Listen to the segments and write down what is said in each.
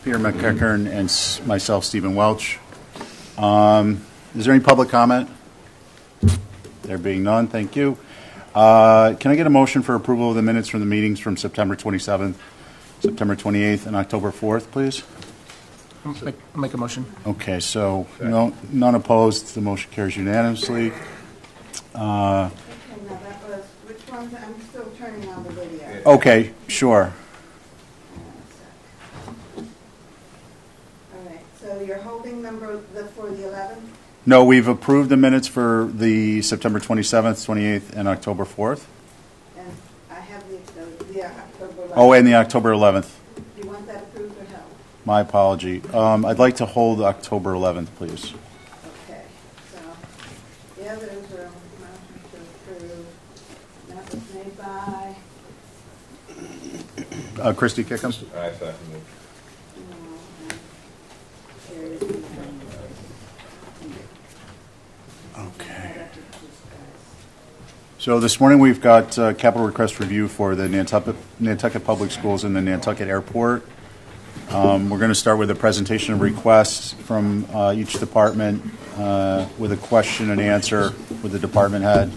Peter McEachern and myself, Stephen Welch. Is there any public comment? There being none, thank you. Can I get a motion for approval of the minutes from the meetings from September 27th, September 28th, and October 4th, please? Make a motion. Okay, so none opposed. The motion carries unanimously. Okay, now that was, which ones? I'm still turning on the video. Okay, sure. All right, so you're holding number for the 11th? No, we've approved the minutes for the September 27th, 28th, and October 4th. And I have the October 11th. Oh, and the October 11th. Do you want that approved or held? My apology. I'd like to hold October 11th, please. Okay, so the others are motion to approve. That was made by Christie Kickham? I second it. Okay. So this morning we've got capital request review for the Nantucket Public Schools and the Nantucket Airport. We're going to start with a presentation of requests from each department with a question and answer with the department head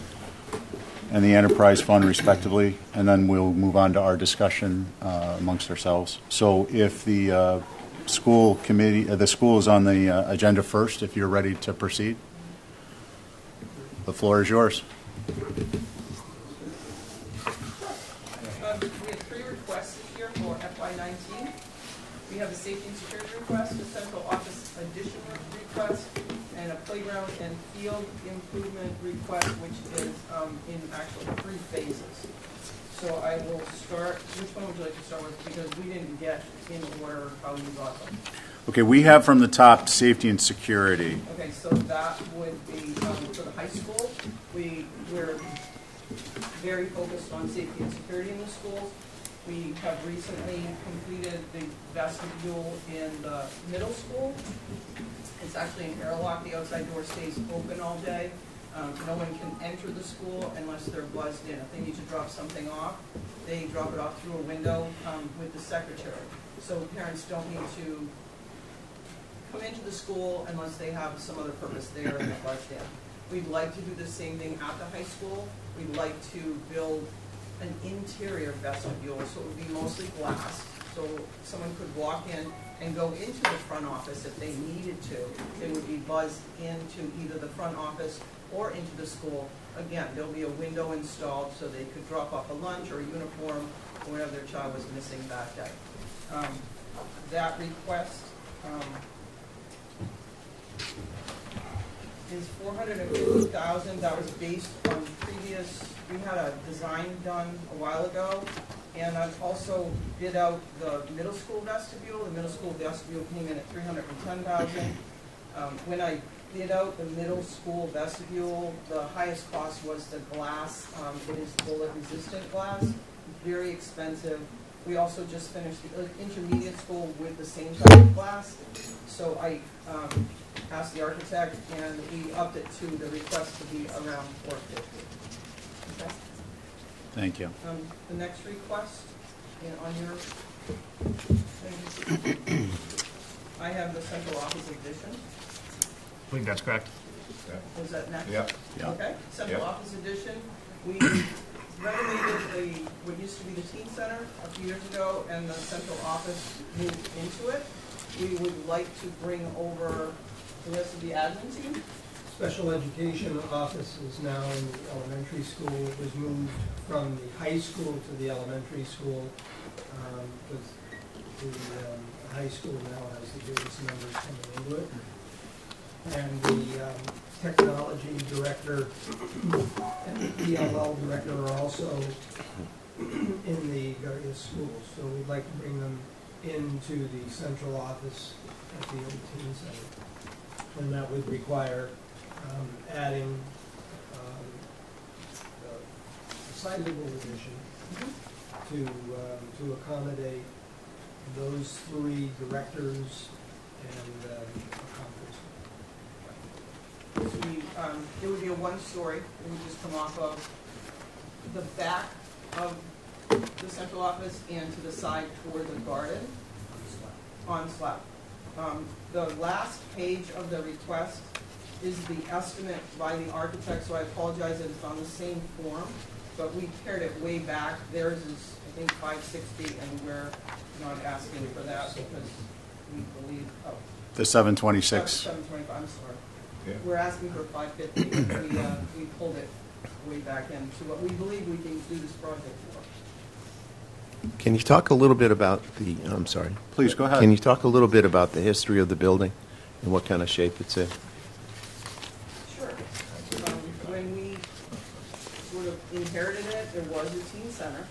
and the enterprise fund respectively, and then we'll move on to our discussion amongst ourselves. So if the school committee, the school is on the agenda first, if you're ready to proceed. The floor is yours. We have 3 requests this year for FY19. We have a safety and security request, a central office addition request, and a playground and field improvement request, which is in actual 3 phases. So I will start. Which one would you like to start with? Because we didn't get in order how you got them. Okay, we have from the top safety and security. Okay, so that would be for the high school. We're very focused on safety and security in the schools. We have recently completed the vestibule in the middle school. It's actually an airlock. The outside door stays open all day. No one can enter the school unless they're buzzed in. If they need to drop something off, they drop it off through a window with the secretary. So parents don't need to come into the school unless they have some other purpose there and they're buzzed in. We'd like to do the same thing at the high school. We'd like to build an interior vestibule, so it would be mostly glass. So someone could walk in and go into the front office if they needed to. They would be buzzed into either the front office or into the school. Again, there'll be a window installed so they could drop off a lunch or a uniform or whatever their child was missing that day. That request is $450,000. That was based on previous. We had a design done a while ago, and I've also bid out the middle school vestibule. The middle school vestibule came in at $310,000. When I bid out the middle school vestibule, the highest cost was the glass. It is bullet-resistant glass, very expensive. We also just finished the intermediate school with the same type of glass. So I asked the architect, and we upped it to the request to be around $450,000. Okay. Thank you. The next request on your thing, I have the central office addition. I believe that's correct. Was that next? Yep. Yeah. Okay. Central office addition. We renovated what used to be the teen center a few years ago, and the central office moved into it. We would like to bring over the rest of the admin team. Special education office is now in the elementary school. It was moved from the high school to the elementary school because the high school now has the biggest numbers coming into it. And the technology director and the ELL director are also in the various schools. So we'd like to bring them into the central office at the old teen center. And that would require adding a sizable addition to accommodate those 3 directors and a conference. So it would be a 1-story. It would just come off of the back of the central office and to the side toward the garden. on slab. The last page of the request is the estimate by the architect, so I apologize that it's on the same form, but we pared it way back. Theirs is, I think, 560, and we're not asking for that because we believe, The 726. 725, I'm sorry. Yeah. We're asking for 550. We pulled it way back in to what we believe we can do this project for. Can you talk a little bit about the, I'm sorry. Please, go ahead. Can you talk a little bit about the history of the building and what kind of shape it's in? Sure. When we sort of inherited it, there was a teen center.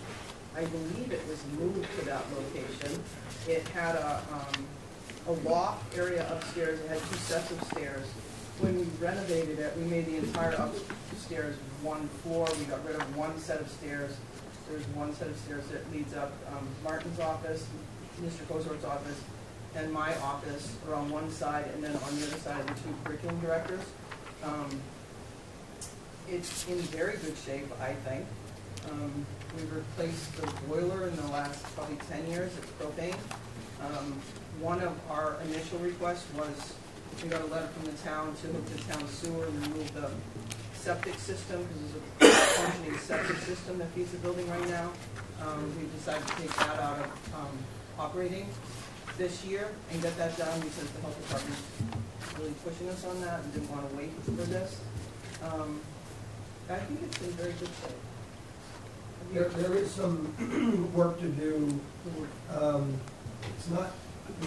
I believe it was moved to that location. It had a loft area upstairs. It had 2 sets of stairs. When we renovated it, we made the entire upstairs one floor. We got rid of one set of stairs. There's one set of stairs that leads up. Martin's office, Mr. Kozort's office, and my office are on one side, and then on the other side are the 2 curriculum directors. It's in very good shape, I think. We've replaced the boiler in the last probably 10 years. It's propane. One of our initial requests was we got a letter from the town to hook the town sewer and remove the septic system because there's a functioning septic system that feeds the building right now. We decided to take that out of operating this year and get that done because the health department's really pushing us on that and didn't want to wait for this. I think it's in very good shape. There is some work to do. It's not,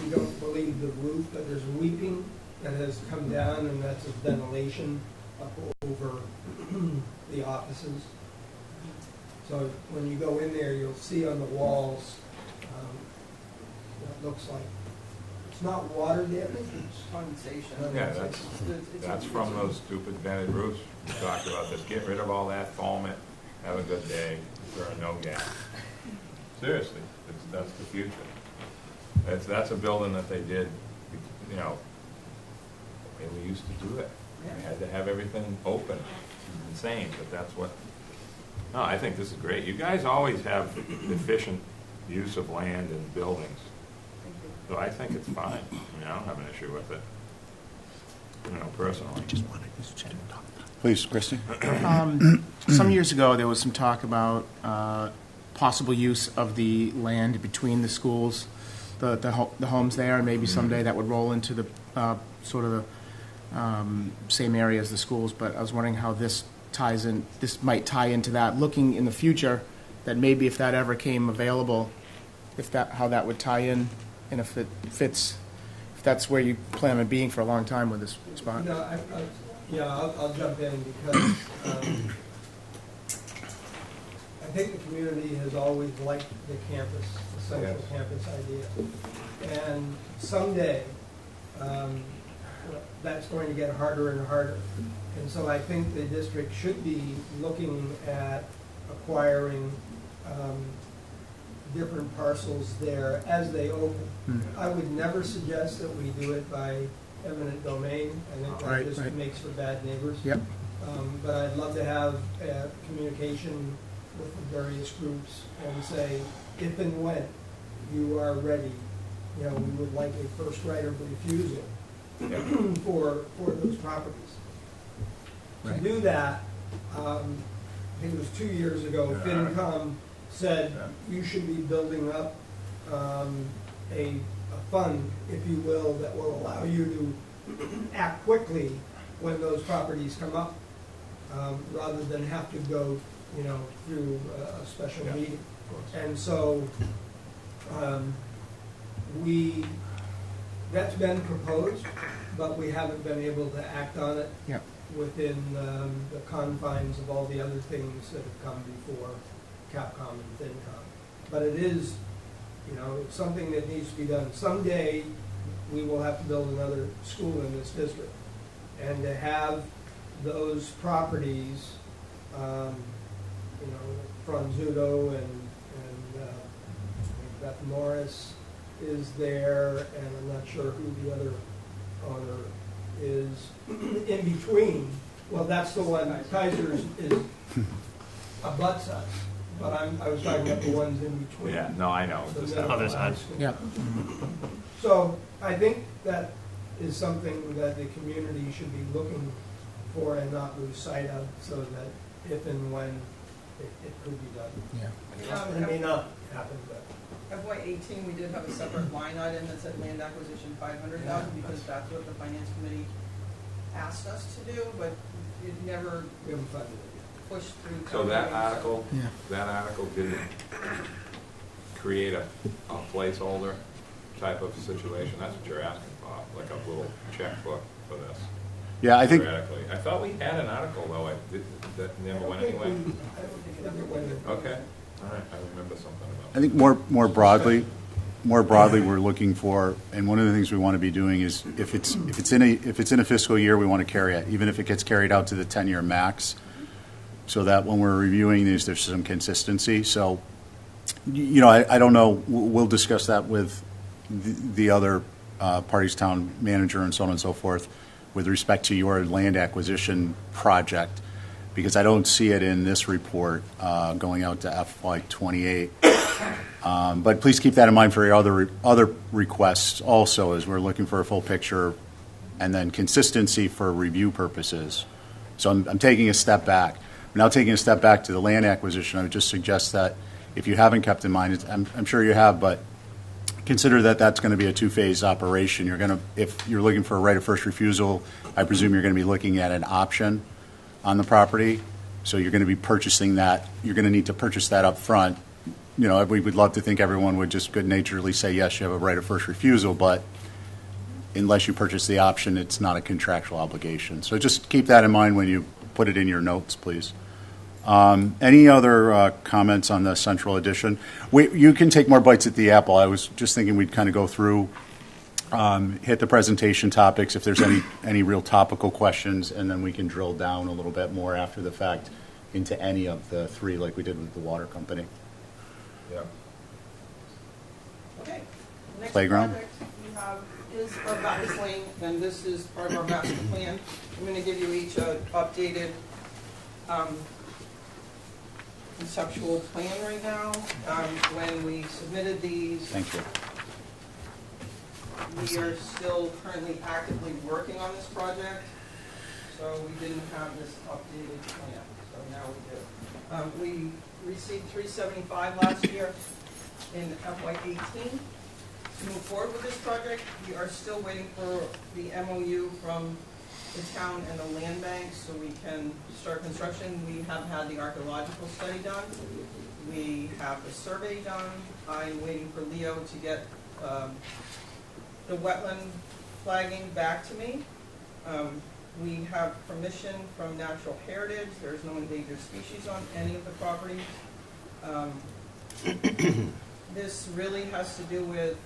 we don't believe the roof, but there's weeping that has come down, and that's a ventilation up over the offices. So when you go in there, you'll see on the walls what it looks like. It's not water damage, it's Condensation. Yeah, It's that's from those stupid vented roofs. We talked about this. Get rid of all that, foam it, have a good day, burn no gas. Seriously, that's the future. That's a building that they did, you know, the way we used to do it. We had to have everything open. It's insane, but that's what, no, I think this is great. You guys always have efficient use of land and buildings. So I think it's fine. I mean, I don't have an issue with it, you know, personally. Please, Christie. Some years ago, there was some talk about possible use of the land between the schools, the homes there, and maybe someday that would roll into the sort of the same area as the schools. But I was wondering how this ties in. This might tie into that. Looking in the future, that maybe if that ever came available, how that would tie in, and if it fits, if that's where you plan on being for a long time with this spot. No, I'll jump in because I think the community has always liked the campus, the central campus idea. And someday, that's going to get harder and harder. And so I think the district should be looking at acquiring different parcels there as they open. I would never suggest that we do it by eminent domain. I think that just makes for bad neighbors. Yep. But I'd love to have communication with the various groups and say, if and when you are ready, you know, we would like a first right of refusal for those properties. To do that, I think it was 2 years ago, FinCom said you should be building up a fund, if you will, that will allow you to act quickly when those properties come up, rather than have to go, you know, through a special meeting. And so that's been proposed, but we haven't been able to act on it within the confines of all the other things that have come before Capcom and FinCom. But it is, you know, it's something that needs to be done. Someday, we will have to build another school in this district. And to have those properties, you know, Franzudo and Beth Morris is there, and I'm not sure who the other owner is in between. Well, that's the one, Kaiser's is abuts us, but I was talking about the ones in between. Yeah, no, I know. The Just middle Other side. school. Yeah. So I think that is something that the community should be looking for and not lose sight of, so that if and when it could be done. Yeah. And it may not happen, but. FY '18, we did have a separate line item that said land acquisition 500,000, because that's what the finance committee asked us to do, but it never We haven't funded it yet. pushed through. So that town meeting, article didn't create a placeholder type of situation? That's what you're asking for, like a little checkbook for this, Yeah, I think, theoretically. I thought we had an article, though, that never went anywhere. I don't think it ever went in. Okay, all right, I remember something about I think more broadly, we're looking for, and one of the things we want to be doing is if it's in a fiscal year, we want to carry it, even if it gets carried out to the 10-year max, so that when we're reviewing these, there's some consistency. So, you know, I don't know. We'll discuss that with the other parties, town manager, and so on and so forth, with respect to your land acquisition project, because I don't see it in this report going out to FY28. But please keep that in mind for your other requests also, as we're looking for a full picture and then consistency for review purposes. So I'm taking a step back. I'm now taking a step back to the land acquisition. I would just suggest that if you haven't kept in mind, I'm sure you have, but consider that that's going to be a two-phase operation. You're going to, if you're looking for a right of first refusal, I presume you're going to be looking at an option on the property. So you're going to be purchasing that. You're going to need to purchase that up front. You know, we would love to think everyone would just good-naturedly say, yes, you have a right of first refusal, but unless you purchase the option, it's not a contractual obligation. So just keep that in mind when you put it in your notes, please. Any other comments on the central edition? You can take more bites at the apple. I was just thinking we'd kind of go through, hit the presentation topics, if there's any real topical questions, and then we can drill down a little bit more after the fact into any of the three, like we did with the water company. Yeah. Okay. Next Playground. project we have is our Bacchus Lane, and this is part of our master plan. I'm going to give you each an updated conceptual plan right now. When we submitted these, Thank you. we are still currently actively working on this project, so we didn't have this updated plan, so now we do. We received $375 last year in FY18. To move forward with this project, we are still waiting for the MOU from the town and the land bank so we can start construction. We have had the archaeological study done. We have the survey done. I'm waiting for Leo to get the wetland flagging back to me. We have permission from Natural Heritage. There's no endangered species on any of the properties. This really has to do with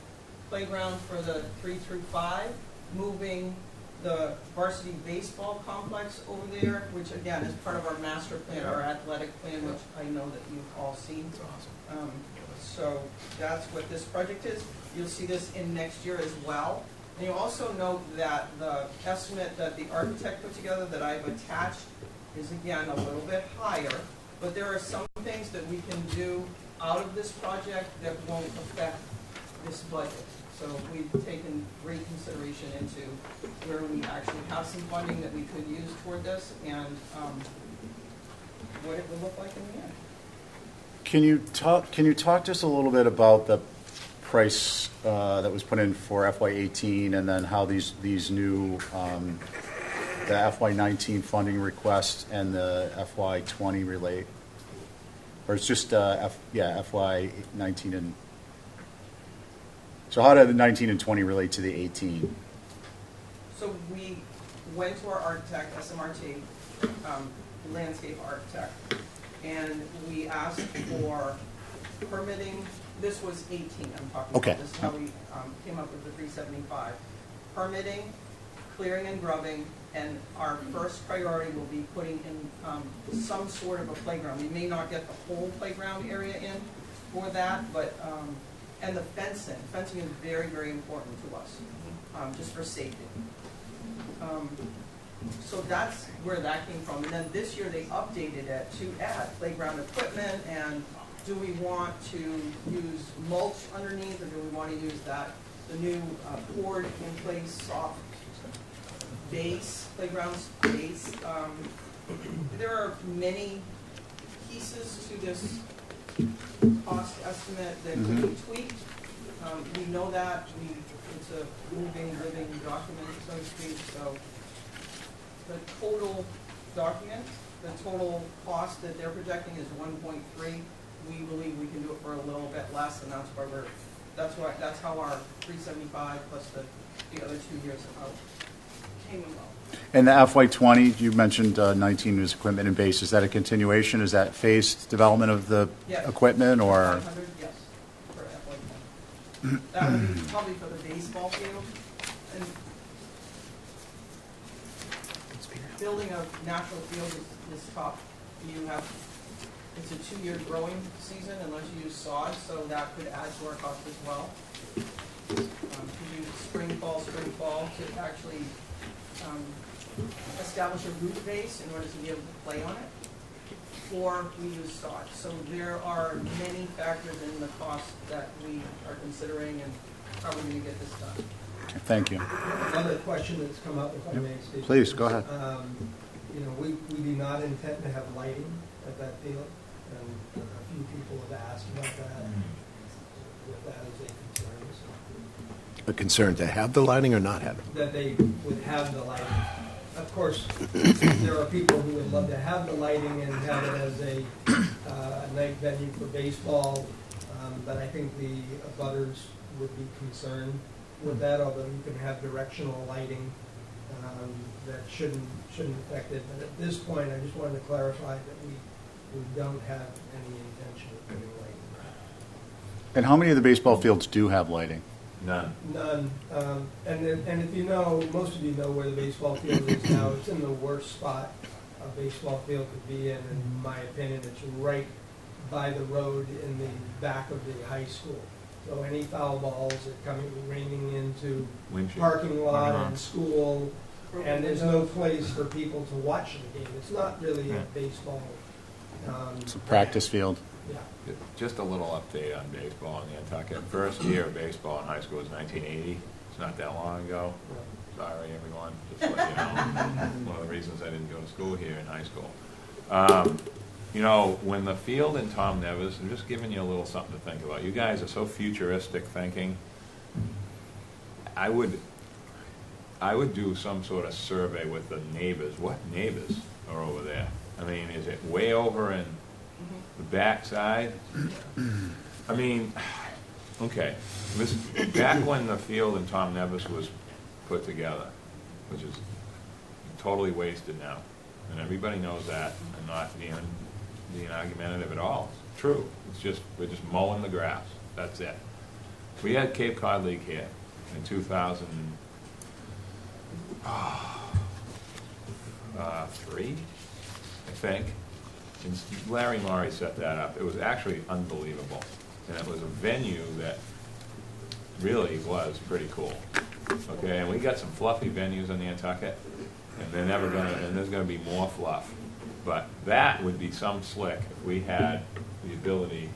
playground for the 3 through 5, moving the varsity baseball complex over there, which again is part of our master plan, our athletic plan, which I know that you've all seen. So that's what this project is. You'll see this in next year as well. And you'll also note that the estimate that the architect put together that I've attached is again a little bit higher, but there are some things that we can do out of this project that won't affect this budget. So we've taken great consideration into where we actually have some funding that we could use toward this and what it would look like in the end. Can you talk just a little bit about the price that was put in for FY18, and then how these new the FY19 funding request and the FY20 relate, or it's just FY19 and so how do the 19 and 20 relate to the 18? So we went to our architect, SMRT, landscape architect, and we asked for permitting. This was 18 I'm talking Okay. about. This is how we came up with the 375. Permitting, clearing and grubbing, and our first priority will be putting in some sort of a playground. We may not get the whole playground area in for that, but and the fencing. Fencing is very, very important to us, just for safety. So that's where that came from. And then this year they updated it to add playground equipment, and do we want to use mulch underneath, or do we want to use that the new poured in place soft base, playground base. There are many pieces to this cost estimate that could be tweaked. We know that, it's a moving, living document, so to speak, so the total document, the total cost that they're projecting is 1.3. We believe we can do it for a little bit less, and that's how our 375 plus the other 2 years out came about. And the FY20, you mentioned 19 was equipment and base. Is that a continuation? Is that phased development of the Yes. equipment, or? 500, yes, for FY20. That would be probably for the baseball field. And building a natural field is tough. It's a 2-year growing season unless you use sod, so that could add to our cost as well. To use spring, fall to actually establish a root base in order to be able to play on it, or we use sod. So there are many factors in the cost that we are considering and how we're going to get this done. Okay, thank you. Another question that's come up, if I may, Steve. Please, go ahead. You know, we do not intend to have lighting at that field, and a few people have asked about that, with that as a concern. So A concern to have the lighting or not have it? that they would have the lighting. Of course, there are people who would love to have the lighting and have it as a night venue for baseball, but I think the abutters would be concerned with that, although you can have directional lighting that shouldn't affect it. But at this point, I just wanted to clarify that we don't have any intention of putting lighting. And how many of the baseball fields do have lighting? None. None. And if you know, most of you know where the baseball field is now. It's in the worst spot a baseball field could be in my opinion. It's right by the road in the back of the high school. So any foul balls are coming, raining into Windshield. parking lot Running on. and school, and there's no place for people to watch the game. It's not really a baseball. It's a practice field. Yeah. Just a little update on baseball in Nantucket. First year of baseball in high school was 1980. It's not that long ago. Sorry, everyone. Just to let you know. One of the reasons I didn't go to school here in high school. You know, when the field in Tom Nevis, I'm just giving you a little something to think about. You guys are so futuristic thinking. I would do some sort of survey with the neighbors. What neighbors are over there? I mean, is it way over in the backside? I mean, okay. Back when the field in Tom Nevis was put together, which is totally wasted now, and everybody knows that. I'm not being argumentative at all. It's true. It's just we're just mowing the grass. That's it. We had Cape Cod League here in 2003, I think. And Larry Murray set that up. It was actually unbelievable, and it was a venue that really was pretty cool. Okay, and we got some fluffy venues in Nantucket, and they're never gonna. And there's gonna be more fluff. But that would be some slick if we had the ability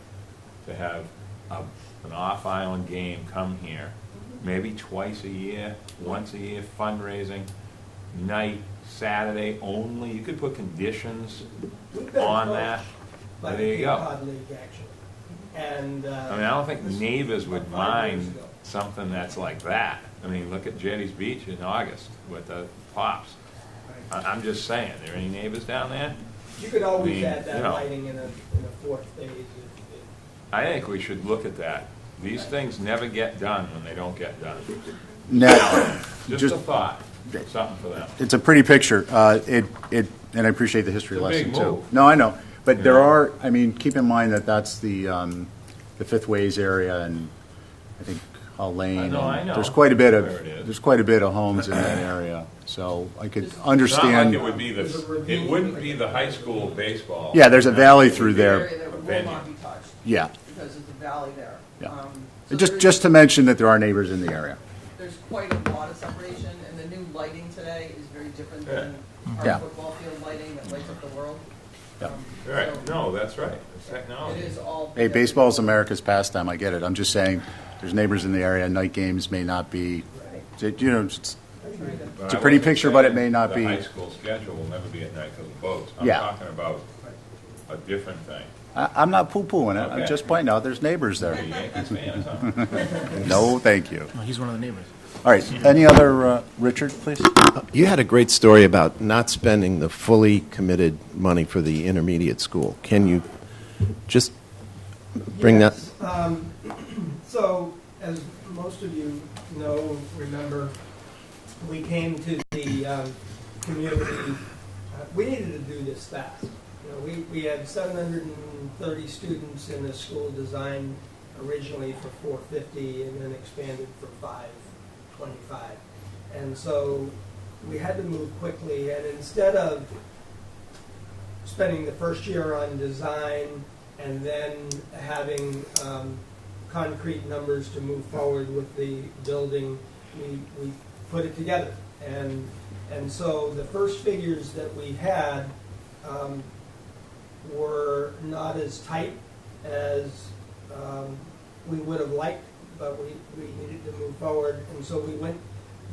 to have an off-island game come here, maybe twice a year, once a year, fundraising, night, Saturday only. You could put conditions on that. By There you the go. Cape Cod League, actually. And I mean, I don't think neighbors would about 5 years mind ago. something that's like that. I mean, look at Jetty's Beach in August with the pops. I'm just saying, are there any neighbors down there? You could always I mean, add that you know. lighting in a fourth phase. I think we should look at that. These things never get done when they don't get done. Now, Just a thought, something for them. it's a pretty picture. And I appreciate the history It's a lesson big too. move. No, I know, but Yeah. there are. I mean, keep in mind that that's the Fifth Ways area, and I think Hall Lane. I know. There's quite a bit of Where it is. there's quite a bit of homes in that area, so I could It's not like understand. it would be it wouldn't be the high school baseball. Yeah, there's a valley through An there. area that will Venue. not be touched Yeah, because of the valley there. Yeah. So just there's- just to mention that there are neighbors in the area. There's quite a lot of separation, and the new lighting today is very different than our Yeah. football field lighting that lights up the world. Yeah. Right, So no, that's right. It's it technology. is all. Hey, baseball is America's pastime. I get it. I'm just saying, there's neighbors in the area, night games may not be, Right. you know, it's But a I pretty wasn't picture, but it saying may not the be. high school schedule will never be at night because of boats. I'm Yeah. talking about a different thing. I'm not poo-pooing it, I'm Okay. just pointing out there's neighbors You're there. Yankees fans, huh? No, thank you. No, he's one of the neighbors. All right, any other, Richard, please? You had a great story about not spending the fully committed money for the intermediate school. Can you just bring that? Yes, so, as most of you know, remember, we came to the community, we needed to do this fast. You know, we had 730 students in the school designed originally for 450 and then expanded for 525. And so we had to move quickly, and instead of spending the first year on design and then having concrete numbers to move forward with the building, we put it together. And so the first figures that we had were not as tight as we would have liked, but we needed to move forward. And so we went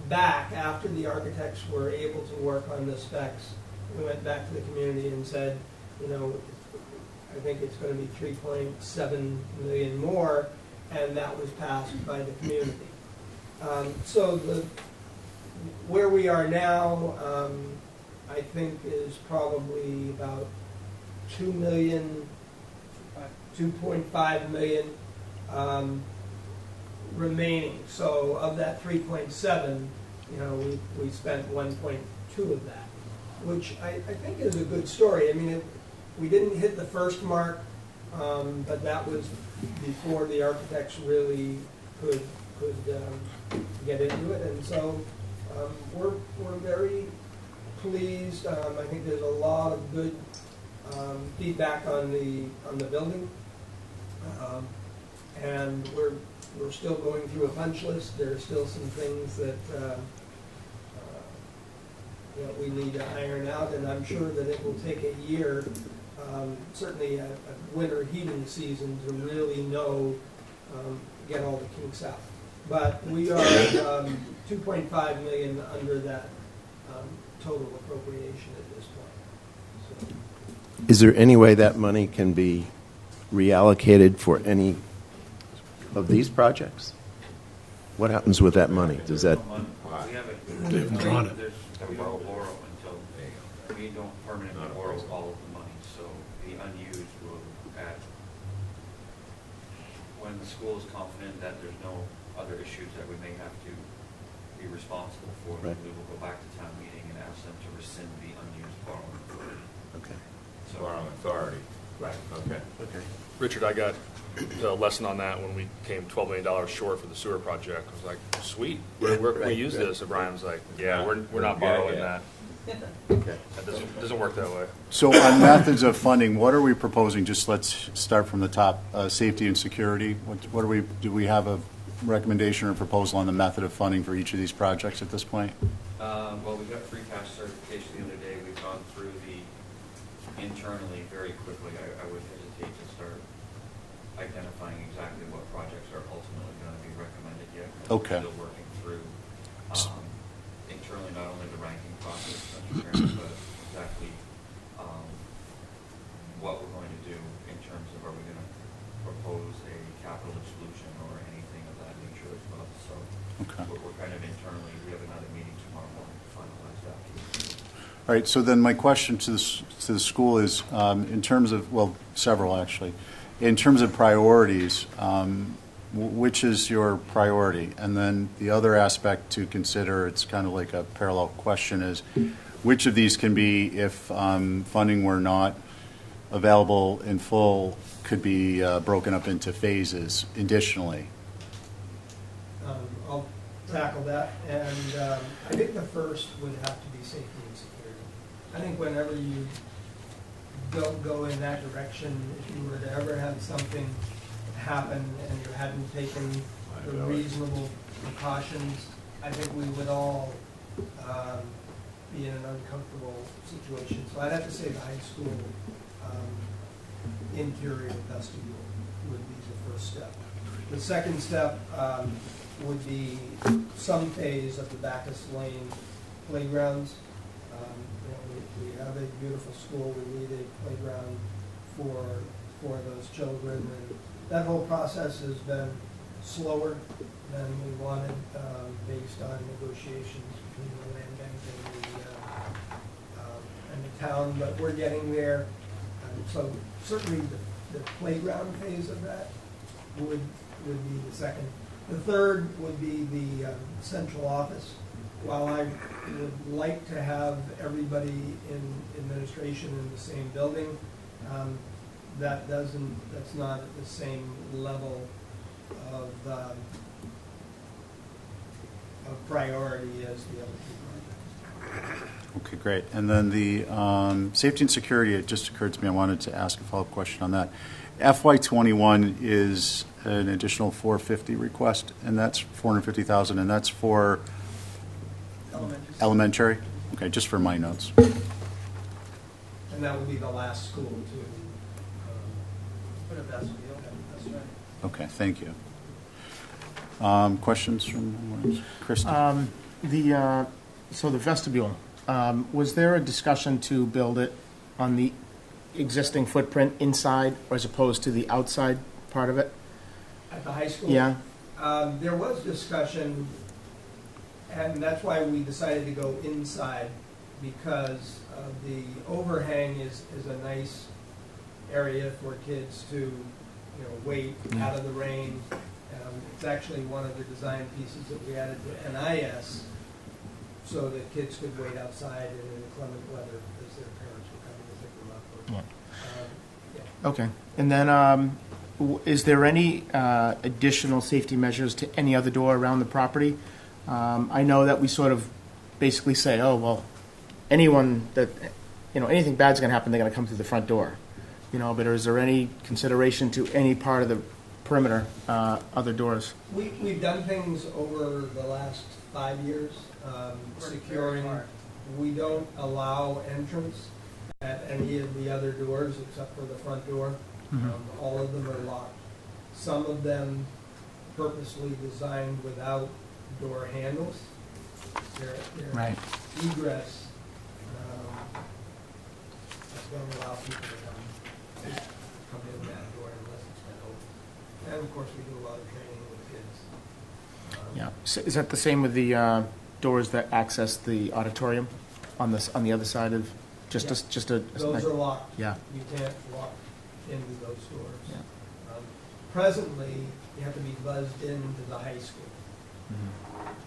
back, after the architects were able to work on the specs, we went back to the community and said, you know, I think it's going to be 3.7 million more, and that was passed by the community. So where we are now, I think, is probably about 2 million, 2.5 million remaining. So of that 3.7, you know, we spent 1.2 of that, which I think is a good story. I mean, we didn't hit the first mark, but that was before the architects really could get into it, and so we're very pleased. I think there's a lot of good feedback on the building, and we're still going through a punch list. There are still some things that we need to iron out, and I'm sure that it will take a year, certainly a winter heating season, to really get all the kinks out. But we are 2.5 million under that total appropriation at this point. So. Is there any way that money can be reallocated for any of these projects? What happens with that money? Does that? We haven't drawn it. We don't borrow until we don't permanently borrow all of the money, so the unused will add. When the school is confident that there's no other issues that we may have to be responsible for, Right. we will go back to town meeting and ask them to rescind the unused borrowing. Okay. So, Borrowing authority. right. Okay. Richard, I got a lesson on that when we came $12 million short for the sewer project. I was like, sweet, where can we use this? And Brian was like, yeah, we're not borrowing that. Okay. That doesn't work that way. So on methods of funding, what are we proposing? Just let's start from the top. Safety and security. What do we have a recommendation or proposal on the method of funding for each of these projects at this point? Well, we got free cash certification the other day. We've gone through internally very quickly. I would hesitate to start identifying exactly what projects are ultimately going to be recommended yet. Okay. We're still working through internally not only the ranking process, but exactly what we're going to do in terms of, are we going to propose a capital exclusion or anything of that nature as well. So Okay. we're kind of internally, we have another meeting tomorrow morning to finalize that piece. All right, so then my question to the school is, in terms of, well, several actually, in terms of priorities, which is your priority? And then the other aspect to consider, it's kind of like a parallel question, is which of these can be, if funding were not available in full, could be broken up into phases additionally? I'll tackle that, and I think the first would have to be safety and security. I think whenever you don't go in that direction, if you were to ever have something happen and you hadn't taken the reasonable precautions, I think we would all be in an uncomfortable situation. So I'd have to say the high school interior vestibule would be the first step. The second step would be some phase of the Bacchus Lane playgrounds. We have a beautiful school, we need a playground for those children, and that whole process has been slower than we wanted, based on negotiations between the land bank and the town, but we're getting there. So certainly the playground phase of that would be the second. The third would be the central office. While I would like to have everybody in administration in the same building, that's not at the same level of priority as the other two projects. Okay, great. And then the safety and security, it just occurred to me, I wanted to ask a follow-up question on that. FY21 is an additional 450 request, and that's 450,000, and that's for elementary? Okay, just for my notes. And that would be the last school to Put a vestibule, that's right. Okay, thank you. Questions from Christie? So the vestibule, was there a discussion to build it on the existing footprint inside or as opposed to the outside part of it? at the high school. Yeah. There was discussion, and that's why we decided to go inside, because the overhang is a nice area for kids to, wait out of the rain. It's actually one of the design pieces that we added to NIS, so that kids could wait outside in inclement weather as their parents were coming to pick them up. Okay. And then, is there any additional safety measures to any other door around the property? I know that we sort of basically say, oh, well, anyone that, anything bad's going to happen, they're going to come through the front door. But is there any consideration to any part of the perimeter, other doors? We've done things over the last 5 years, securing. We don't allow entrance at any of the other doors except for the front door. All of them are locked. Some of them purposely designed without door handles. They're Right. egress don't allow people to come in that door unless it's been open. And of course, we do a lot of training with kids. Yeah. So is that the same with the doors that access the auditorium on the other side of just a Those are locked. Yeah. You can't walk into those doors. Yeah. Presently, you have to be buzzed into the high school.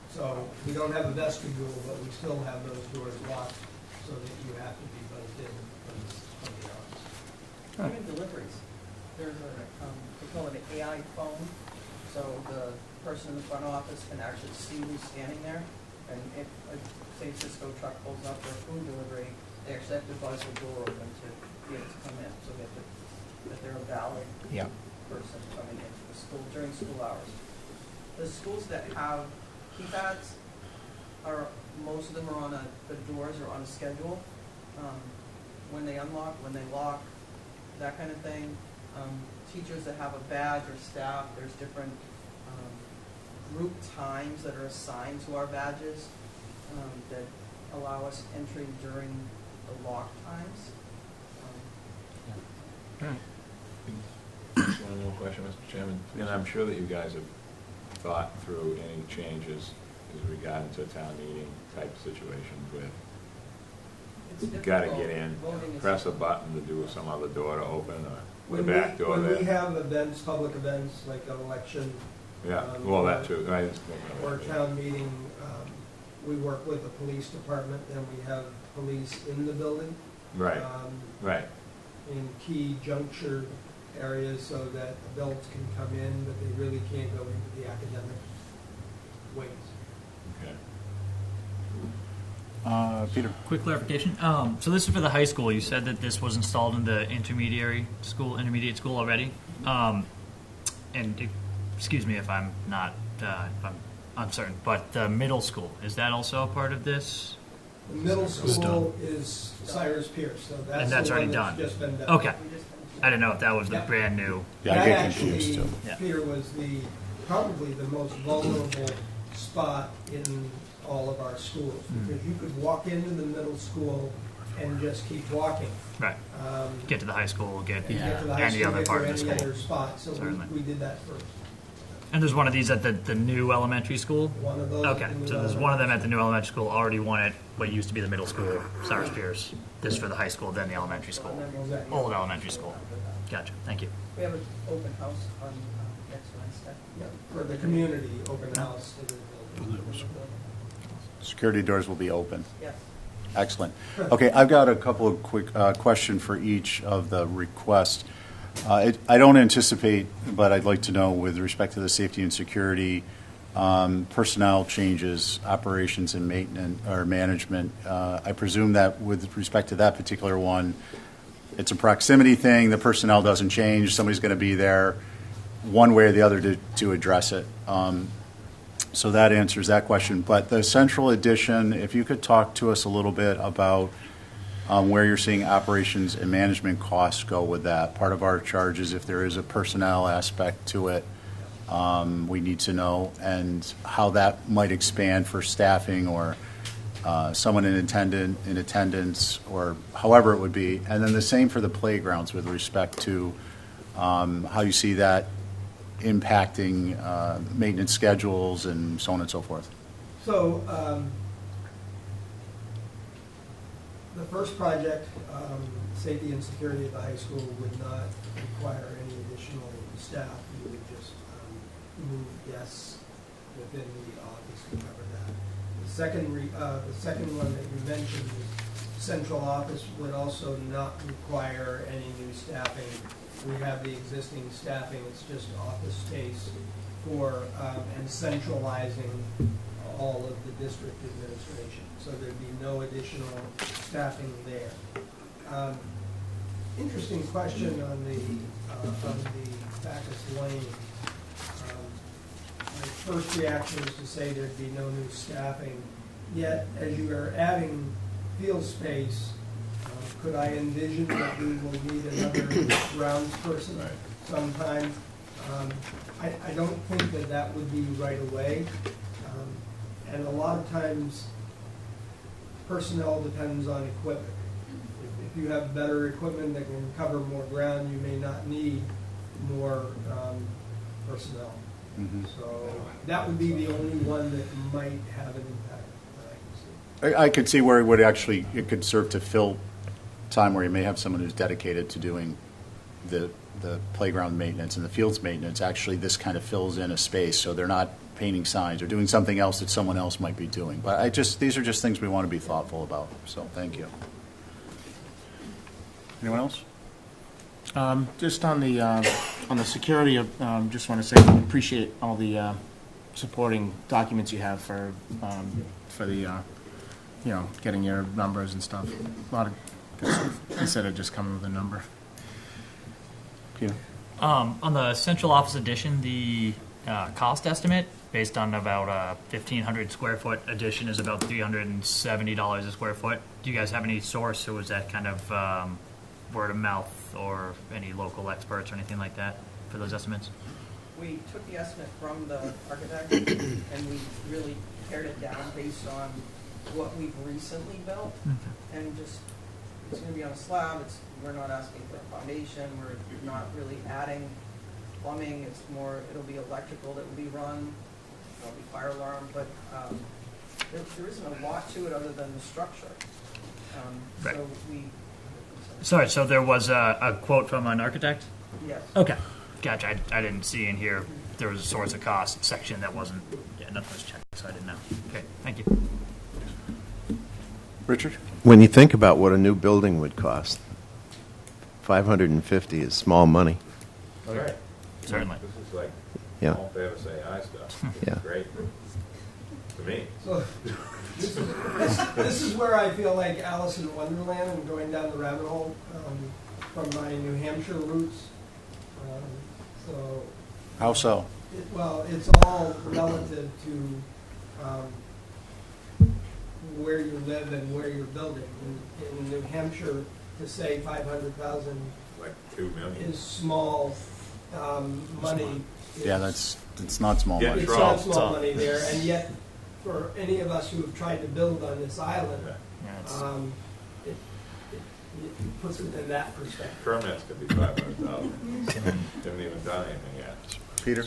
So we don't have a vestibule, but we still have those doors locked so that you have to be buzzed in from the office. Even deliveries, there's we call it an AI phone, so the person in the front office can actually see who's standing there, and if, say, Cisco truck pulls up for a food delivery, they actually have to buzz the door open to be able to come in, so that they're a valid Yeah. person coming into the school during school hours. The schools that have keypads most of them are on the doors are on a schedule. When they unlock, when they lock, that kind of thing. Teachers that have a badge or staff, there's different group times that are assigned to our badges that allow us entry during the lock times. Just one more question, Mr. Chairman. And I'm sure that you guys have thought through any changes as regard to town meeting type situations where It's you gotta difficult. get in, Voting is press a difficult. button to do some other door to open or the When back door we there. have events, public events, like an election, Yeah, well, that too. or town meeting, we work with the police department, and we have police in the building. Right, right. In key juncture areas so that adults can come in, but they really can't go into the academic wings. Okay. Peter? Quick clarification. So this is for the high school. You said that this was installed in the intermediate school already. Excuse me if I'm not, if I'm uncertain, but the middle school, is that also a part of this? The middle school is Cyrus Pierce, so that's And that's the already one that's done. just been done. Okay. We just finished I didn't know if that was the Yeah. brand new. Yeah, I That get confused actually, too. Yeah. Peter, was probably the most vulnerable spot in all of our schools. Because you could walk into the middle school and just keep walking. Right. Get to the high school, get And get to the high any school, other get part to of the any school. other spot. So Certainly. we did that first. And there's one of these at the new elementary school? One of those. Okay, in the so there's one of them at the new elementary school, already one at what used to be the middle school, Cyrus Pierce. This for the high school, then the elementary school. And then Exactly. Old elementary school. Gotcha, thank you. we have an open house on next Wednesday. Yeah, for the community open house to the building. Security doors will be open. Yes. Excellent. Okay, I've got a couple of quick questions for each of the requests. I don't anticipate, but I'd like to know with respect to the safety and security, personnel changes, operations and maintenance or management. I presume that with respect to that particular one, it's a proximity thing. The personnel doesn't change. Somebody's going to be there one way or the other to address it. So that answers that question. But the central addition, if you could talk to us a little bit about where you're seeing operations and management costs go with that. Part of our charges, if there is a personnel aspect to it, we need to know, and how that might expand for staffing or someone in attendance, or however it would be. And then the same for the playgrounds with respect to how you see that impacting maintenance schedules and so on and so forth. So, the first project, safety and security at the high school, would not require any additional staff. We would just move desks within the office to cover that. The second one that you mentioned, central office, would also not require any new staffing. We have the existing staffing, it's just office space for, and centralizing all of the district administration. So there'd be no additional staffing there. Interesting question on the Bacchus Lane. My first reaction was to say there'd be no new staffing. Yet, as you are adding field space, could I envision that we will need another grounds person sometime? I don't think that would be right away. And a lot of times, personnel depends on equipment. If you have better equipment that can cover more ground, you may not need more personnel. Mm-hmm. So that would be the only one that might have an impact that I can see. I could see where it could serve to fill time where you may have someone who's dedicated to doing the playground maintenance and the fields maintenance. Actually, this kind of fills in a space, so they're not painting signs or doing something else that someone else might be doing. But these are just things we want to be thoughtful about. So thank you. Anyone else? Just on the security, just want to say I appreciate all the supporting documents you have for the getting your numbers and stuff. A lot of good stuff instead of just coming with a number. Peter? On the central office addition, the cost estimate based on about a 1,500 square foot addition is about $370 a square foot. Do you guys have any source, or was that kind of word of mouth or any local experts or anything like that for those estimates? We took the estimate from the architect and we really pared it down based on what we've recently built. And just, it's going to be on a slab. We're not asking for a foundation. We're not really adding plumbing. It's more, it'll be electrical that will be run. There'll be fire alarm, but there isn't a lot to it other than the structure. Right. So we. Sorry, so there was a quote from an architect? Yes. Okay, gotcha. I didn't see in here, there was a source of cost section that wasn't, nothing was checked, so I didn't know. Okay, thank you. Richard? When you think about what a new building would cost, $550 is small money. All right. Certainly. This is like, Yeah. all fair to say I stuff. Yeah. Great. To me. So this is where I feel like Alice in Wonderland and going down the rabbit hole from my New Hampshire roots. So, How so? it's all relative to where you live and where you're building. In New Hampshire, to say 500,000 like 2 million. is small money. Yeah, it's not small Yeah, money. It's not small money there, and yet, for any of us who have tried to build on this island, Yeah, it's- it puts it in that perspective. Permits could be 500,000. Haven't even done anything yet. Peter?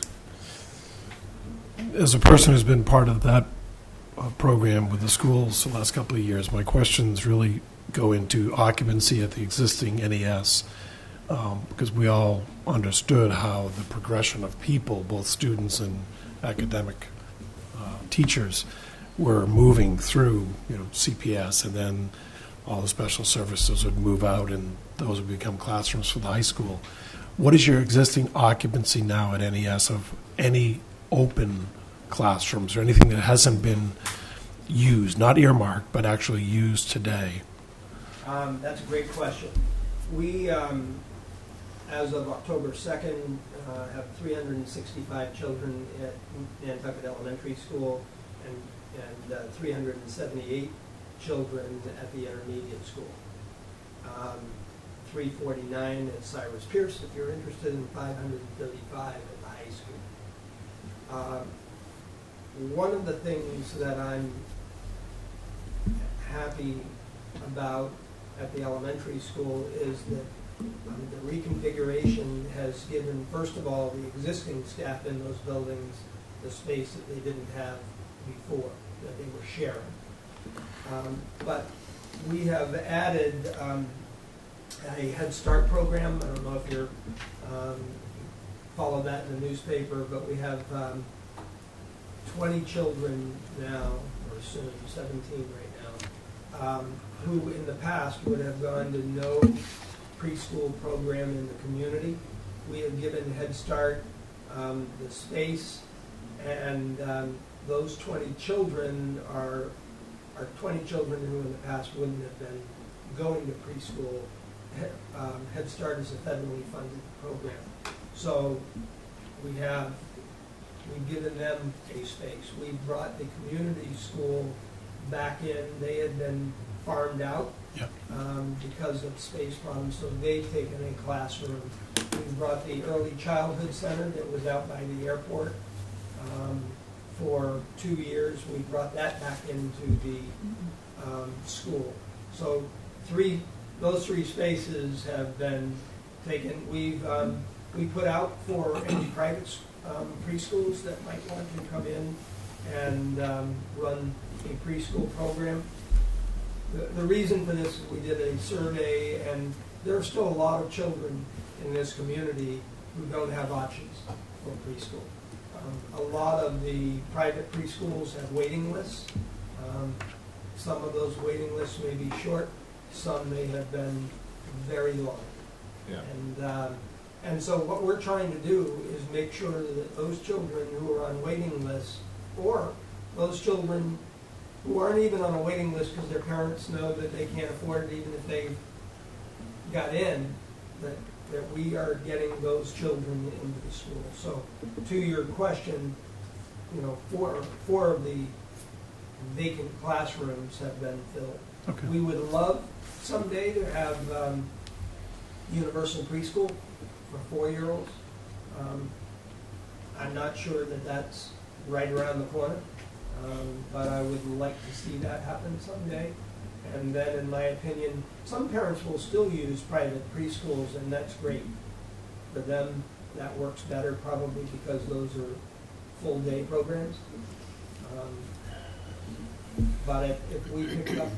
As a person who's been part of that program with the schools the last couple of years, my questions really go into occupancy at the existing NES, because we all understood how the progression of people, both students and academic teachers, were moving through, CPS, and then all the special services would move out, and those would become classrooms for the high school. What is your existing occupancy now at NES of any open classrooms or anything that hasn't been used, not earmarked, but actually used today? That's a great question. We, as of October 2nd, have 365 children at Nantucket Elementary School and 378 children at the intermediate school. 349 at Cyrus Pierce, if you're interested, and 535 at the high school. One of the things that I'm happy about at the elementary school is that the reconfiguration has given, first of all, the existing staff in those buildings the space that they didn't have before, that they were sharing. But we have added a Head Start program. I don't know if you're follow that in the newspaper, but we have 20 children now, or soon 17 right now, who in the past would have gone to no preschool program in the community. We have given Head Start the space, and those 20 children are 20 children who in the past wouldn't have been going to preschool. Head Start is a federally funded program. So we've given them a space. We brought the community school back in. They had been farmed out because of space problems, so they've taken a classroom. We brought the early childhood center that was out by the airport for 2 years. We brought that back into the school. So those three spaces have been taken. We put out for any private preschools that might want to come in and run a preschool program. The reason for this is we did a survey, and there are still a lot of children in this community who don't have options for preschool. A lot of the private preschools have waiting lists. Some of those waiting lists may be short, some may have been very long. Yeah. And so what we're trying to do is make sure that those children who are on waiting lists, or those children who aren't even on a waiting list because their parents know that they can't afford it even if they got in, that we are getting those children into the school. So to your question, four of the vacant classrooms have been filled. Okay. We would love someday to have universal preschool for 4-year-olds. I'm not sure that that's right around the corner, but I would like to see that happen someday. And then, in my opinion, some parents will still use private preschools, and that's great. For them, that works better probably because those are full-day programs. But if we pick up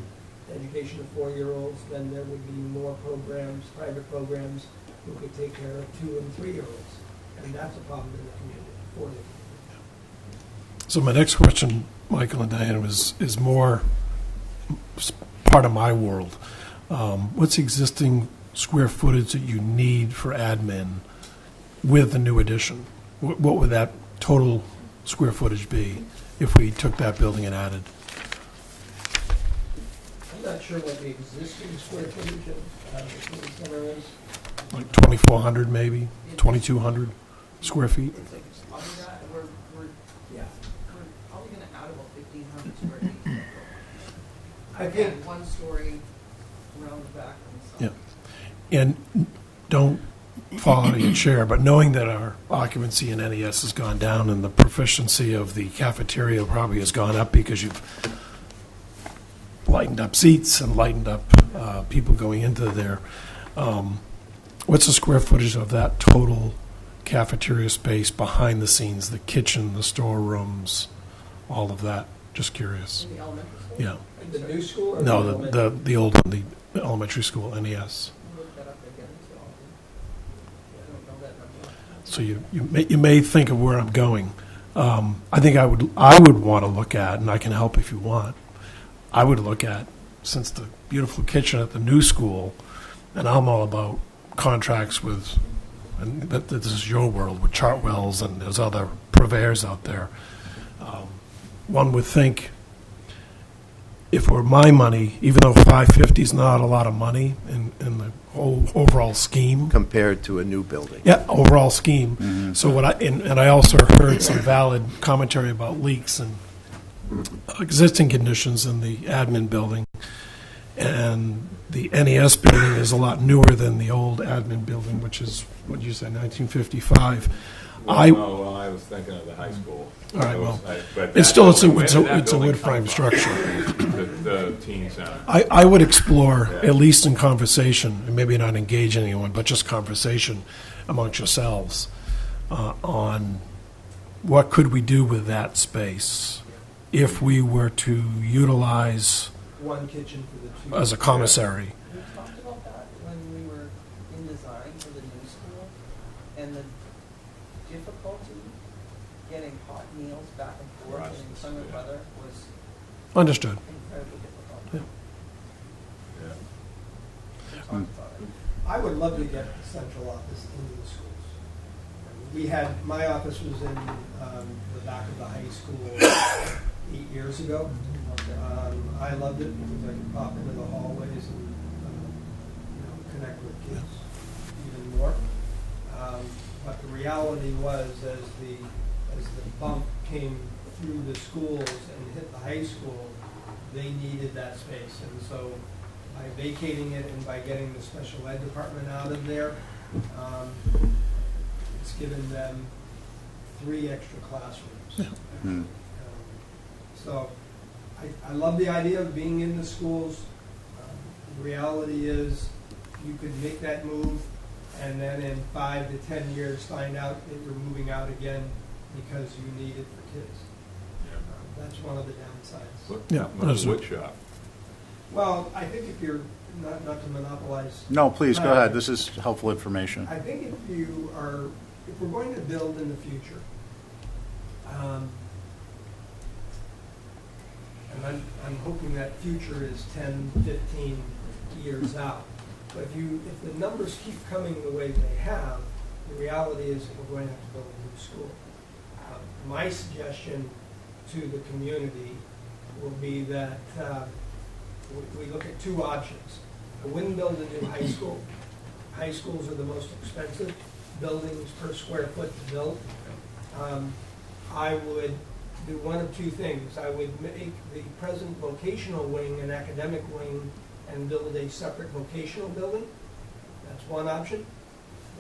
education of 4-year-olds, then there would be more programs, private programs, who could take care of 2- and 3-year-olds. And that's a problem in the community, for the community. So my next question, Michael and Diana, is more part of my world. What's the existing square footage that you need for admin with the new addition? What would that total square footage be if we took that building and added? I'm not sure what the existing square footage of the community center is. Like 2,400 maybe, 2,200 square feet? Other than that, we're probably gonna add about 1,500 square feet. I Again, think, one story around the back and stuff. Yeah. And don't fall out of your chair, but knowing that our occupancy in NES has gone down and the proficiency of the cafeteria probably has gone up because you've lightened up seats and lightened up people going into there. What's the square footage of that total cafeteria space behind the scenes, the kitchen, the storerooms, all of that? Just curious. In the elementary school? Yeah. The new school or No, elementary? the old one, the elementary school, NES. Look that up again, so I don't know that number. So you may think of where I'm going. I think I would want to look at, and I can help if you want. I would look at, since the beautiful kitchen at the new school, and I'm all about contracts with, and this is your world, with Chartwells and there's other purveyors out there. One would think, if it were my money, even though 550 is not a lot of money in the whole overall scheme. Compared to a new building. Yeah, overall scheme. So what and I also heard some valid commentary about leaks and existing conditions in the admin building. And the NES building is a lot newer than the old admin building, which is, what did you say, 1955. I was thinking of the high school. All right, well, but it's still, it's where did that a building wood come frame from? structure. The teen center. I would explore, Yeah. at least in conversation, and maybe not engage anyone, but just conversation amongst yourselves on what could we do with that space if we were to utilize One kitchen for the two. as a commissary. We talked about that when we were in design for the new school, and the difficulty getting hot meals back and forth Right. in summer Yeah. weather was Understood. incredibly difficult. Yeah. Yeah. We talked about it. I would love to get the central office into the schools. We had, my office was in the back of the high school 8 years ago. I loved it because I could pop into the hallways and connect with kids even more. But the reality was, as the bump came through the schools and hit the high school, they needed that space. And so by vacating it and by getting the special ed department out of there, it's given them 3 extra classrooms. So I love the idea of being in the schools. The reality is you could make that move and then in 5 to 10 years find out that you're moving out again because you need it for kids. That's one of the downsides. Look, Yeah, look, understood. wood shop. Well, I think if you're, not to monopolize. No, please, go ahead. This is helpful information. I think if we're going to build in the future, and I'm hoping that future is 10, 15 years out. But if the numbers keep coming the way they have, the reality is that we're going to have to build a new school. My suggestion to the community will be that we look at 2 options. I wouldn't build a new high school. High schools are the most expensive buildings per square foot to build. I would do one of 2 things. I would make the present vocational wing an academic wing and build a separate vocational building. That's one option.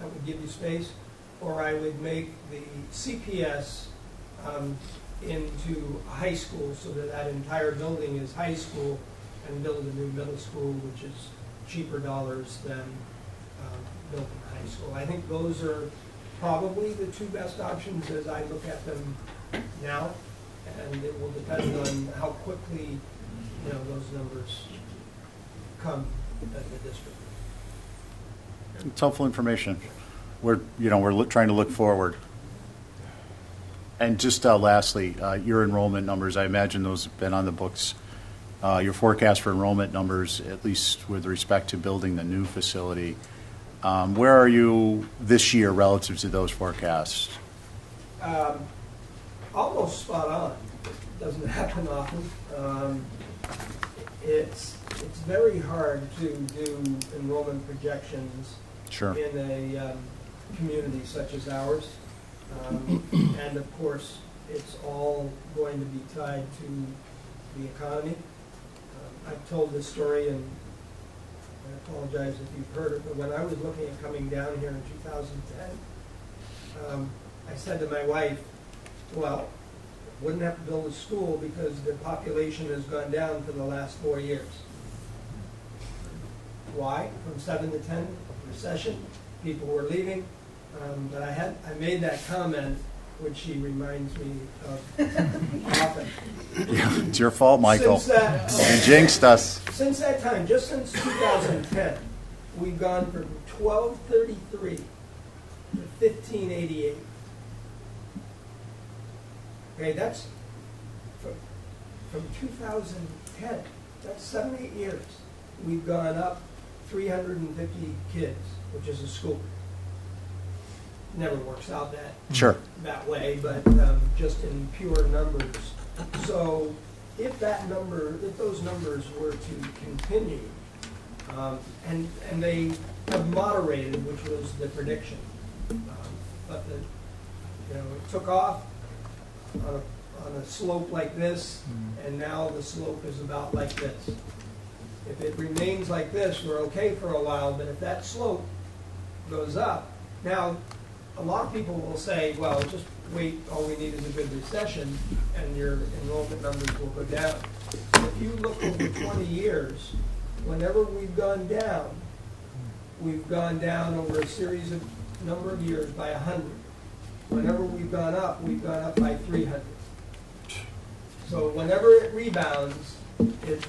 That would give you space. Or I would make the CPS into a high school so that that entire building is high school and build a new middle school, which is cheaper dollars than building a high school. I think those are probably the 2 best options as I look at them now, and it will depend on how quickly those numbers come at the district. It's helpful information. We're trying to look forward. And just lastly, your enrollment numbers, I imagine those have been on the books. Your forecast for enrollment numbers, at least with respect to building the new facility, where are you this year relative to those forecasts? Almost spot on. Doesn't happen often. It's very hard to do enrollment projections Sure. in a community such as ours. And of course, it's all going to be tied to the economy. I've told this story in I apologize if you've heard it, but when I was looking at coming down here in 2010, I said to my wife, well, wouldn't have to build a school because the population has gone down for the last 4 years. Why? From 7 to 10, recession, people were leaving. But I made that comment, which she reminds me of often. Yeah, it's your fault, Michael. You jinxed us. Since that time, just since 2010, we've gone from 1233 to 1588. Okay, that's from 2010. That's 7, 8 years. We've gone up 350 kids, which is a school. Never works out that way, but just in pure numbers. So if those numbers were to continue, and they have moderated, which was the prediction, but it took off on a slope like this, and now the slope is about like this. If it remains like this, we're okay for a while, but if that slope goes up, now a lot of people will say, well, just wait, all we need is a good recession, and your enrollment numbers will go down. If you look over 20 years, whenever we've gone down over a series of number of years by 100. Whenever we've gone up by 300. So whenever it rebounds, it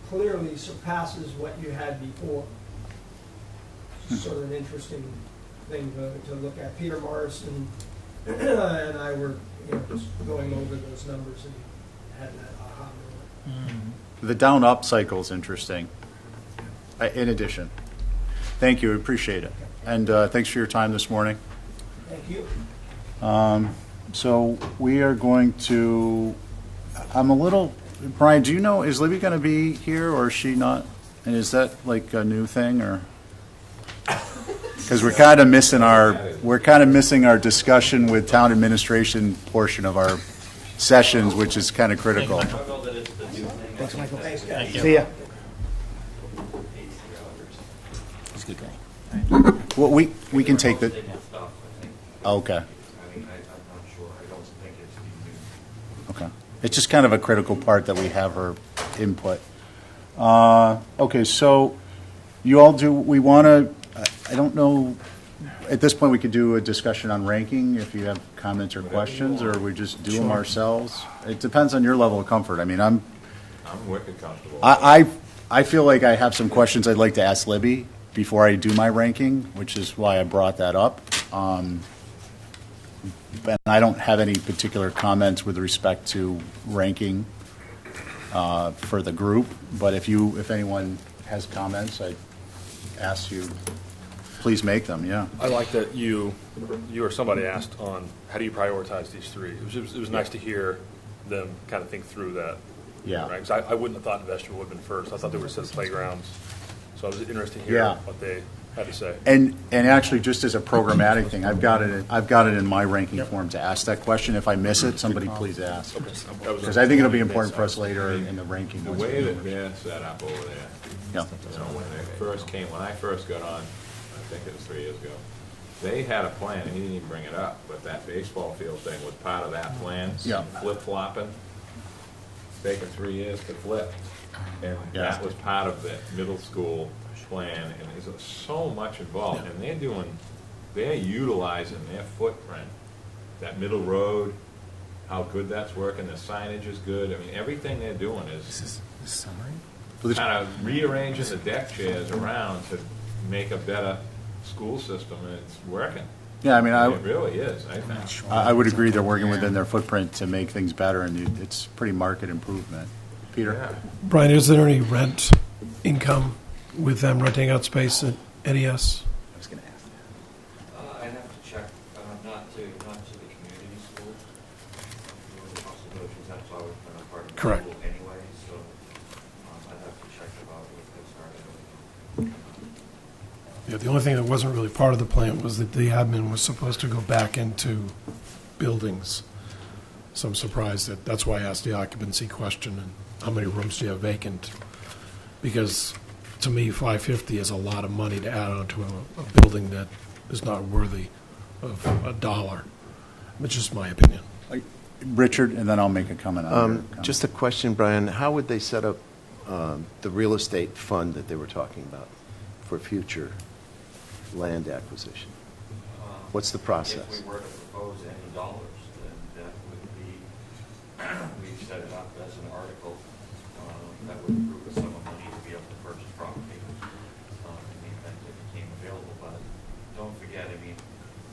clearly surpasses what you had before. It's sort of an interesting thing to look at. Peter Morrison and I were just going over those numbers and had that aha moment. The down-up cycle is interesting. In addition. Thank you. Appreciate it. And thanks for your time this morning. Thank you. So we are going to, Brian, do you know, is Libby going to be here or is she not? And is that like a new thing or? Because we're kind of missing our discussion with town administration portion of our sessions, which is kind of critical. Thanks, Michael. Thanks, guys. you. See ya. He's a good guy. Well, we can take the. Okay. Okay. It's just kind of a critical part that we have her input. Okay, so you all do. We want to. I don't know. At this point, we could do a discussion on ranking if you have comments or questions, or we just do them ourselves. It depends on your level of comfort. I mean, I'm wicked comfortable. I feel like I have some questions I'd like to ask Libby before I do my ranking, which is why I brought that up. And I don't have any particular comments with respect to ranking for the group. But if anyone has comments, I'd ask you. Please make them, yeah. I like that you or somebody asked on how do you prioritize these three. It was nice to hear them kind of think through that. Yeah. Right? 'Cause I wouldn't have thought vestibule would have been first. I thought they were set playgrounds. So it was interesting to hear what they had to say. And actually, just as a programmatic thing, I've got it in my ranking form to ask that question. If I miss it, somebody please ask. Because I think it'll be important for us later in the ranking. The way that they're set up over there, Yeah. when I first got on, I think it was 3 years ago, they had a plan, and he didn't even bring it up, but that baseball field thing was part of that plan. Yeah. Flip-flopping, it's taken 3 years to flip. And that was part of the middle school plan, and there's so much involved. And they're utilizing their footprint, that middle road, how good that's working, the signage is good. I mean, everything they're doing is kind of rearranging the deck chairs around to make a better school system, and it's working. Yeah, I mean, It really is, I think. I would agree they're working within their footprint to make things better, and it's pretty market improvement. Peter? Yeah. Brian, is there any rent income with them renting out space at NES? I was going to ask that. I'd have to check, not to the community school. The possibilities, that's always been a part of the Correct. school anyway, so I'd have to check about what they started. Yeah, the only thing that wasn't really part of the plan was that the admin was supposed to go back into buildings. So I'm surprised that's why I asked the occupancy question and how many rooms do you have vacant? Because to me, 550 is a lot of money to add on to a building that is not worthy of a dollar. It's just my opinion. Richard, and then I'll make a comment on your comment. Just a question, Brian. How would they set up the real estate fund that they were talking about for future land acquisition? What's the process? If we were to propose any dollars, then that would be, we set it up as an article that would approve a sum of money to be able to purchase property in the event it became available. But don't forget, I mean,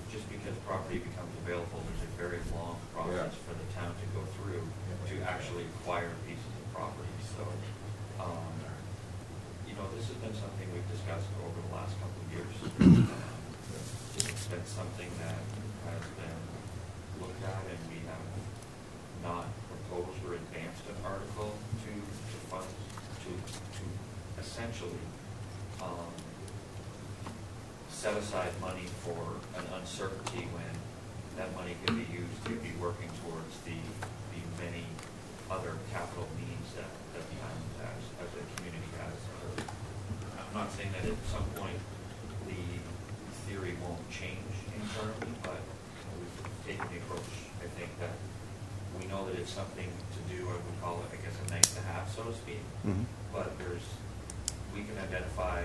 just because property becomes available, there's a very long process for the town to go through to actually acquire pieces of property. So, you know, this has been something we've discussed over the last couple of years. It's been something that has been looked at, and we have not proposed or advanced an article to fund, to essentially set aside money for an uncertainty when that money could be used to be working towards the many other capital needs that the town has, as a community has. I'm not saying that at some point the theory won't change internally, but we've taken the approach, I think, that we know that it's something to do, or we call it, I guess, a nice to have, so to speak. Mhm. But we can identify,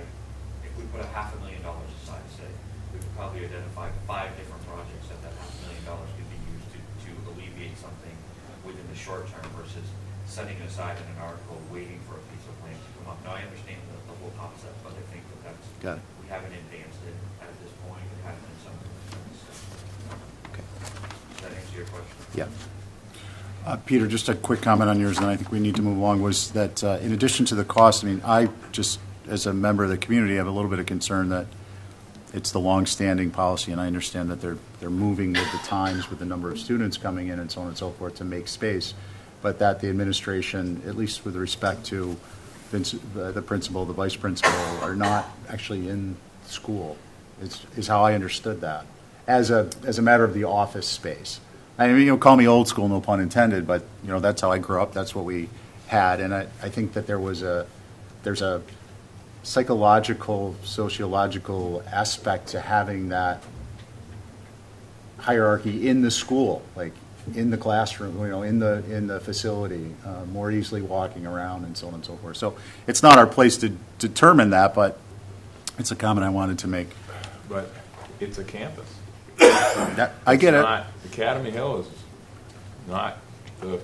if we put $500,000 aside, say, we could probably identify 5 different projects that $500,000 could be used to alleviate something within the short term versus setting it aside in an article, waiting for a piece of land to come up. Now, I understand the whole concept, but I think that's, Got it. we haven't advanced it at this point. It hasn't been something that's, Okay. does that answer your question? Yeah. Peter, just a quick comment on yours, and I think we need to move along, was that in addition to the cost, I mean, I just, as a member of the community, have a little bit of concern that it's the long-standing policy, and I understand that they're moving with the times with the number of students coming in and so on and so forth to make space, but that the administration, at least with respect to the principal, the vice principal, are not actually in school, is how I understood that, as a matter of the office space. I mean, call me old school, no pun intended, but, that's how I grew up, that's what we had, and I think that there's a psychological, sociological aspect to having that hierarchy in the school, like in the classroom, in the facility, more easily walking around and so on and so forth. So it's not our place to determine that, but it's a comment I wanted to make. But it's a campus. I get it. Academy Hill is not the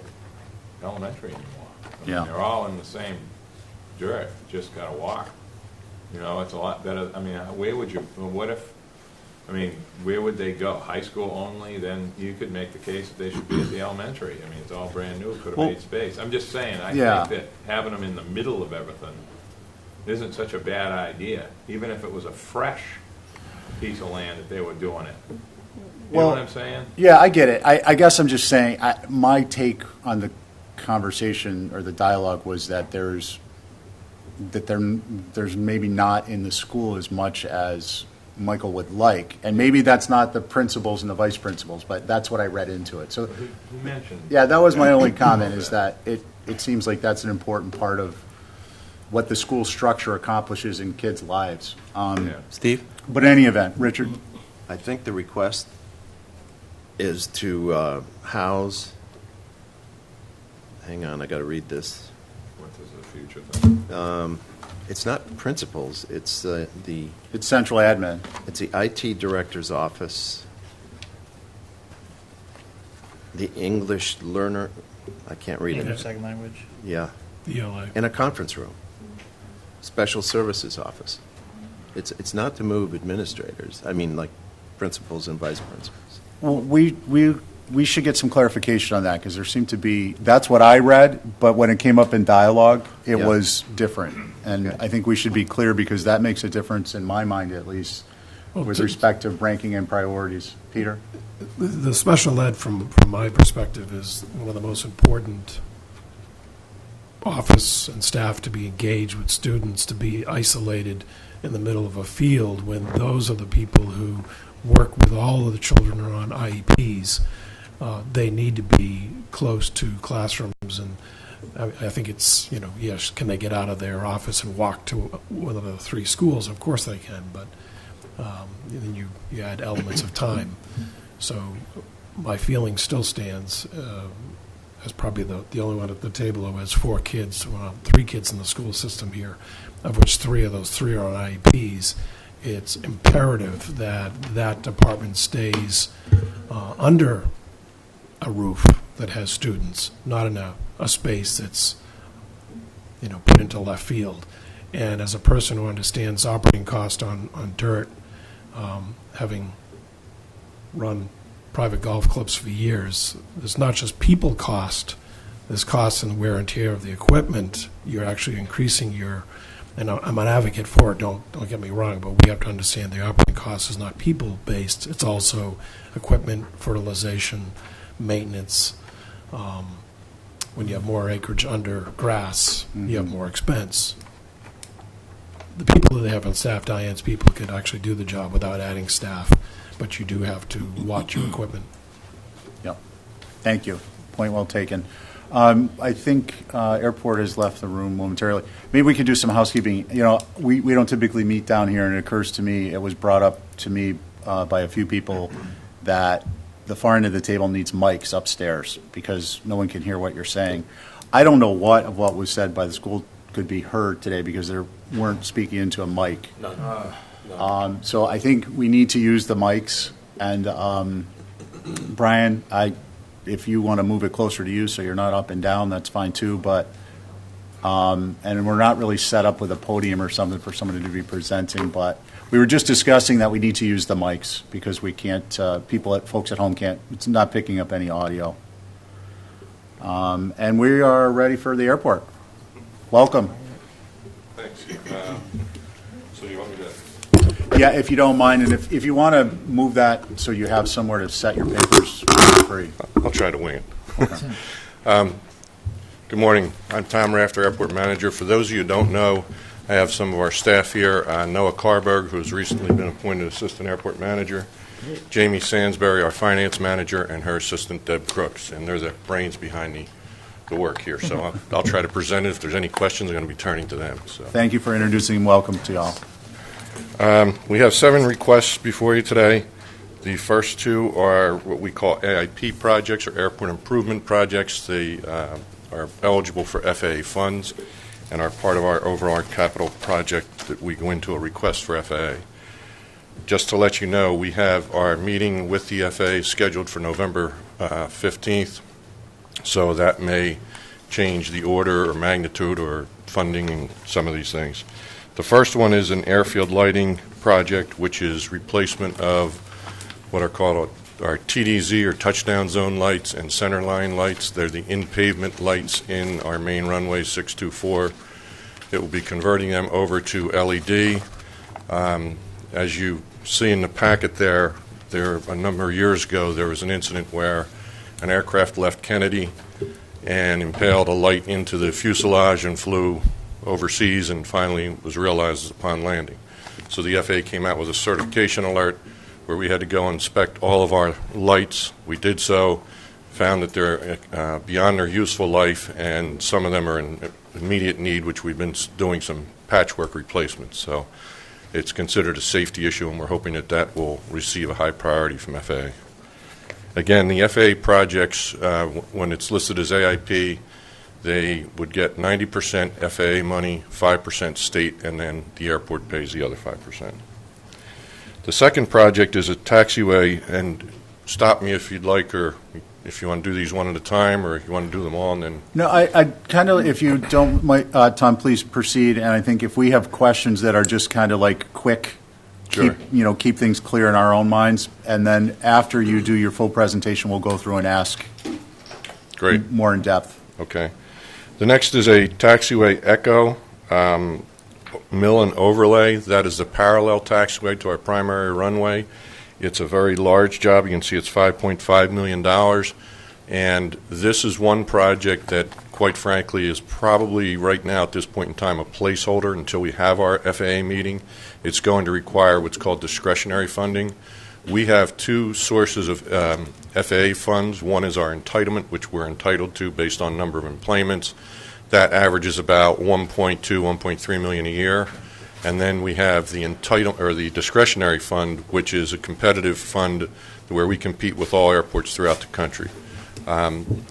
elementary anymore. I mean, Yeah. They're all in the same dirt, just got to walk. It's a lot better. I mean, where would they go? High school only? Then you could make the case that they should be at the elementary. I mean, it's all brand new, could have made space. I'm just saying, I think that having them in the middle of everything isn't such a bad idea, even if it was a fresh piece of land that they were doing it. You know what I'm saying? Yeah, I get it. I guess I'm just saying, my take on the conversation or the dialogue was that there's maybe not in the school as much as Michael would like, and maybe that's not the principals and the vice principals, but that's what I read into it. So, Who mentioned? yeah, that was my only comment, is that it seems like that's an important part of what the school structure accomplishes in kids' lives. Steve? But in any event, Richard? I think the request is to house, hang on, I got to read this. What is the future thing? It's not principals, it's It's central admin. it's the IT director's office, the English learner, I can't read English it. second language. Yeah, ELA. in a conference room, special services office. It's not to move administrators, I mean, like principals and vice principals. Well, we should get some clarification on that, because there seemed to be, that's what I read, but when it came up in dialogue, it Yeah. was different. And Okay. I think we should be clear, because that makes a difference in my mind, at least, Well, with to- respect to ranking and priorities. Peter? The special ed, from my perspective, is one of the most important office and staff to be engaged with students, to be isolated in the middle of a field when those are the people who work with all of the children who are on IEPs. They need to be close to classrooms and I think it's, yes, can they get out of their office and walk to one of the 3 schools? Of course they can, but then you add elements of time. So my feeling still stands as probably the only one at the table who has 4 kids, 3 kids in the school system here, of which 3 of those 3 are on IEPs. It's imperative that that department stays under a roof that has students, not in a space that's, put into left field. And as a person who understands operating cost on dirt, having run private golf clubs for years, there's not just people cost, there's cost and wear and tear of the equipment. You're actually increasing your, and I'm an advocate for it, don't get me wrong, but we have to understand the operating cost is not people-based, it's also equipment, fertilization, maintenance. When you have more acreage under grass, you have more expense. The people that they have on staff, Diane's people, could actually do the job without adding staff, but you do have to watch your equipment. Yep. Thank you. Point well taken. I think Airport has left the room momentarily. Maybe we could do some housekeeping. We don't typically meet down here, and it occurs to me, it was brought up to me by a few people that the far end of the table needs mics upstairs because no one can hear what you're saying. I don't know what of what was said by the school could be heard today because they weren't speaking into a mic. No. So I think we need to use the mics. And Brian, if you want to move it closer to you so you're not up and down, that's fine too. But and we're not really set up with a podium or something for somebody to be presenting. But we were just discussing that we need to use the mics because we can't. Folks at home can't. It's not picking up any audio. And we are ready for the airport. Welcome. Thanks. So you want me to? Yeah, if you don't mind, and if you want to move that so you have somewhere to set your papers, feel free. I'll try to wing it. Okay. Good morning. I'm Tom Rafter, Airport Manager. For those of you who don't know, I have some of our staff here. Noah Carberg, who has recently been appointed Assistant Airport Manager. Jamie Sansbury, our Finance Manager, and her assistant, Deb Crooks. And they're the brains behind the work here. So I'll try to present it. If there's any questions, I'm going to be turning to them. So. Thank you for introducing and welcome to y'all. We have 7 requests before you today. The first 2 are what we call AIP projects or airport improvement projects. They are eligible for FAA funds and are part of our overall capital project that we go into a request for FAA. Just to let you know, we have our meeting with the FAA scheduled for November 15th, so that may change the order or magnitude or funding and some of these things. The first one is an airfield lighting project, which is replacement of what are called our TDZ or touchdown zone lights and center line lights. They're the in-pavement lights in our main runway 624. It will be converting them over to LED. As you see in the packet there, a number of years ago, there was an incident where an aircraft left Kennedy and impaled a light into the fuselage and flew overseas and finally was realized upon landing. So the FAA came out with a certification alert where we had to go inspect all of our lights. We did so, found that they're beyond their useful life, and some of them are in immediate need, which we've been doing some patchwork replacements. So it's considered a safety issue, and we're hoping that that will receive a high priority from FAA. Again, the FAA projects, when it's listed as AIP, they would get 90% FAA money, 5% state, and then the airport pays the other 5%. The second project is a taxiway, and stop me if you'd like, or if you want to do these one at a time, or if you want to do them all, and then... No, I kind of, if you don't, Tom, please proceed. And I think if we have questions that are just kind of like quick, Sure. keep things clear in our own minds, and then after you do your full presentation, we'll go through and ask Great. More in depth. Okay. The next is a taxiway echo mill and overlay. That is the parallel taxiway to our primary runway. It's a very large job. You can see it's $5.5 million. And this is one project that, quite frankly, is probably right now at this point in time a placeholder until we have our FAA meeting. It's going to require what's called discretionary funding, We have two sources of FAA funds. One is our entitlement, which we're entitled to based on number of employments. That averages about 1.2, 1.3 million a year. And then we have the the discretionary fund, which is a competitive fund where we compete with all airports throughout the country.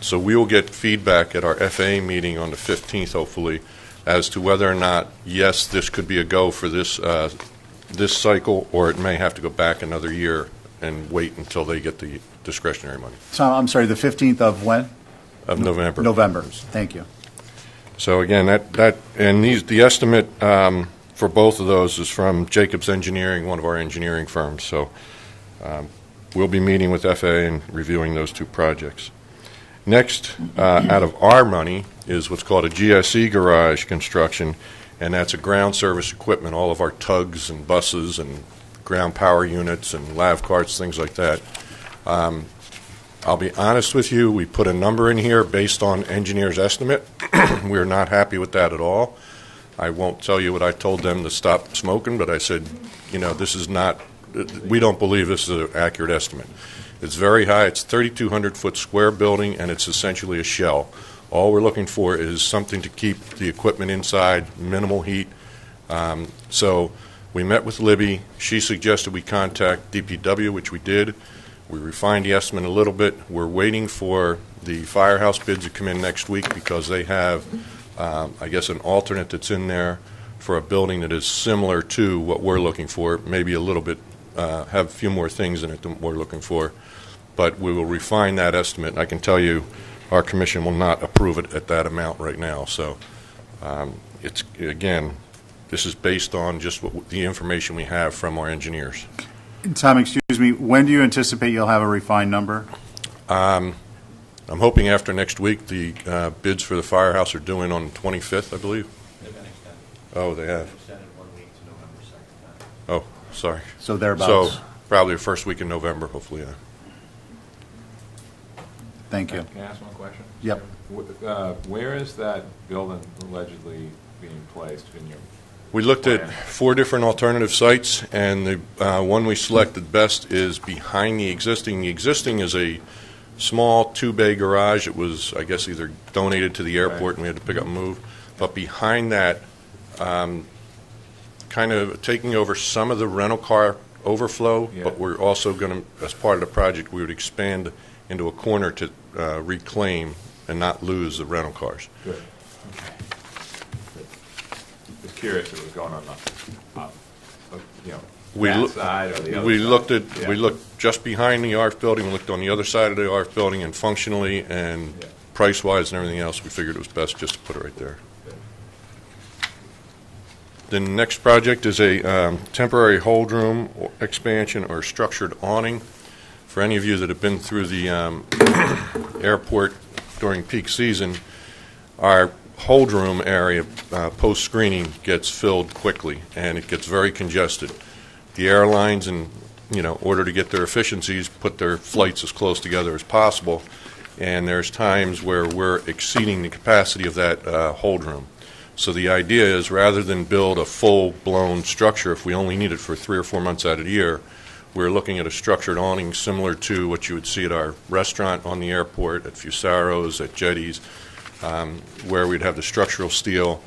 So we will get feedback at our FAA meeting on the 15th, hopefully, as to whether or not, yes, this could be a go for this this cycle, or it may have to go back another year and wait until they get the discretionary money. So I'm sorry, the 15th of when? Of November. November. Thank you. So again, the estimate for both of those is from Jacobs Engineering, one of our engineering firms. So we'll be meeting with FAA and reviewing those two projects. Next, out of our money, is what's called a GSE garage construction, and that's a ground service equipment, all of our tugs and buses and ground power units and lav carts, things like that. I'll be honest with you, we put a number in here based on engineers' estimate. We're not happy with that at all. I won't tell you what I told them to stop smoking, but I said, this is not, we don't believe this is an accurate estimate. It's very high. It's 3,200-foot square building, and it's essentially a shell. All we're looking for is something to keep the equipment inside, minimal heat. So we met with Libby. She suggested we contact DPW, which we did. We refined the estimate a little bit. We're waiting for the firehouse bids to come in next week because they have, I guess, an alternate that's in there for a building that is similar to what we're looking for, maybe a little bit, have a few more things in it than we're looking for. But we will refine that estimate, and I can tell you our commission will not approve it at that amount right now. So it's, again, this is based on just the information we have from our engineers. Tom, excuse me, when do you anticipate you'll have a refined number? I'm hoping after next week. The bids for the firehouse are due in on the 25th, I believe. They've been extended. Oh, they have. Extended 1 week to November 2nd. Oh, sorry. So thereabouts. So probably the first week in November, hopefully. Yeah. Thank you. Can I ask one question? Yep. Where is that building allegedly being placed in your? We looked at 4 different alternative sites, and the one we selected best is behind the existing. The existing is a small 2-bay garage. It was, I guess, either donated to the airport and we had to pick up and move. But behind that, kind of taking over some of the rental car overflow, but we're also going to, as part of the project, we would expand into a corner to reclaim and not lose the rental cars. Good. Okay. Just curious what was going on that side or the other we side. We looked just behind the ARF building. We looked on the other side of the ARF building, and functionally and price-wise and everything else, we figured it was best just to put it right there. Good. The next project is a temporary hold room expansion or structured awning. For any of you that have been through the airport during peak season, our hold room area post-screening gets filled quickly, and it gets very congested. The airlines, in order to get their efficiencies, put their flights as close together as possible, and there's times where we're exceeding the capacity of that hold room. So the idea is, rather than build a full-blown structure if we only need it for 3 or 4 months out of the year, we're looking at a structured awning similar to what you would see at our restaurant on the airport, at Fusaro's, at Jetty's, where we'd have the structural steel,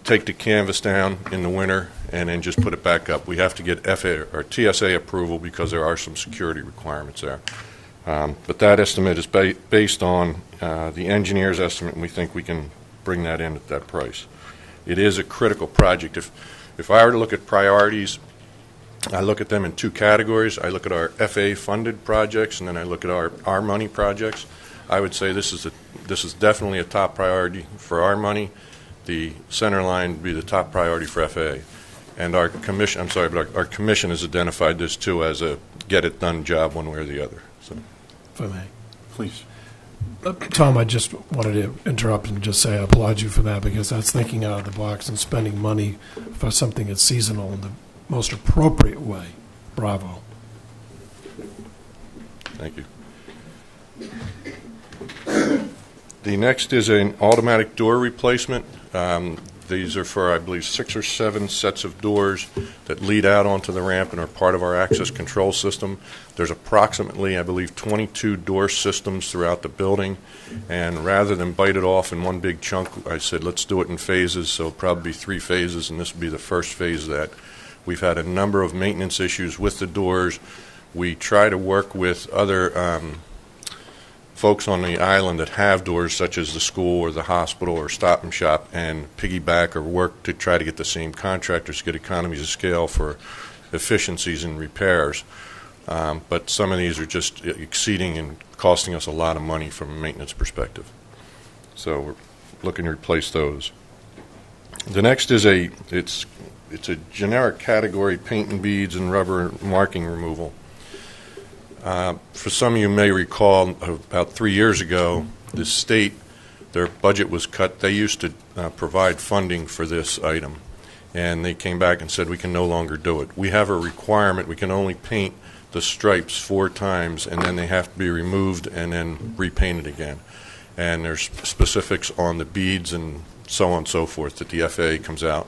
take the canvas down in the winter, and then just put it back up. We have to get FAA or TSA approval because there are some security requirements there. But that estimate is based on the engineer's estimate, and we think we can bring that in at that price. It is a critical project. If I were to look at priorities, I look at them in 2 categories. I look at our FAA-funded projects, and then I look at our money projects. I would say this is definitely a top priority for our money. The center line would be the top priority for FAA. And our commission, our commission has identified this too as a get-it-done job one way or the other. So, If I may. Please. Tom, I just wanted to interrupt and just say I applaud you for that, because that's thinking out of the box and spending money for something that's seasonal in the most appropriate way. Bravo. thank you. The next is an automatic door replacement. These are for, I believe, 6 or 7 sets of doors that lead out onto the ramp and are part of our access control system. There's approximately, I believe, 22 door systems throughout the building, and rather than bite it off in one big chunk, I said let's do it in phases, so it'll probably be 3 phases, and this will be the first phase of that. We've had a number of maintenance issues with the doors. We try to work with other folks on the island that have doors, such as the school or the hospital or Stop and Shop, and piggyback or work to try to get the same contractors to get economies of scale for efficiencies in repairs. But some of these are just exceeding and costing us a lot of money from a maintenance perspective. So we're looking to replace those. The next is it's a generic category, paint and beads and rubber marking removal. For some of you may recall, about 3 years ago, the state, their budget was cut. They used to provide funding for this item, and they came back and said we can no longer do it. We have a requirement. We can only paint the stripes 4 times, and then they have to be removed and then repainted again. And there's specifics on the beads and so on and so forth that the FAA comes out.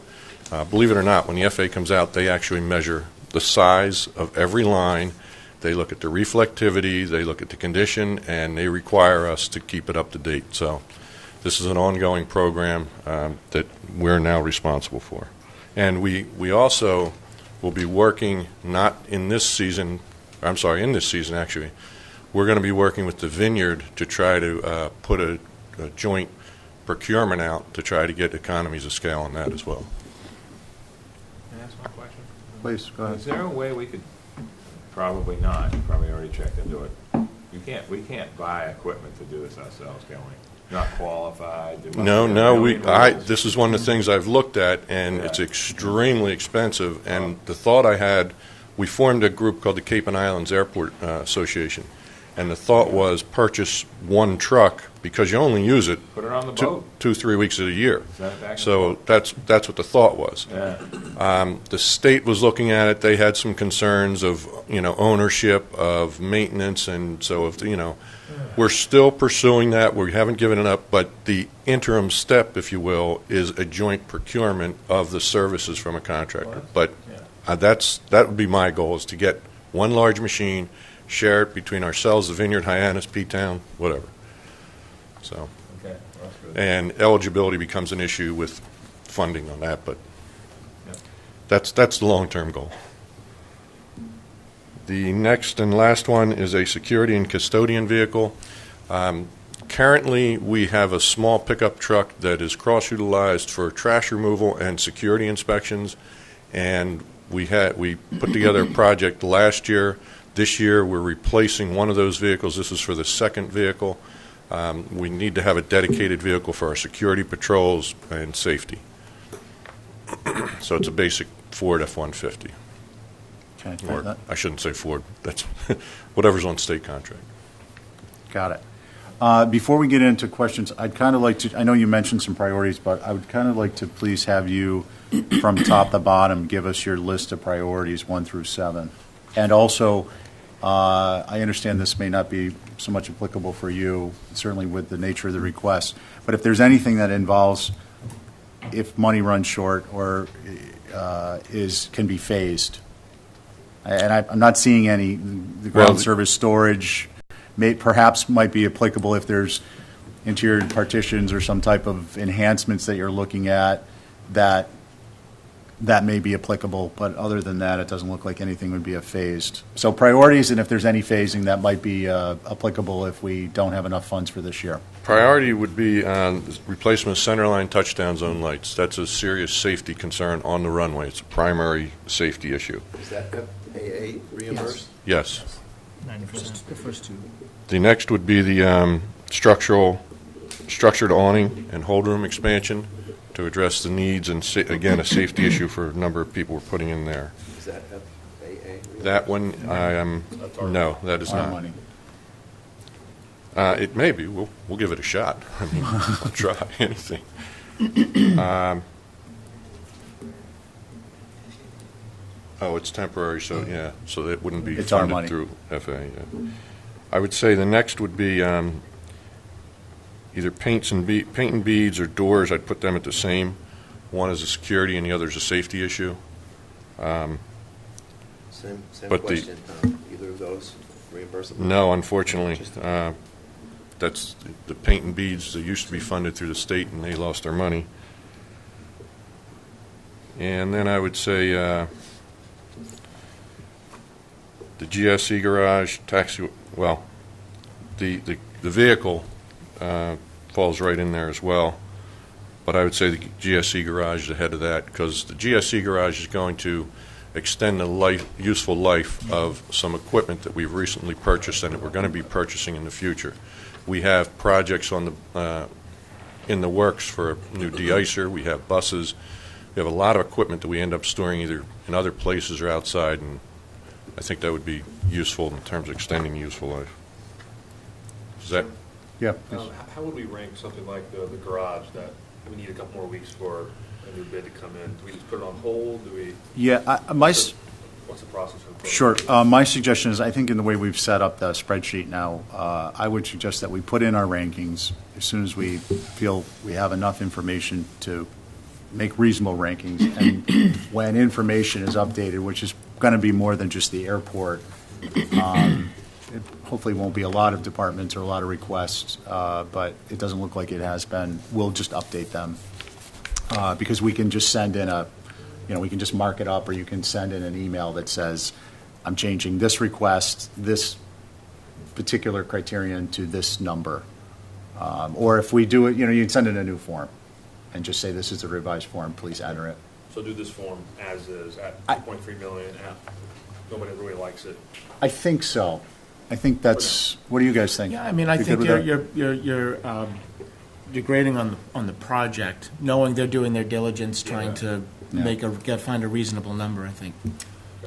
Believe it or not, when the FAA comes out, they actually measure the size of every line. They look at the reflectivity, they look at the condition, and they require us to keep it up to date. So this is an ongoing program that we're now responsible for. And we also will be working, not in this season, I'm sorry, in this season actually, we're going to be working with the Vineyard to try to put a joint procurement out to try to get economies of scale on that as well. Can I ask one question? Please, go ahead. Is there a way we could, probably not, you probably already checked into it, we can't buy equipment to do this ourselves, can we? Not qualified? This is one of the things I've looked at, and it's extremely expensive, and the thought I had, we formed a group called the Cape and Islands Airport Association, and the thought was purchase one truck because you only use it Put it on the boat. 2-3 weeks of the year. Is that back and So forth? that's what the thought was. Yeah. The state was looking at it. They had some concerns of ownership, of maintenance, and so we're still pursuing that. We haven't given it up, but the interim step, if you will, is a joint procurement of the services from a contractor. But that would be my goal, is to get one large machine, share it between ourselves, the Vineyard, Hyannis, P-Town, whatever. So, Okay, well, that's good. and eligibility becomes an issue with funding on that, but Yep. that's the long-term goal. The next and last one is a security and custodian vehicle. Currently, we have a small pickup truck that is cross-utilized for trash removal and security inspections, and we put together a project last year. This year, we're replacing one of those vehicles. This is for the second vehicle. We need to have a dedicated vehicle for our security patrols and safety. So it's a basic Ford F-150. Okay, Or I shouldn't say Ford. That's whatever's on state contract. got it. Before we get into questions, I'd kind of like to, I know you mentioned some priorities, but I would kind of like to please have you, from top to bottom, give us your list of priorities 1 through 7. And also, I understand this may not be so much applicable for you, certainly with the nature of the request, but if there's anything that involves, if money runs short or can be phased, and I'm not seeing any, the ground service storage perhaps might be applicable if there's interior partitions or some type of enhancements that you're looking at that may be applicable, but other than that, it doesn't look like anything would be a phased. So priorities, and if there's any phasing, that might be applicable if we don't have enough funds for this year. Priority would be replacement of centerline touchdown zone lights. That's a serious safety concern on the runway. It's a primary safety issue. Is that FAA reimbursed? Yes. 90%. The first two. The next would be the structured awning and hold room expansion to address the needs and, again, a safety issue for a number of people we're putting in there. Is that FAA reimbursed? That one, no, that is Our not. money. It may be. We'll give it a shot. I mean, we'll try anything. It's temporary, so yeah, so it wouldn't be It's our funded money. through FAA. Yeah. I would say the next would be either paint and beads or doors. I'd put them at the same. One is a security and the other is a safety issue. Same But the- question, either of those reimbursable? No, unfortunately. Just- That's the paint and beads. They used to be funded through the state, and they lost their money. And then I would say the GSE garage, taxi, well, the vehicle falls right in there as well. But I would say the GSE garage is ahead of that, because the GSE garage is going to extend the useful life of some equipment that we've recently purchased and that we're going to be purchasing in the future. We have projects on the in the works for a new de-icer. We have buses. We have a lot of equipment that we end up storing either in other places or outside, and I think that would be useful in terms of extending the useful life. Is that? Yeah. How would we rank something like the garage that we need a couple more weeks for a new bid to come in? Do we just put it on hold? Do we? Yeah, What's the process? Sure. My suggestion is, I think in the way we've set up the spreadsheet now, I would suggest that we put in our rankings as soon as we feel we have enough information to make reasonable rankings. And when information is updated, which is going to be more than just the airport, it hopefully won't be a lot of departments or a lot of requests, but it doesn't look like it has been. We'll just update them because we can just send in we can just mark it up, or you can send in an email that says, I'm changing this request, this particular criterion to this number. Or if we do it, you can send in a new form and just say, this is the revised form, please enter it. So do this form as is at 2.3 million. Nobody really likes it. I think so. I think that's, what do you guys think? Yeah, I mean, I You think good with that? you're grading on the project, knowing they're doing their diligence, trying to find a reasonable number, I think.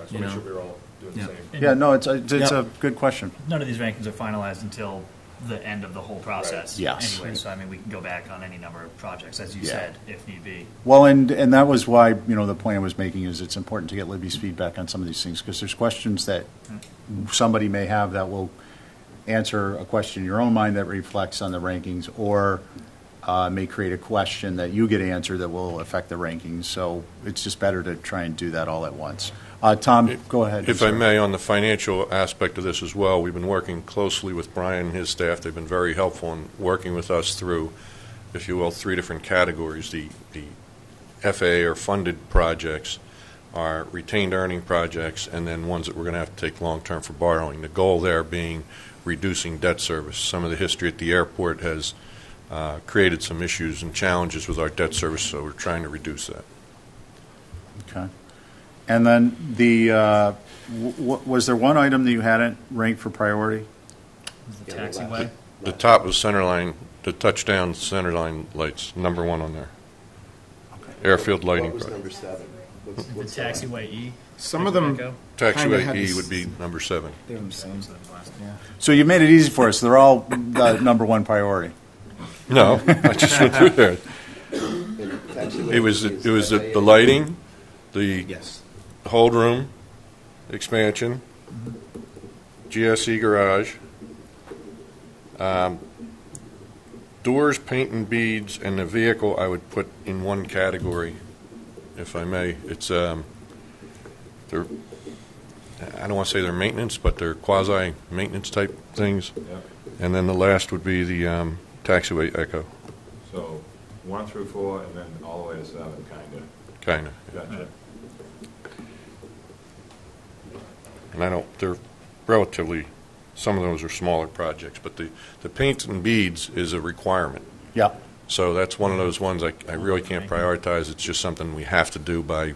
So make sure we're all doing the same. Yeah, no, it's a good question. None of these rankings are finalized until the end of the whole process. Right. Yes. Anyway, so I mean, we can go back on any number of projects, as you Yeah. said, if need be. Well, and that was why, the point I was making is it's important to get Libby's feedback on some of these things, because there's questions that somebody may have that will answer a question in your own mind that reflects on the rankings, or may create a question that you get answered that will affect the rankings. So it's just better to try and do that all at once. Tom, go ahead. If I may, on the financial aspect of this as well, we've been working closely with Brian and his staff. They've been very helpful in working with us through, if you will, 3 different categories. The FAA or funded projects, our retained earning projects, and then ones that we're going to have to take long-term for borrowing. The goal there being reducing debt service. Some of the history at the airport has created some issues and challenges with our debt service, so we're trying to reduce that. Okay. And then was there one item that you hadn't ranked for priority? The taxiway. The top was centerline, the touchdown centerline lights, number 1 on there. Airfield lighting What was project. number 7? The taxiway E. Some of them, Echo. Kinda Taxiway have E this- would be number 7. they're the same. Yeah. So you made it easy for us. They're all number 1 priority. No, I just went through there. It was the lighting, the Yes. hold room expansion, GSE garage, doors, paint and beads, and the vehicle I would put in one category, if I may. It's they're, I don't want to say they're maintenance, but they're quasi-maintenance type things. Yep. And then the last would be the taxiway Echo, So 1 through 4, and then all the way to 7, kind of. Gotcha. And they're relatively, some of those are smaller projects, but the paints and beads is a requirement. Yeah. So that's one of those ones I really can't prioritize. It's just something we have to do by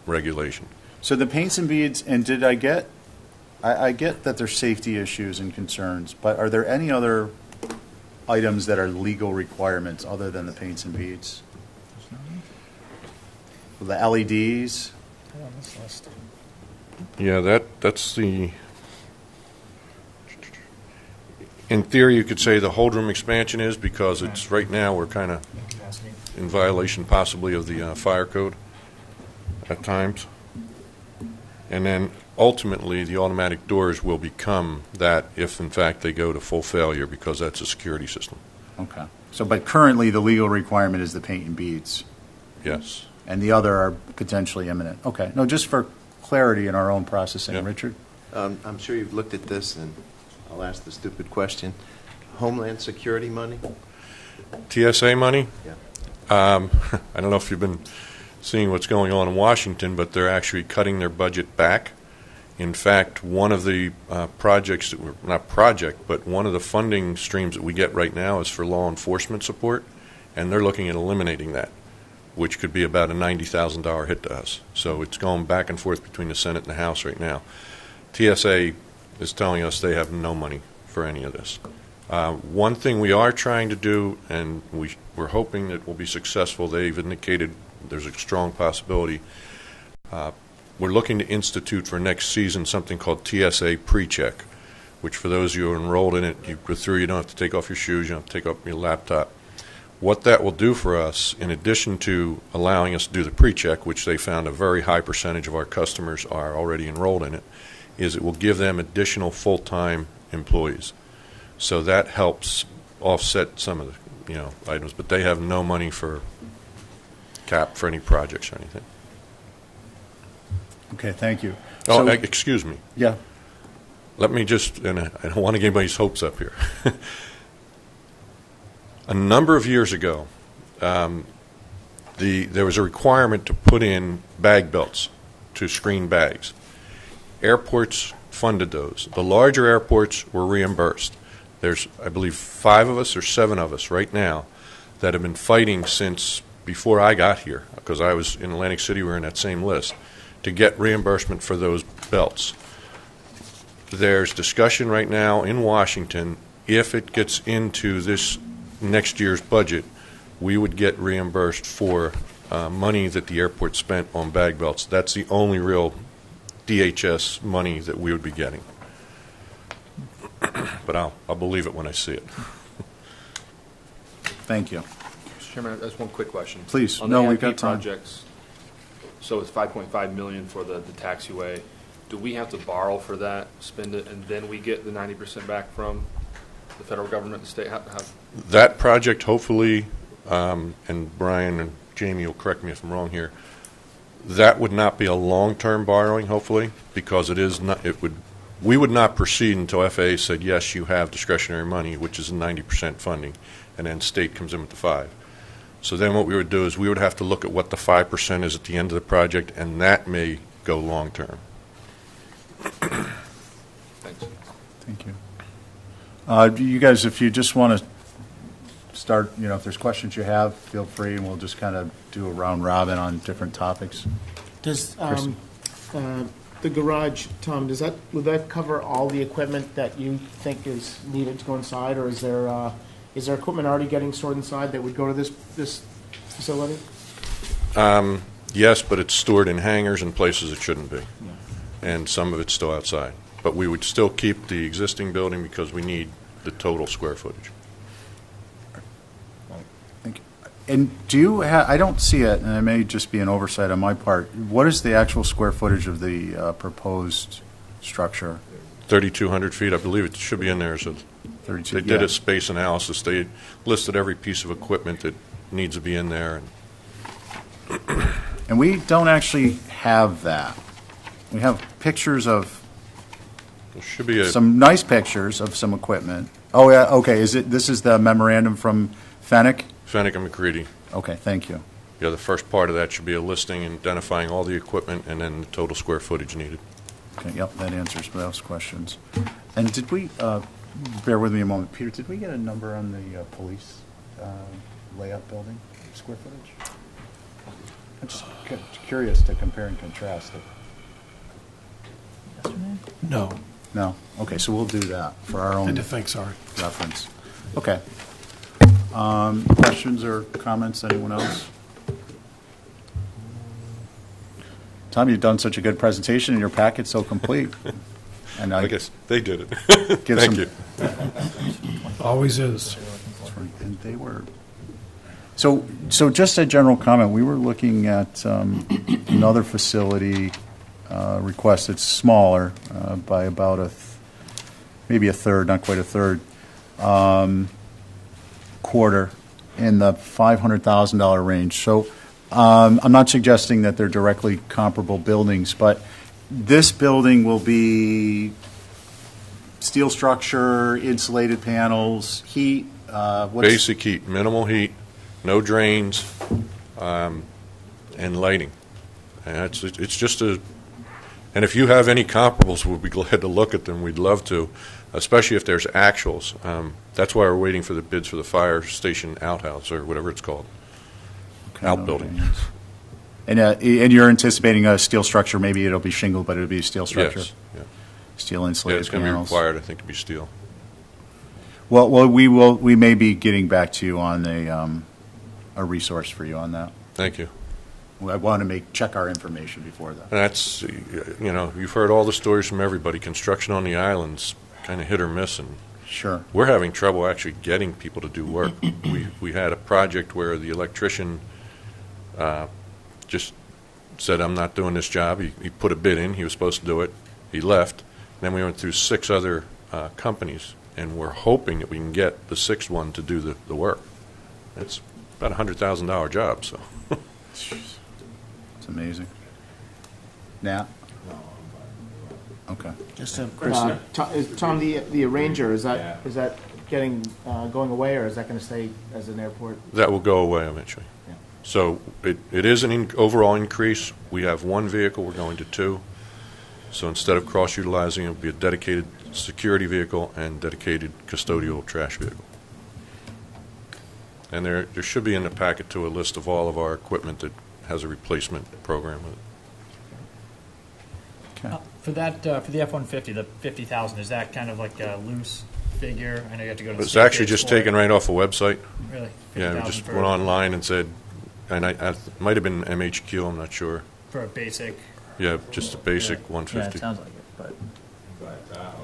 regulation. So the paints and beads, and did I get that there's safety issues and concerns, but are there any other items that are legal requirements other than the paints and beads? The LEDs? Yeah, that's the, in theory, you could say the hold room expansion is, because it's, right now, we're kind of in violation possibly of the fire code at times. And then ultimately, the automatic doors will become that if, in fact, they go to full failure, because that's a security system. Okay. So, but currently, the legal requirement is the paint and beads. Yes. and the other are potentially imminent. Okay. No, just for clarity in our own processing. Yeah. Richard? I'm sure you've looked at this, and I'll ask the stupid question. Homeland Security money? TSA money? Yeah. I don't know if you've been seeing what's going on in Washington, but they're actually cutting their budget back. In fact, one of the projects that we're, not project, but one of the funding streams that we get right now is for law enforcement support, and they're looking at eliminating that, which could be about a $90,000 hit to us. So it's going back and forth between the Senate and the House right now. TSA is telling us they have no money for any of this. One thing we are trying to do, and we're hoping that we'll be successful, they've indicated there's a strong possibility. We're looking to institute for next season something called TSA PreCheck, which for those of you who are enrolled in it, you go through, you don't have to take off your shoes, you don't have to take off your laptop. What that will do for us, in addition to allowing us to do the pre-check, which they found a very high percentage of our customers are already enrolled in it, is it will give them additional full-time employees. So that helps offset some of the items, but they have no money for cap for any projects or anything. Okay, thank you. Oh, excuse me. Yeah. Let me just, and I don't want to get anybody's hopes up here. A number of years ago, there was a requirement to put in bag belts to screen bags. Airports funded those. The larger airports were reimbursed. There's, I believe, 5 of us or 7 of us right now that have been fighting since before I got here, because I was in Atlantic City, we were in that same list, to get reimbursement for those belts. There's discussion right now in Washington, if it gets into this next year's budget, we would get reimbursed for money that the airport spent on bag belts. That's the only real DHS money that we would be getting. But I'll believe it when I see it. Thank you. Mr. Chairman, that's one quick question. Please. On No, the we've AIP got time. projects, so it's $5.5 million for the taxiway. Do we have to borrow for that, spend it, and then we get the 90% back from the federal government and state? How? That project, hopefully, and Brian and Jamie will correct me if I'm wrong here, that would not be a long-term borrowing, hopefully, because it is not. We would not proceed until FAA said, yes, you have discretionary money, which is 90% funding, and then state comes in with the 5. So then what we would do is we would have to look at what the 5% is at the end of the project, and that may go long-term. Thanks. Thank you. You guys, if you just want to start, if there's questions you have, feel free, and we'll just kind of do a round robin on different topics. Does the garage, Tom, would that cover all the equipment that you think is needed to go inside, or is there equipment already getting stored inside that would go to this facility? Yes, but it's stored in hangars and places it shouldn't be, and some of it's still outside. But we would still keep the existing building because we need the total square footage. Thank you. And do you I don't see it, and it may just be an oversight on my part. What is the actual square footage of the proposed structure? 3,200 feet, I believe it should be in there. So 32, they did yeah. a space analysis. They listed every piece of equipment that needs to be in there. And we don't actually have that. We have pictures of There should be some nice pictures of some equipment. Oh, yeah, okay. This is the memorandum from Fenwick? Fenwick and McCready. Okay, thank you. Yeah, the first part of that should be a listing and identifying all the equipment and then the total square footage needed. Okay, yep, that answers those questions. And did we, bear with me a moment, Peter, did we get a number on the police layout building, square footage? I'm just curious to compare and contrast it. No. No? Okay, so we'll do that for our I own had to think, sorry. reference. Okay. Questions or comments, anyone else? Tom, you've done such a good presentation and your packet's so complete. And I guess they did it. Give Thank some- you. Always is. That's right. And they were. So just a general comment. We were looking at another facility request. It's smaller by about maybe a third, not quite a third, quarter in the $500,000 range. So I'm not suggesting that they're directly comparable buildings, but this building will be steel structure, insulated panels, heat, Basic heat, minimal heat, no drains, and lighting. And it's just a, and if you have any comparables, we'll be glad to look at them. We'd love to, especially if there's actuals. That's why we're waiting for the bids for the fire station outhouse, or whatever it's called, outbuilding. And you're anticipating a steel structure, maybe it'll be shingle, but it'll be a steel structure? Yes, yeah. Steel Yeah, insulated it's going to be panels. required, I think, to be steel. Well, we may be getting back to you on a resource for you on that. Thank you. I want to check our information before that. And that's, you've heard all the stories from everybody. Construction on the island's kind of hit or miss, and Sure. we're having trouble actually getting people to do work. We had a project where the electrician just said, I'm not doing this job. He put a bid in. He was supposed to do it. He left. Then we went through 6 other companies, and we're hoping that we can get the 6th one to do the work. It's about a $100,000 job, so. It's amazing. Nat? Okay. Just to, Tom, the arranger, is that getting, going away, or is that going to stay as an airport? That will go away eventually. Yeah. So it is an overall increase. We have 1 vehicle, we're going to 2. So instead of cross-utilizing, it will be a dedicated security vehicle and dedicated custodial trash vehicle. And there should be in the packet, too, a list of all of our equipment that has a replacement program with it. Okay. For the F-150, the 50,000, is that kind of like a loose figure? I know you have to go to the It's state actually bids just for it. taken right off a website. Really? Yeah, we 50,000 just for- went online and said, and I might have been MHQ, I'm not sure. For a basic. Yeah, just a basic Yeah, it 150. sounds like it, but.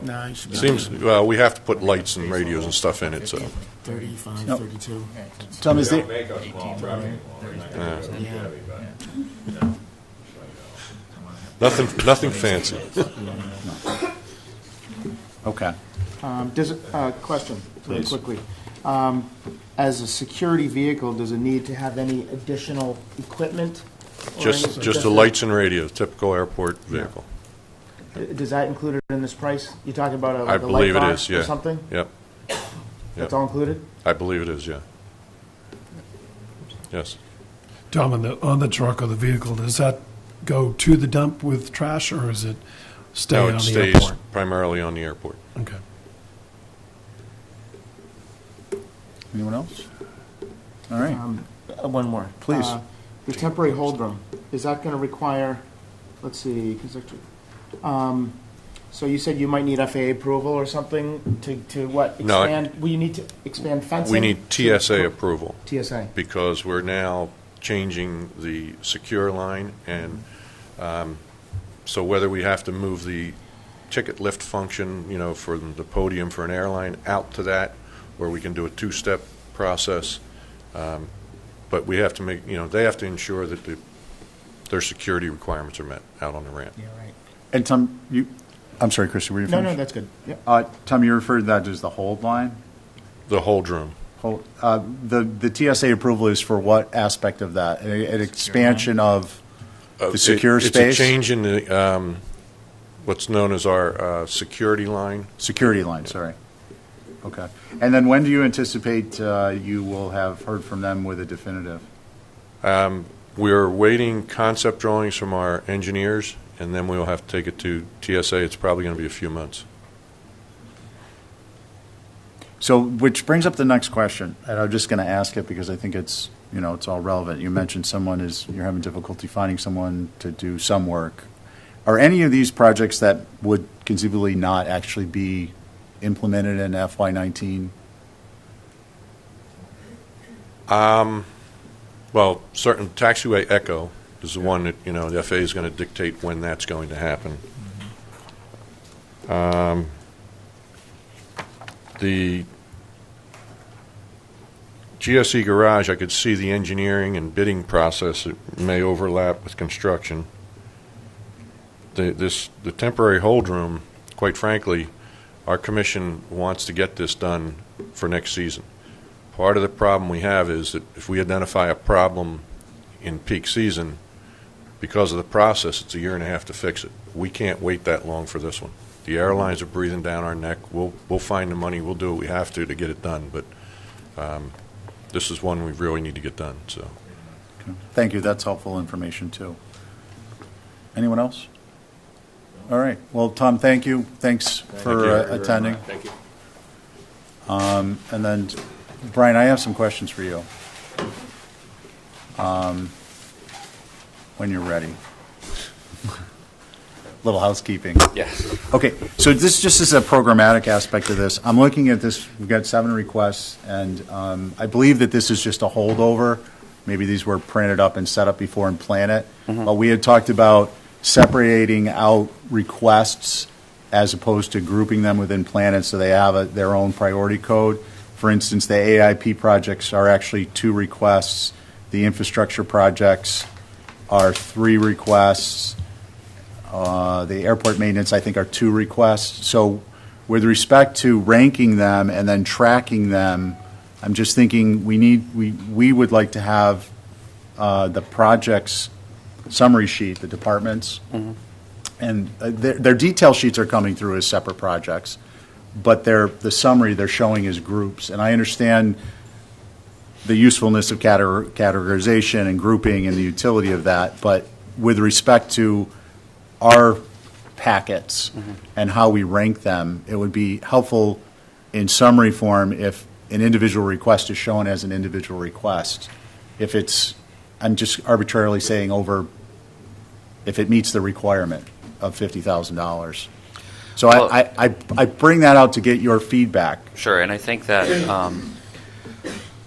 No, you should be Seems, well, we have to put lights and radios and stuff in it, so. 35, Nope. 32. Tom, is They the, don't make a small trucking one, not gonna go Yeah. Chevy, but, Nothing fancy. okay. Does it, question, really Please. quickly. As a security vehicle, does it need to have any additional equipment? or Just anything? the lights and radios, typical airport vehicle. Does that include it in this price? You talking about I like a light believe it box is, yeah. or something? Yep, That's all included? I believe it is, yeah. Yes. Tom, on the truck or the vehicle, does that go to the dump with trash, or is it stay No, on it the stays airport? primarily on the airport. Okay. Anyone else? All right. One more. Please. The temporary hold room, is that going to require, let's see, so you said you might need FAA approval or something to what? No, Expand, will you need to expand fencing? We need TSA approval TSA. because we're now changing the secure line, and so whether we have to move the ticket lift function, for the podium for an airline out to that, or we can do a 2-step process. But we have to make, they have to ensure that their security requirements are met out on the ramp. Yeah, right. And Tom, I'm sorry, Christy, were you No, finished? no, that's good. Yep. Tom, you referred to that as the hold line? The hold room. The TSA approval is for what aspect of that? An expansion of the secure It's space? a change in the, what's known as our security line. Security line, sorry. Okay. And then when do you anticipate you will have heard from them with a definitive? We're waiting concept drawings from our engineers, and then we'll have to take it to TSA. It's probably going to be a few months. So, which brings up the next question, and I'm just going to ask it because I think it's, it's all relevant. You mentioned you're having difficulty finding someone to do some work. Are any of these projects that would conceivably not actually be implemented in FY19? Well, certain taxiway echo is the one that, the FAA is going to dictate when that's going to happen. The GSE garage, I could see the engineering and bidding process. It may overlap with construction. The temporary hold room, quite frankly, our commission wants to get this done for next season. Part of the problem we have is that if we identify a problem in peak season, because of the process, it's a year and a half to fix it. We can't wait that long for this one. The airlines are breathing down our neck. We'll find the money. We'll do what we have to get it done. But this is one we really need to get done. So, Okay. Thank you. That's helpful information, too. Anyone else? All right. Well, Tom, thank you. Thanks for attending. Thank you. And then, Brian, I have some questions for you. When you're ready. Little housekeeping. Yes. Okay, so this just is a programmatic aspect of this. I'm looking at this, we've got 7 requests, and I believe that this is just a holdover. Maybe these were printed up and set up before in Planet. But we had talked about separating out requests as opposed to grouping them within Planet so they have their own priority code. For instance, the AIP projects are actually 2 requests. The infrastructure projects are 3 requests. The airport maintenance, I think, are 2 requests. So with respect to ranking them and then tracking them, I'm just thinking we would like to have the projects summary sheet, the departments, and their detail sheets are coming through as separate projects, but the summary they're showing as groups. And I understand the usefulness of categorization and grouping and the utility of that, but with respect to our packets and how we rank them, it would be helpful in summary form if an individual request is shown as an individual request. If it's, I'm just arbitrarily saying if it meets the requirement of $50,000. So Well, I bring that out to get your feedback. Sure, and I think that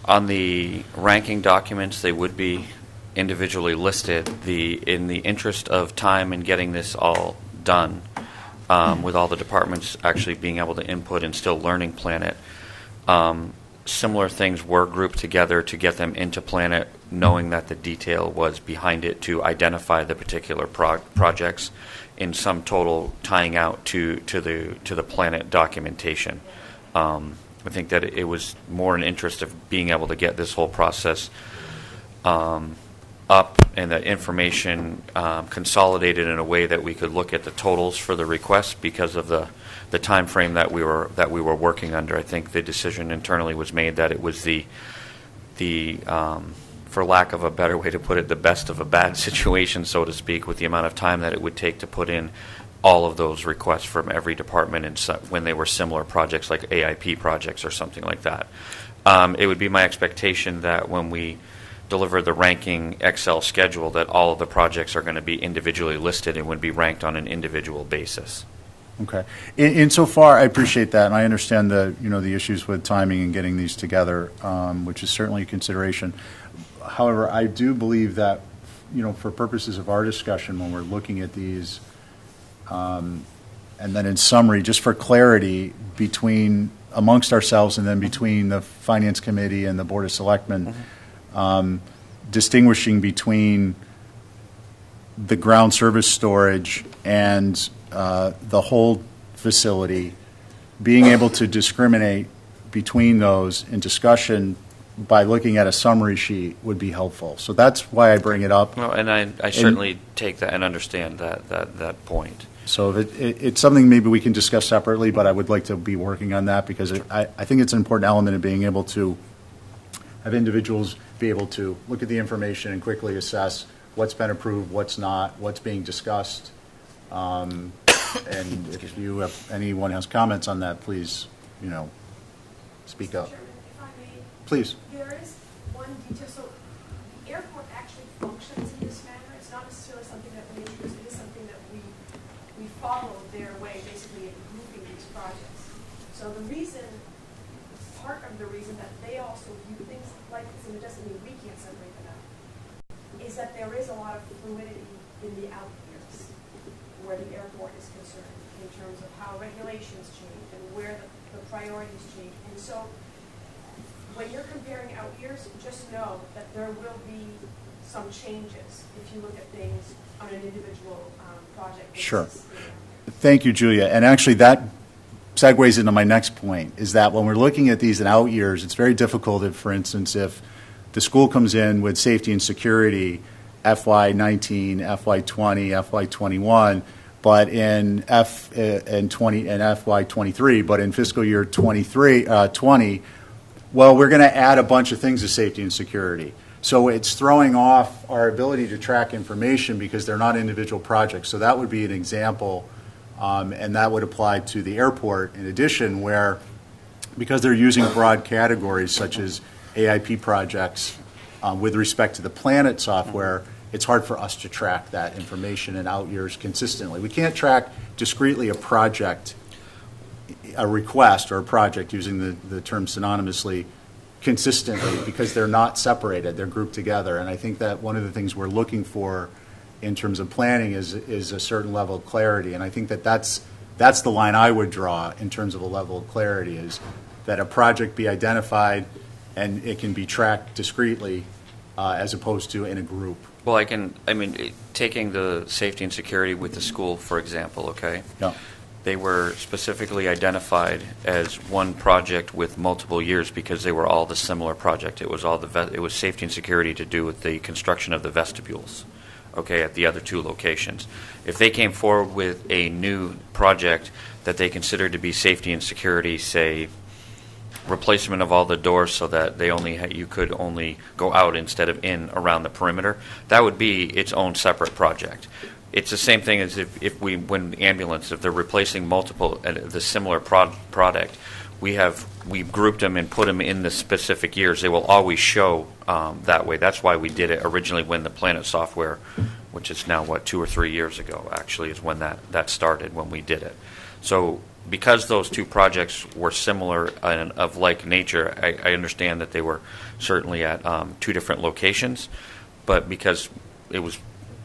on the ranking documents, they would be individually listed. In the interest of time and getting this all done, with all the departments actually being able to input and still learning Planet, similar things were grouped together to get them into Planet, knowing that the detail was behind it to identify the particular projects in sum total tying out to the Planet documentation. I think that it was more in interest of being able to get this whole process up and the information consolidated in a way that we could look at the totals for the requests because of the time frame that we were working under. I think the decision internally was made that it was the for lack of a better way to put it, the best of a bad situation, so to speak, with the amount of time that it would take to put in all of those requests from every department and when they were similar projects like AIP projects or something like that. It would be my expectation that when we deliver the ranking Excel schedule that all of the projects are going to be individually listed and would be ranked on an individual basis. Okay. Insofar, I appreciate that, and I understand the issues with timing and getting these together, which is certainly a consideration. However, I do believe that, for purposes of our discussion, when we're looking at these, and then in summary, just for clarity amongst ourselves and then between the Finance Committee and the Board of Selectmen, distinguishing between the ground service storage and the whole facility, being able to discriminate between those in discussion by looking at a summary sheet would be helpful. So that's why I bring it up. Well, and I certainly take that and understand that point. So it's something maybe we can discuss separately, but I would like to be working on that because I think it's an important element of being able to have individuals be able to look at the information and quickly assess what's been approved, what's not, what's being discussed. And if anyone has comments on that, please, speak up. Mr. Chairman, if I may, Please. there is one detail. So the airport actually functions in this manner. It's not necessarily something that we introduce. It is something that we follow their way, basically, in grouping these projects. So part of the reason that they also view things like this, and it doesn't mean we can't separate them out, is that there is a lot of fluidity in the out years where the airport is concerned in terms of how regulations change and where the priorities change. And so when you're comparing out years, just know that there will be some changes if you look at things on an individual project basis. Sure. Thank you, Julia. And actually that segues into my next point, is that when we're looking at these in out years, it's very difficult if, for instance, if the school comes in with safety and security FY19, FY20, FY21, but in FY23, but in fiscal year 20, well, we're going to add a bunch of things to safety and security. So it's throwing off our ability to track information because they're not individual projects. So that would be an example, and that would apply to the airport in addition, where because they're using broad categories such as AIP projects with respect to the Planet software, it's hard for us to track that information in out years consistently. We can't track discretely a project, a request or a project, using the term synonymously, consistently, because they're not separated, they're grouped together. And I think that one of the things we're looking for in terms of planning is a certain level of clarity. And I think that that's the line I would draw in terms of a level of clarity, is that a project be identified and it can be tracked discretely as opposed to in a group. Well, taking the safety and security with the school, for example, okay? Yeah. They were specifically identified as one project with multiple years because they were all the similar project. It was it was safety and security to do with the construction of the vestibules, okay, at the other two locations. If they came forward with a new project that they considered to be safety and security, say, replacement of all the doors so that you could only go out instead of in around the perimeter, that would be its own separate project. It's the same thing as if they're replacing multiple the similar product, we grouped them and put them in the specific years. They will always show that way. That's why we did it originally when the Planet software, which is now 2 or 3 years ago actually, is when that started, when we did it. So because those two projects were similar and of like nature, I understand that they were certainly at two different locations, but because it was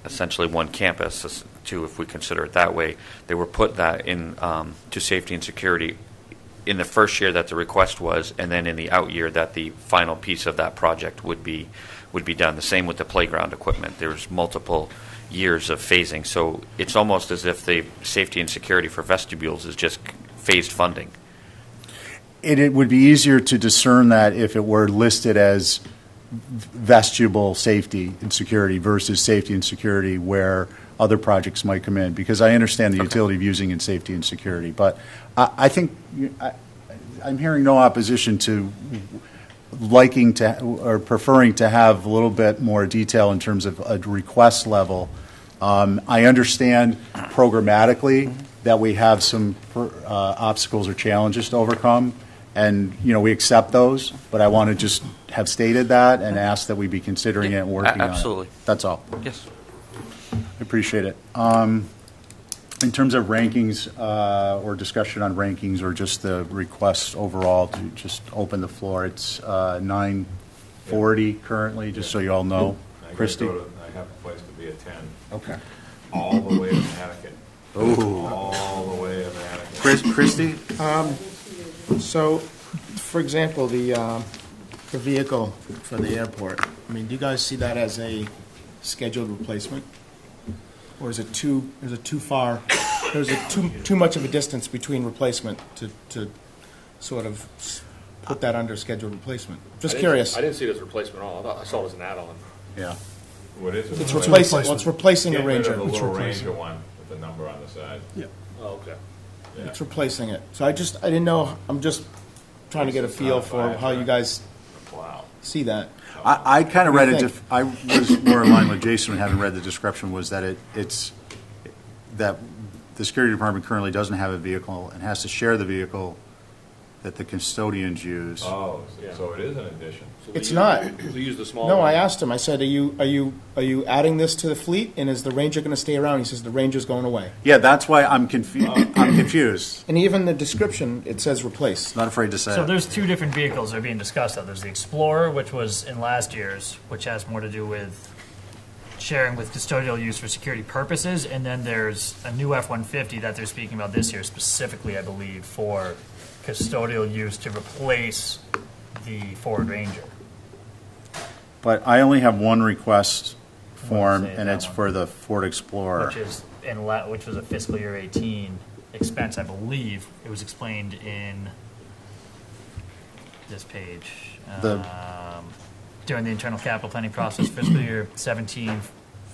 essentially one campus, too, if we consider it that way, they were put that in to safety and security in the first year that the request was, and then in the out year that the final piece of that project would be done. The same with the playground equipment. There's multiple years of phasing, so it's almost as if the safety and security for vestibules is just phased funding. It would be easier to discern that if it were listed as vestibule safety and security versus safety and security where other projects might come in, because I understand the utility of using in safety and security. But I think I'm hearing no opposition to liking to or preferring to have a little bit more detail in terms of a request level. I understand programmatically that we have some obstacles or challenges to overcome, and we accept those. But I want to just have stated that and ask that we be considering it and working on it. Absolutely. That's all. Yes. I appreciate it. In terms of rankings or discussion on rankings or just the request overall, to just open the floor, it's 940 currently, just so you all know. Christy? I have a place to be at 10. Okay. All the way to Nantucket. Ooh. All the way to Nantucket. Christy? So, for example, the vehicle for the airport, do you guys see that as a scheduled replacement? Or is it too far, there's too much of a distance between replacement to sort of put that under scheduled replacement? Just curious. I didn't see it as a replacement at all. I saw it as an add-on. Yeah. What is it? It's replacing. Well, it's replacing a Get rid Ranger. of the It's little replacing. Ranger one with the number on the side. Yeah. Oh, okay. Yeah. It's replacing it. So I didn't know. I'm just trying to get a feel for how you guys Wow. see that. I kind of What read do you it. think? I was more in line with Jason, having read the description, was that it's that the security department currently doesn't have a vehicle and has to share the vehicle that the custodians use. Oh, so it is an addition. So It's they not. Use, they use the small No, one. I asked him. I said, "Are you adding this to the fleet? And is the Ranger going to stay around?" He says, "The Ranger's going away." Yeah, that's why I'm confused. I'm confused. And even the description, it says replace. Not afraid to say So it. there's two different vehicles that are being discussed. There's the Explorer, which was in last year's, which has more to do with sharing with custodial use for security purposes, and then there's a new F-150 that they're speaking about this year specifically, I believe, for custodial use to replace the Ford Ranger. But I only have one request form, Say and that it's one. for the Ford Explorer. Which was a fiscal year 18 expense, I believe. It was explained in this page. The- during the internal capital planning process, fiscal year 17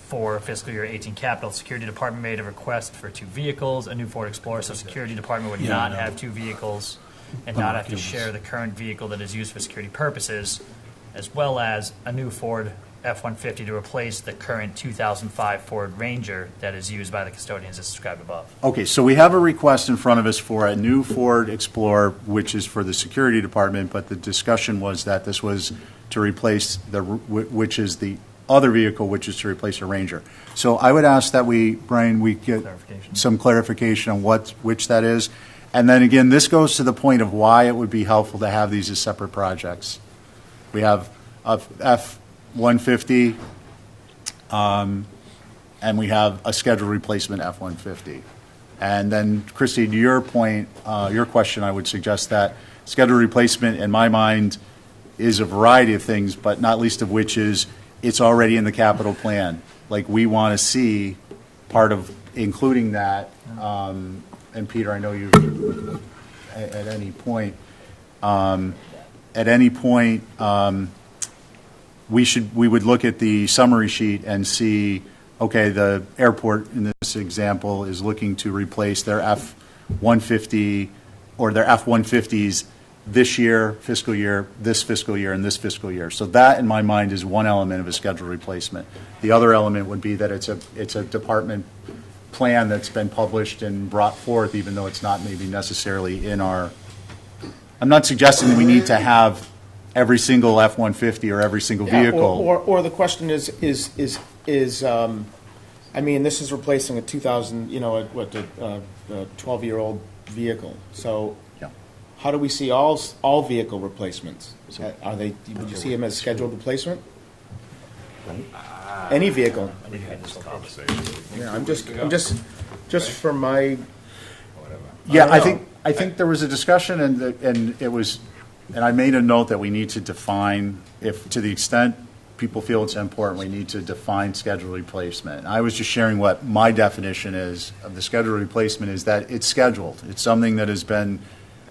for fiscal year 18 capital, Security Department made a request for 2 vehicles, a new Ford Explorer, so Security Department would not have 2 vehicles and not have to share the current vehicle that is used for security purposes, as well as a new Ford F-150 to replace the current 2005 Ford Ranger that is used by the custodians as described above. Okay, so we have a request in front of us for a new Ford Explorer, which is for the security department, but the discussion was that this was to replace which is the other vehicle, which is to replace a Ranger. So I would ask that Brian, we get some clarification on which that is. And then again, this goes to the point of why it would be helpful to have these as separate projects. We have a F-150, and we have a scheduled replacement F-150. And then, Christy, to your point, your question, I would suggest that scheduled replacement, in my mind, is a variety of things, but not least of which is it's already in the capital plan. Like, we want to see part of including that. And Peter, I know you at any point, we would look at the summary sheet and see, okay, the airport in this example is looking to replace their F-150 or their F-150s this year, fiscal year, this fiscal year, and this fiscal year. So that, in my mind, is one element of a scheduled replacement. The other element would be that it's a department plan that's been published and brought forth, even though it's not maybe necessarily in our. I'm not suggesting that we need to have every single F-150 or every single vehicle. Or the question is, I mean, this is replacing a 2000, a 12-year-old vehicle. So Yeah. how do we see all vehicle replacements? Would you see them as scheduled replacement? Any vehicle. We had this conversation. Yeah, I'm just from my. Yeah, I don't know. I think there was a discussion, and it was, and I made a note that we need to define, if to the extent people feel it's important, we need to define scheduled replacement. And I was just sharing what my definition is of the scheduled replacement is that it's scheduled. It's something that has been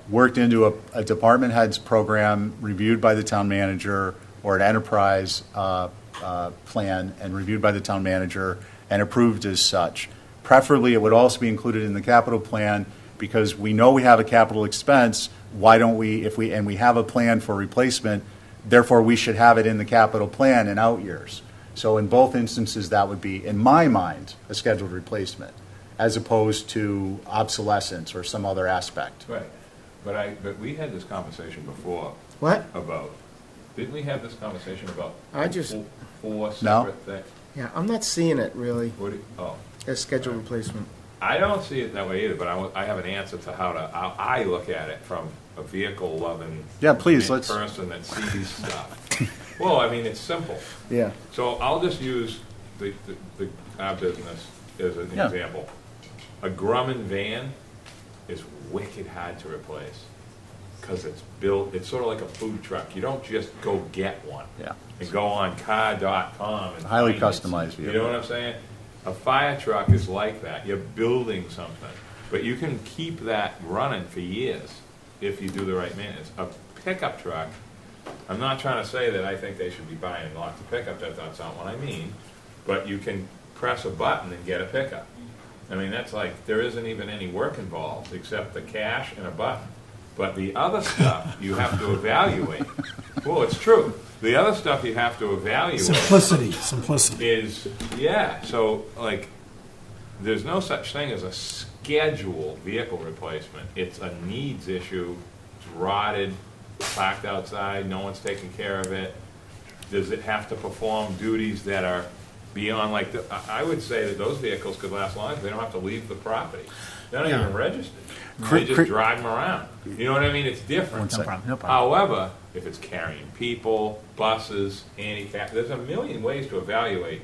worked into a department head's program, reviewed by the town manager, or an enterprise plan and reviewed by the town manager and approved as such. Preferably, it would also be included in the capital plan because we know we have a capital expense. Why don't we, and we have a plan for replacement, therefore we should have it in the capital plan in out years. So in both instances, that would be, in my mind, a scheduled replacement, as opposed to obsolescence or some other aspect. Right, but we had this conversation before. What? Didn't we have this conversation about four No. separate things? Yeah, I'm not seeing it really Oh. as scheduled replacement. I don't see it that way either, but I have an answer to how I look at it from a vehicle-loving person that sees stuff. Well, I mean, it's simple. Yeah. So I'll just use our business as an example. A Grumman van is wicked hard to replace because it's built, it's sort of like a food truck. You don't just go get one and go on car.com. And highly find it. customized vehicle. You know what I'm saying? A fire truck is like that. You're building something. But you can keep that running for years if you do the right maintenance. A pickup truck, I'm not trying to say that I think they should be buying lots of pickups. That's not what I mean. But you can press a button and get a pickup. I mean, that's like, there isn't even any work involved except the cash and a button. But the other stuff you have to evaluate. Well, it's true. The other stuff you have to evaluate. Simplicity. Is, so, like, there's no such thing as a scheduled vehicle replacement. It's a needs issue. It's rotted, parked outside, no one's taking care of it. Does it have to perform duties that are beyond, like, I would say that those vehicles could last long because they don't have to leave the property. They're not even registered. They just drive them around. You know what I mean? It's different. No problem. However, if it's carrying people, buses, handicap, there's a million ways to evaluate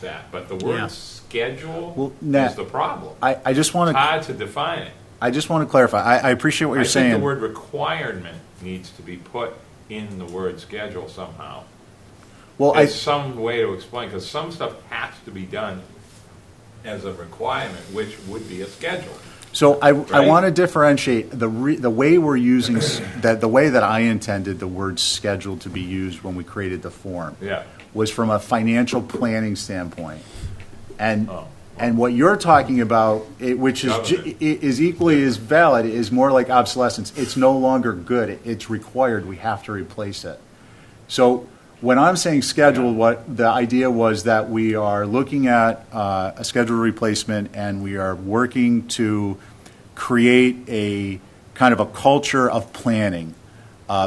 that. But the word schedule is the problem. I just want to. It's hard to define it. I just want to clarify. I appreciate what you're saying. I think the word requirement needs to be put in the word schedule somehow. Well, There's some way to explain, because some stuff has to be done as a requirement, which would be a schedule. So I Right? want to differentiate the way we're using the way that I intended the word scheduled to be used when we created the form Yeah. was from a financial planning standpoint, and Oh. and what you're talking about, which is Government. is equally as valid, is more like obsolescence. It's no longer good. It's required. We have to replace it. So when I'm saying scheduled, what the idea was that we are looking at a scheduled replacement and we are working to create a kind of a culture of planning,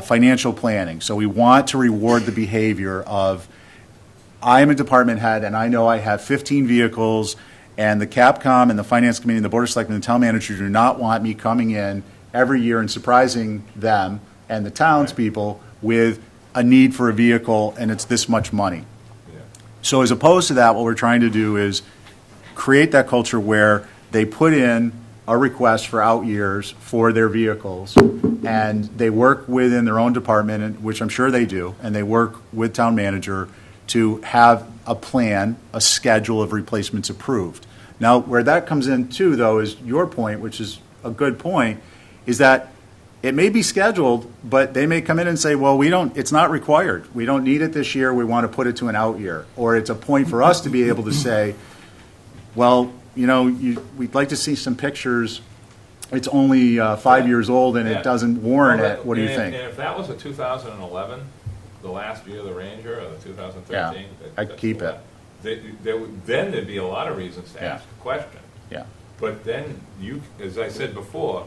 financial planning. So we want to reward the behavior of, I'm a department head and I know I have 15 vehicles and the Capcom and the Finance Committee and the Board of Selectmen and the Town Manager do not want me coming in every year and surprising them and the townspeople with a need for a vehicle and it's this much money. Yeah. So as opposed to that, what we're trying to do is create that culture where they put in a request for out years for their vehicles and they work within their own department, which I'm sure they do, and they work with town manager to have a plan, a schedule of replacements approved. Now, where that comes in too, though, is your point, which is a good point, is that it may be scheduled, but they may come in and say, well, it's not required. We don't need it this year. We want to put it to an out year. Or it's a point for us to be able to say, well, we'd like to see some pictures. It's only 5 years old and Yeah. it doesn't warrant Well, it. What do you think? And if that was a 2011, the last year of the Ranger, or the 2013, Yeah, I'd keep it. Then there'd be a lot of reasons to Yeah. ask a question. Yeah. But then you, as I said before,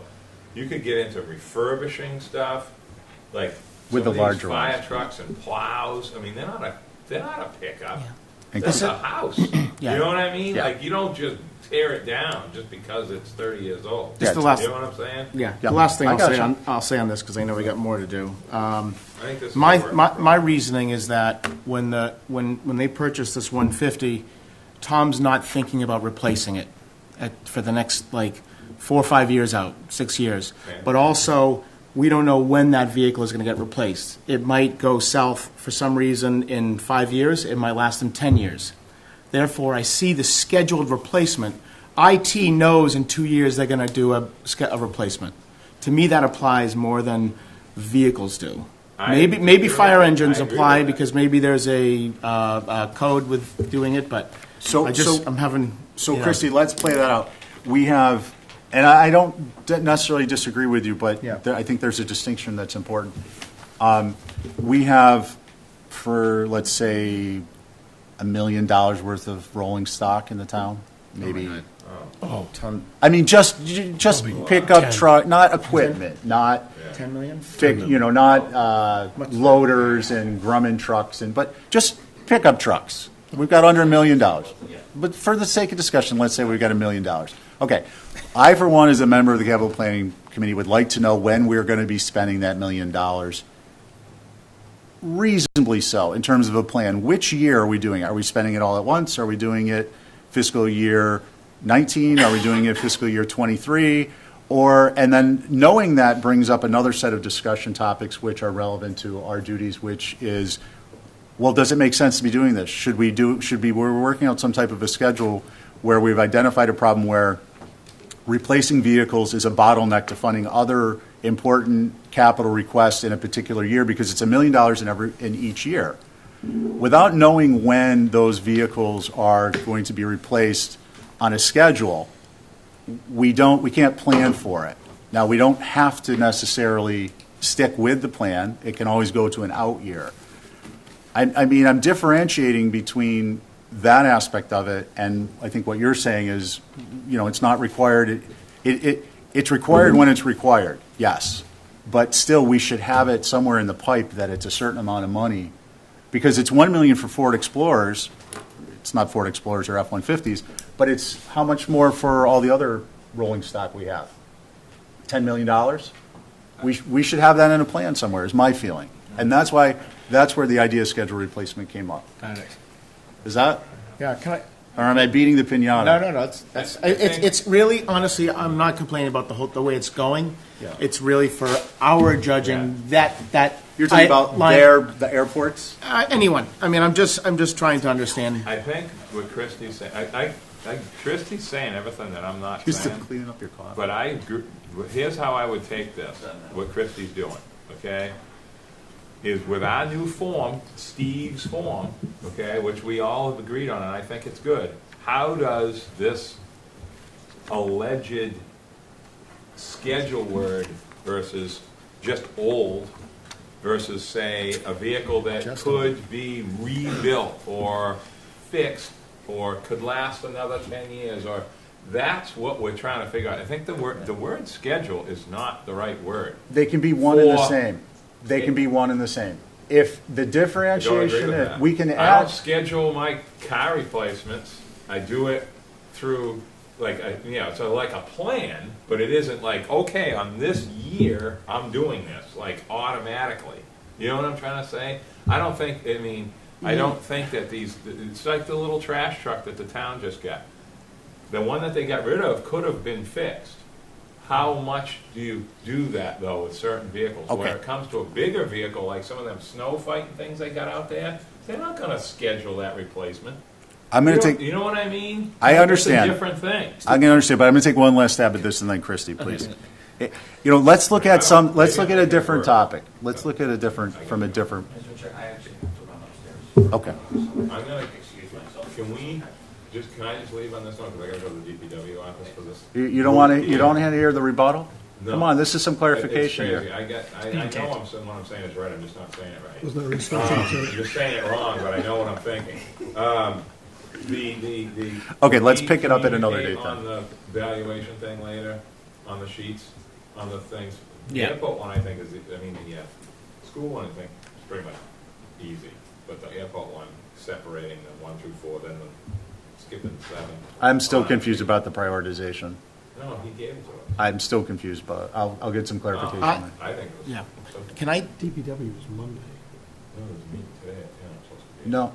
you could get into refurbishing stuff, like With some the of these larger fire ones. trucks and plows. I mean, they're not a pickup. And That's a house. Yeah. You know what I mean? Yeah. Like, you don't just tear it down just because it's 30 years old. Just the last- You know what I'm saying? Yeah, Yeah. the last thing I I'll gotcha. say, I'll say on this, because I know we got more to do. I think this is My, worth my, it. my reasoning is that when they purchased this 150, Tom's not thinking about replacing it for the next, 4 or 5 years out, 6 years. Okay. But also, we don't know when that vehicle is going to get replaced. It might go south for some reason in 5 years. It might last them 10 years. Therefore, I see the scheduled replacement. IT knows in 2 years they're going to do a replacement. To me, that applies more than vehicles do. I Maybe agree with fire that. engines I agree apply with that. because maybe there's a code with doing it, but So I'm having. So, Christy, let's play that out. We have, and I don't necessarily disagree with you, but Yeah. I think there's a distinction that's important. We have, for let's say, $1 million worth of rolling stock in the town, maybe. Oh, Ton, I mean, just pickup 10. truck, not equipment, not 10 million? not loaders and Grumman trucks, but just pickup trucks. We've got under $1 million. But for the sake of discussion, let's say we've got $1 million. Okay. I, for one, as a member of the Capital Planning Committee, would like to know when we're going to be spending that $1 million. Reasonably so, in terms of a plan. Which year are we doing it? Are we spending it all at once? Are we doing it fiscal year 19? Are we doing it fiscal year 23? And then knowing that brings up another set of discussion topics which are relevant to our duties, which is, well, does it make sense to be doing this? We're working out some type of a schedule where we've identified a problem where replacing vehicles is a bottleneck to funding other important capital requests in a particular year because it's $1 million in each year. Without knowing when those vehicles are going to be replaced on a schedule, we can't plan for it. Now, we don't have to necessarily stick with the plan. It can always go to an out year. I mean, I'm differentiating between that aspect of it, and I think what you're saying is, it's not required. It's required when it's required, yes. But still, we should have it somewhere in the pipe that it's a certain amount of money, because it's $1 million for Ford Explorers. It's not Ford Explorers or F-150s, but it's how much more for all the other rolling stock we have? $10 million? We should have that in a plan somewhere, is my feeling. And that's where the idea of schedule replacement came up. Is that, Yeah, can I? or am I beating the pinata? No. It's really, honestly, I'm not complaining about the way it's going. Yeah. It's really for our judging that You're talking I- about like- the airports? Anyone. I mean, I'm just trying to understand. I think what Christie's saying, Christie's saying everything that I'm not You're still saying. cleaning up your coffee. But I agree, here's how I would take this, what Christie's doing, okay? Is with our new form, Steve's form, okay, which we all have agreed on, and I think it's good. How does this alleged schedule word versus just old versus, say, a vehicle that could be rebuilt or fixed or could last another 10 years, or that's what we're trying to figure out. I think the word schedule is not the right word. They can be one and the For- same. They can be one and the same. If the I don't agree differentiation, with that. we can I add. don't schedule my car replacements. I do it through, like, so like a plan, but it isn't like, okay, on this year, I'm doing this, like, automatically. You know what I'm trying to say? I don't think that it's like the little trash truck that the town just got. The one that they got rid of could have been fixed. How much do you do that, though, with certain vehicles? Okay. When it comes to a bigger vehicle, like some of them snow fighting things they got out there, they're not going to schedule that replacement. I'm going to take. You know what I mean? I understand. It's a different thing. I can understand, but I'm going to take one last stab at this, and then Christy, please. Let's look at a different topic. Let's look at from a different. Mr. Chair, I actually have to run upstairs. Okay. I'm going to excuse myself. Can I just leave on this one, because I got to go to the DPW office for this? You don't want to. You don't want to hear the rebuttal. No. Come on, this is some clarification It's crazy. here. I know what I'm saying is right. I'm just not saying it right. Was that I'm restructuring? just saying it wrong, but I know what I'm thinking. Okay, let's pick it up at another date then. On the valuation thing later, on the sheets, on the things. Yeah. The airport one, I think, is, school one, I think, is pretty much easy. But the airport one, separating the 1 through 4, then skipping 7. I'm still confused about the prioritization. No, he gave it to us. I'm still confused, but I'll get some clarification. I- on it. I think it was. Yeah. So, Can I? DPW was Monday. no, it was me today at 10, I'm supposed to be. No,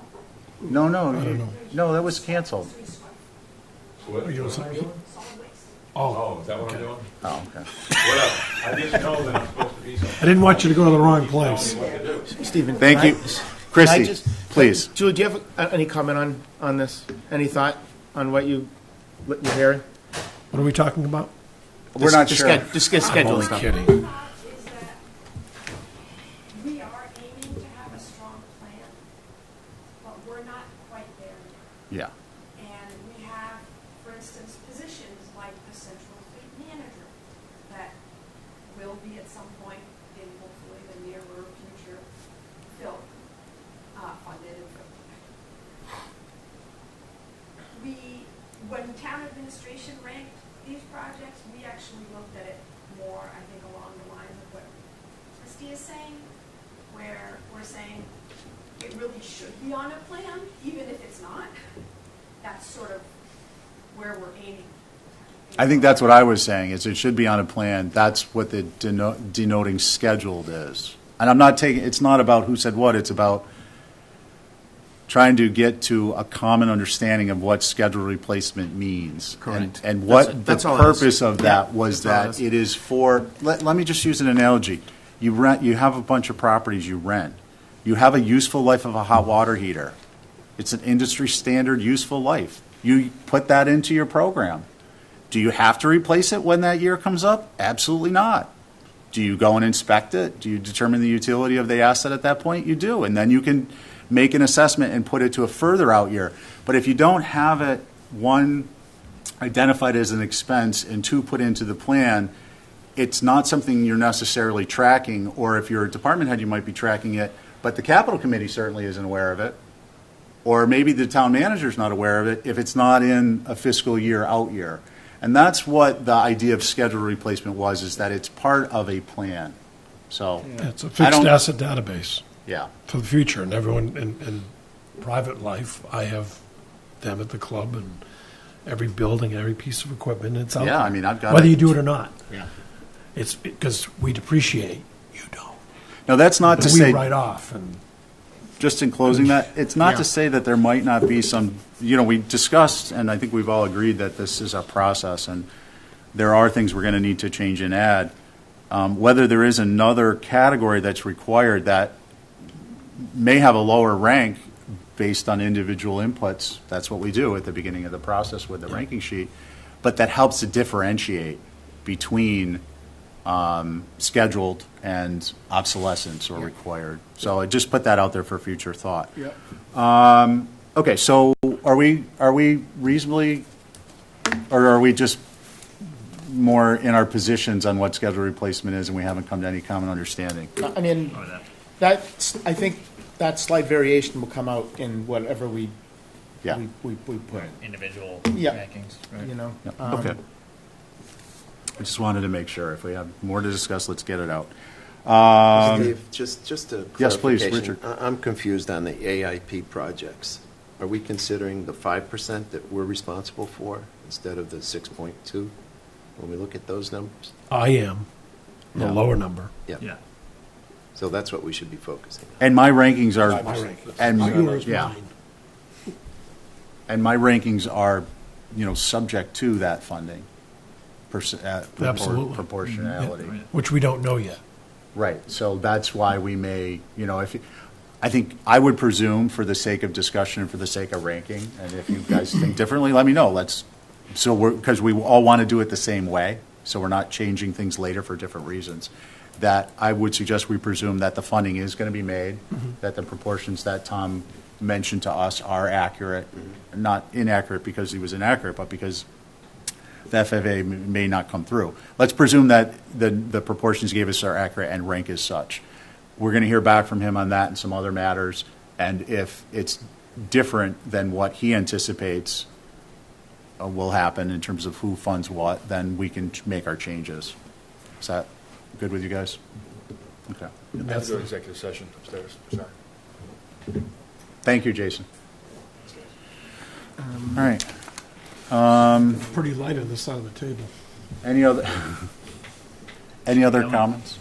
don't know. no, that was canceled. What? Are you What am I on doing? Oh, is that what I'm doing? Oh, okay. Whatever. I just know that I'm supposed to be somewhere. I didn't want you to go to the wrong place. What to do. Stephen. Thank can you, I- Christy. can I just- Please. Julie, do you have any comment on this? Any thought on what you're hearing? What are we talking about? We're not Just sure. Just get I'm scheduled only stuff. kidding. Is that we are aiming to have a strong plan, but we're not quite there yet. Yeah. And we have, for instance, positions like the central fleet manager that will be at some point in hopefully the nearer future filled, funded and filled. When town administration ranked these projects, we actually looked at it more, I think, along the lines of what Christie is saying, where we're saying it really should be on a plan, even if it's not. That's sort of where we're aiming. I think that's what I was saying, is it should be on a plan. That's what the denoting scheduled is. And I'm not taking, it's not about who said what, it's about trying to get to a common understanding of what schedule replacement means. Correct. And what That's the all it is. purpose of that Yeah, was that's all it that is. it is for, let me just use an analogy. You have a bunch of properties you rent. You have a useful life of a hot water heater. It's an industry standard useful life. You put that into your program. Do you have to replace it when that year comes up? Absolutely not. Do you go and inspect it? Do you determine the utility of the asset at that point? You do. And then you can make an assessment and put it to a further out year. But if you don't have it, one, identified as an expense, and two, put into the plan, it's not something you're necessarily tracking, or if you're a department head, you might be tracking it, but the capital committee certainly isn't aware of it. Or maybe the town manager's not aware of it if it's not in a fiscal year out year. And that's what the idea of schedule replacement was, is that it's part of a plan. So, It's a I fixed don't- asset database yeah. for the future, and everyone in private life, I have them at the club, and every building, every piece of equipment, it's out Yeah, there. I mean, I've got Whether it. you do it or not. Yeah. It's because we depreciate, you don't. Now, that's not to We say, write off, and just in closing that, it's not Yeah. to say that there might not be some, we discussed, and I think we've all agreed that this is a process, and there are things we're going to need to change and add. Whether there is another category that's required that may have a lower rank based on individual inputs, that's what we do at the beginning of the process with the ranking sheet, but that helps to differentiate between scheduled and obsolescence or required. So I just put that out there for future thought. Yep. Okay, so are we reasonably, or are we just more in our positions on what schedule replacement is, and we haven't come to any common understanding? I mean, I think that slight variation will come out in whatever we put. Individual Yeah. rankings, right? You know. Yep. Okay. I just wanted to make sure. If we have more to discuss, let's get it out. Dave, just a Yes, please, clarification. Richard. I'm confused on the AIP projects. Are we considering the 5% that we're responsible for instead of the 6.2 when we look at those numbers? I am, the Yeah. lower number. Yeah. Yeah. So that's what we should be focusing on. And my rankings are, My rankings. and Yours, yeah, mine. and my rankings are, subject to that funding, Absolutely. proportionality. Yeah. Which we don't know yet. Right. So that's why we may, I think I would presume, for the sake of discussion and for the sake of ranking, and if you guys think differently, let me know. Because we all want to do it the same way, so we're not changing things later for different reasons. That I would suggest we presume that the funding is going to be made, that the proportions that Tom mentioned to us are accurate, not inaccurate because he was inaccurate, but because the FFA may not come through. Let's presume that the proportions he gave us are accurate and rank as such. We're going to hear back from him on that and some other matters, and if it's different than what he anticipates will happen in terms of who funds what, then we can make our changes. Is that good with you guys? Okay. I have to go to executive session upstairs. Sorry. Thank you, Jason. All right. Pretty light on this side of the table. Any other comments?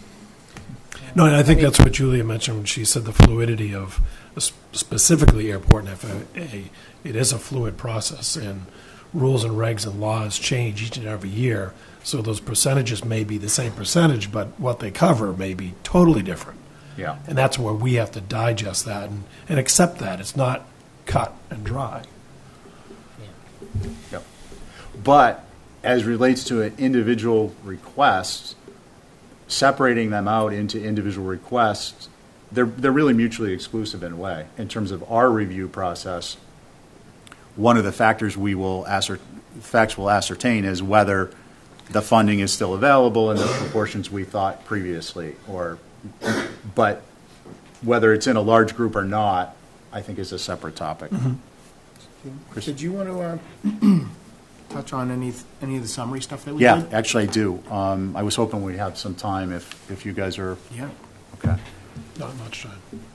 No, and I think that's what Julia mentioned when she said the fluidity of specifically airport and FAA. It is a fluid process, and rules and regs and laws change each and every year. So those percentages may be the same percentage, but what they cover may be totally different. Yeah. And that's where we have to digest that and accept that. It's not cut and dry. Yep. But as relates to an individual request, separating them out into individual requests, they're really mutually exclusive in a way. In terms of our review process, one of the factors we'll ascertain is whether the funding is still available in the proportions we thought previously, but whether it's in a large group or not, I think is a separate topic. Chris? Did you want to touch on any of the summary stuff that we did? Yeah, actually I do. I was hoping we'd have some time if you guys are Yeah. okay. Not much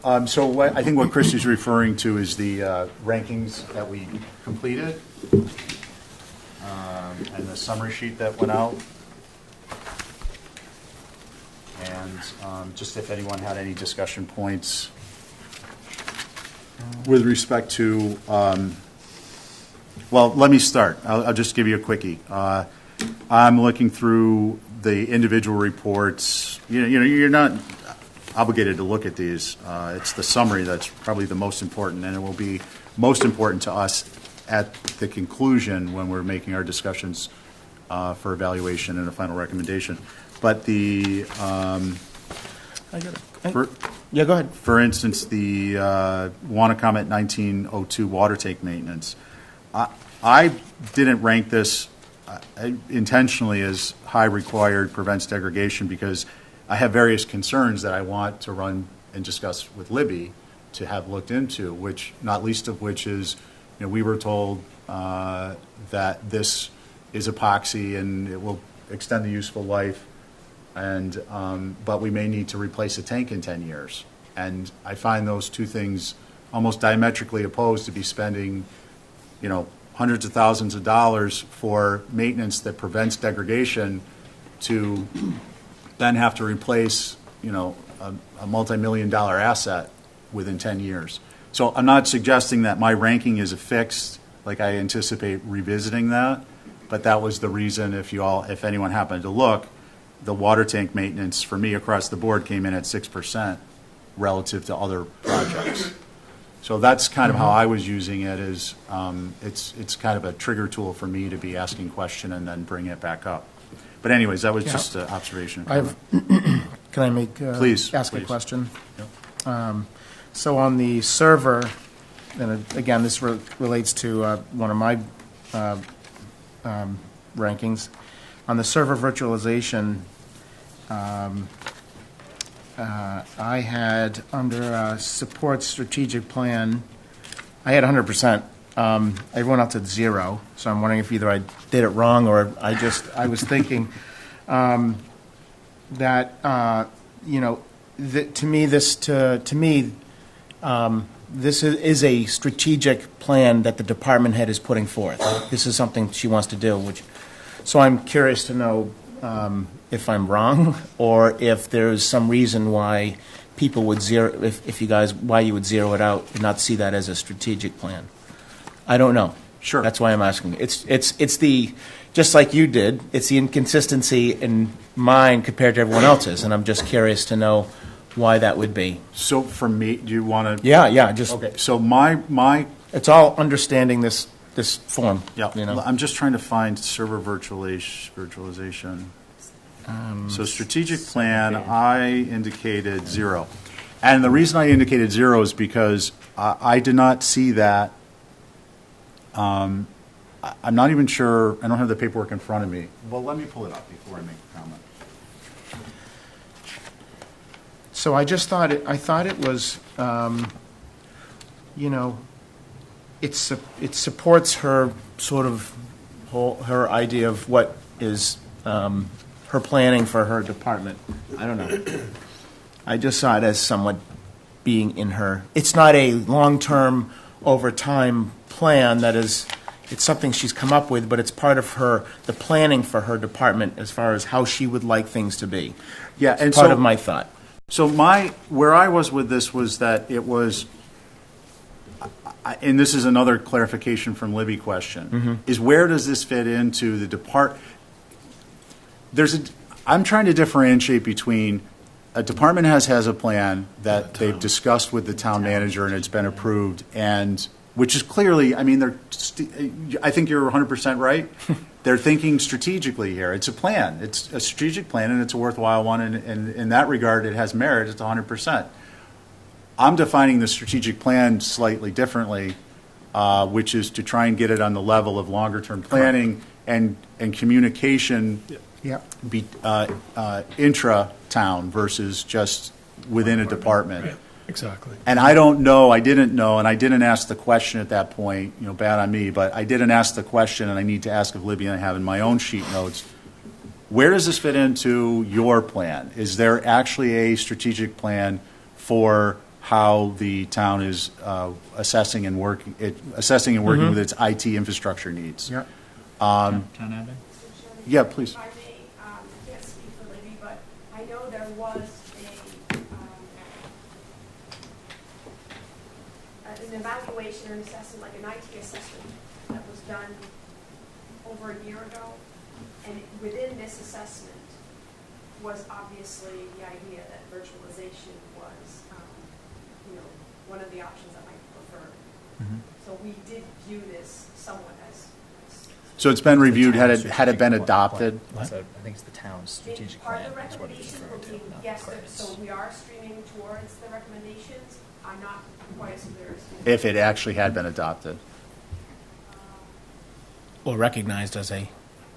time. So I think what Chris is referring to is the rankings that we completed and the summary sheet that went out. And just if anyone had any discussion points with respect to, well, let me start. I'll just give you a quickie. I'm looking through the individual reports. You're not obligated to look at these. It's the summary that's probably the most important, and it will be most important to us at the conclusion when we're making our discussions for evaluation and a final recommendation. But the Yeah, go ahead. for instance, the Wanacommet 1902 water tank maintenance. I didn't rank this intentionally as high required prevents degradation because I have various concerns that I want to run and discuss with Libby to have looked into, which not least of which is, we were told that this is epoxy and it will extend the useful life, and but we may need to replace a tank in 10 years. And I find those two things almost diametrically opposed, to be spending, hundreds of thousands of dollars for maintenance that prevents degradation to then have to replace, a multi-million-dollar asset within 10 years. So I'm not suggesting that my ranking is affixed, like I anticipate revisiting that, but that was the reason, if anyone happened to look, the water tank maintenance for me across the board came in at 6% relative to other projects. So that's kind of how I was using it, is it's kind of a trigger tool for me to be asking question and then bring it back up. But anyways, that was Yeah. just an observation. Can I make, Please, ask please. a question? So on the server, and again, this relates to one of my rankings. On the server virtualization, I had under support strategic plan, I had 100%. Everyone else had 0. So I'm wondering if either I did it wrong or I was thinking that to me this is a strategic plan that the department head is putting forth. This is something she wants to do, so I'm curious to know if I'm wrong or if there's some reason why people would why you would zero it out and not see that as a strategic plan. I don't know. Sure. That's why I'm asking. It's the, just like you did, it's the inconsistency in mine compared to everyone else's, and I'm just curious to know why that would be. So for me, do you want to? Yeah, just. Okay, so my It's all understanding this form. yeah, I'm just trying to find server virtualization. So strategic plan, I indicated 0. And the reason I indicated 0 is because I did not see that. I'm not even sure, I don't have the paperwork in front of me. Well, let me pull it up before I make a comment. So I just thought it was, it supports her sort of her idea of what is her planning for her department. I don't know. I just saw it as somewhat being in her. It's not a long-term, over time plan that is. It's something she's come up with, but it's part of the planning for her department as far as how she would like things to be. Yeah, It's and part so, of my thought. So where I was with this was that it was, and this is another clarification from Libby question, is where does this fit into the I'm trying to differentiate between a department has a plan that they've discussed with the town manager and it's been approved, and which is clearly, I mean, I think you're 100% right. They're thinking strategically here. It's a plan. It's a strategic plan, and it's a worthwhile one, and in that regard, it has merit. It's 100%. I'm defining the strategic plan slightly differently, which is to try and get it on the level of longer-term planning and communication intra-town versus just within a department. Yeah, exactly. And I didn't know, and I didn't ask the question at that point, bad on me, but I didn't ask the question, and I need to ask of Libby, and I have in my own sheet notes, where does this fit into your plan? Is there actually a strategic plan for how the town is assessing and working with its IT infrastructure needs? Yeah. Town admin? Yeah, please. If I may, I can't speak for Libby, but I know there was an evaluation or an assessment, like an IT assessment, that was done over a year ago. And within this assessment was obviously the idea that virtualization was, one of the options that might be preferred. So we did view this somewhat as. So it's been reviewed, had it been adopted? So I think it's the town's strategic Part plan. of the is what it's recommendation referring will to, be, not yes, credits. so we are streaming towards the recommendations. I'm not quite as clear as. If it actually had been adopted. Or recognized as a.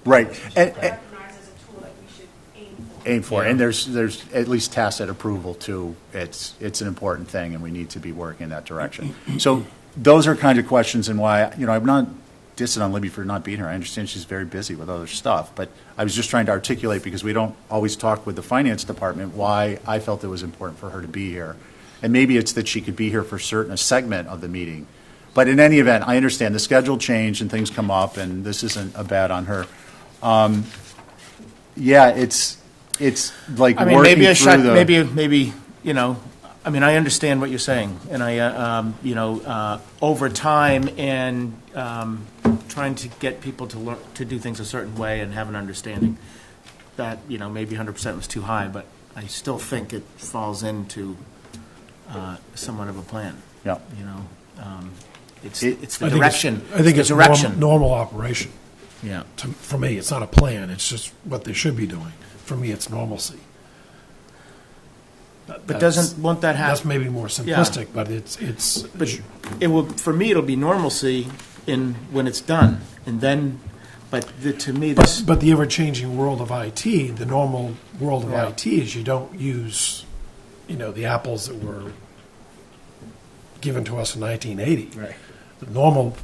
Right. And, Recognized as a tool that we should aim for. aim for. And there's at least tacit approval too. It's an important thing, and we need to be working in that direction. So those are kind of questions, and why I'm not dissing on Libby for not being here. I understand she's very busy with other stuff, but I was just trying to articulate, because we don't always talk with the finance department, why I felt it was important for her to be here. And maybe it's that she could be here for a segment of the meeting. But in any event, I understand the schedule changed and things come up, and this isn't a bad on her. It's like working maybe I through should, the... maybe I understand what you're saying, and I over time and trying to get people to learn to do things a certain way and have an understanding. that, maybe 100% was too high, but I still think it falls into somewhat of a plan. Yeah. It's I the think direction. I think the it's direction. normal operation. Yeah. For me, it's not a plan, it's just what they should be doing. For me, it's normalcy. But won't that That's happen? maybe more simplistic, but it's. But it will, for me, it'll be normalcy when it's done, and then, to me, this. But the ever-changing world of IT, the normal world of Yeah. IT is you don't use, the apples that were given to us in 1980. Right. The normal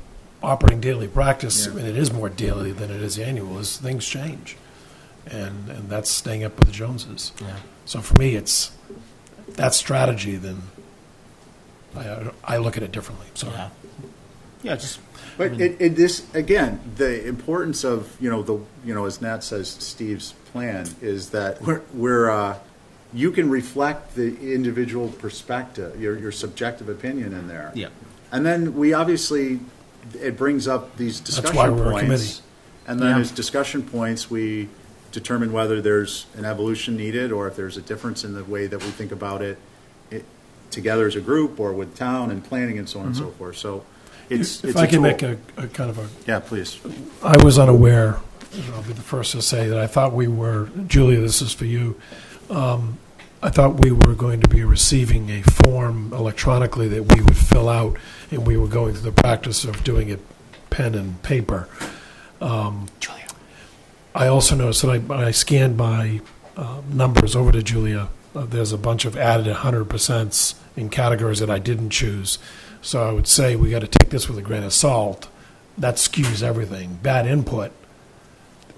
operating daily practice, Yeah. and it is more daily than it is annual, is things change. And that's staying up with the Joneses. Yeah. So for me, it's that strategy, then I look at it differently. So Yeah. Yeah, just. But this again, the importance of as Nat says, Steve's plan is that we're you can reflect the individual perspective, your subjective opinion in there. Yeah. And then we obviously it brings up these discussion why we're a points, committee. and then Yeah. as discussion points we determine whether there's an evolution needed or if there's a difference in the way that we think about it together as a group or with town and planning and so on and so forth. So it's if it's I a can tool. make a kind of a Yeah, please. I was unaware, and I'll be the first to say that I thought we were, Julia, this is for you. I thought we were going to be receiving a form electronically that we would fill out, and we were going through the practice of doing it pen and paper. Julia. I also noticed that when I scanned my numbers over to Julia, there's a bunch of added 100% in categories that I didn't choose. So I would say we got to take this with a grain of salt. That skews everything. Bad input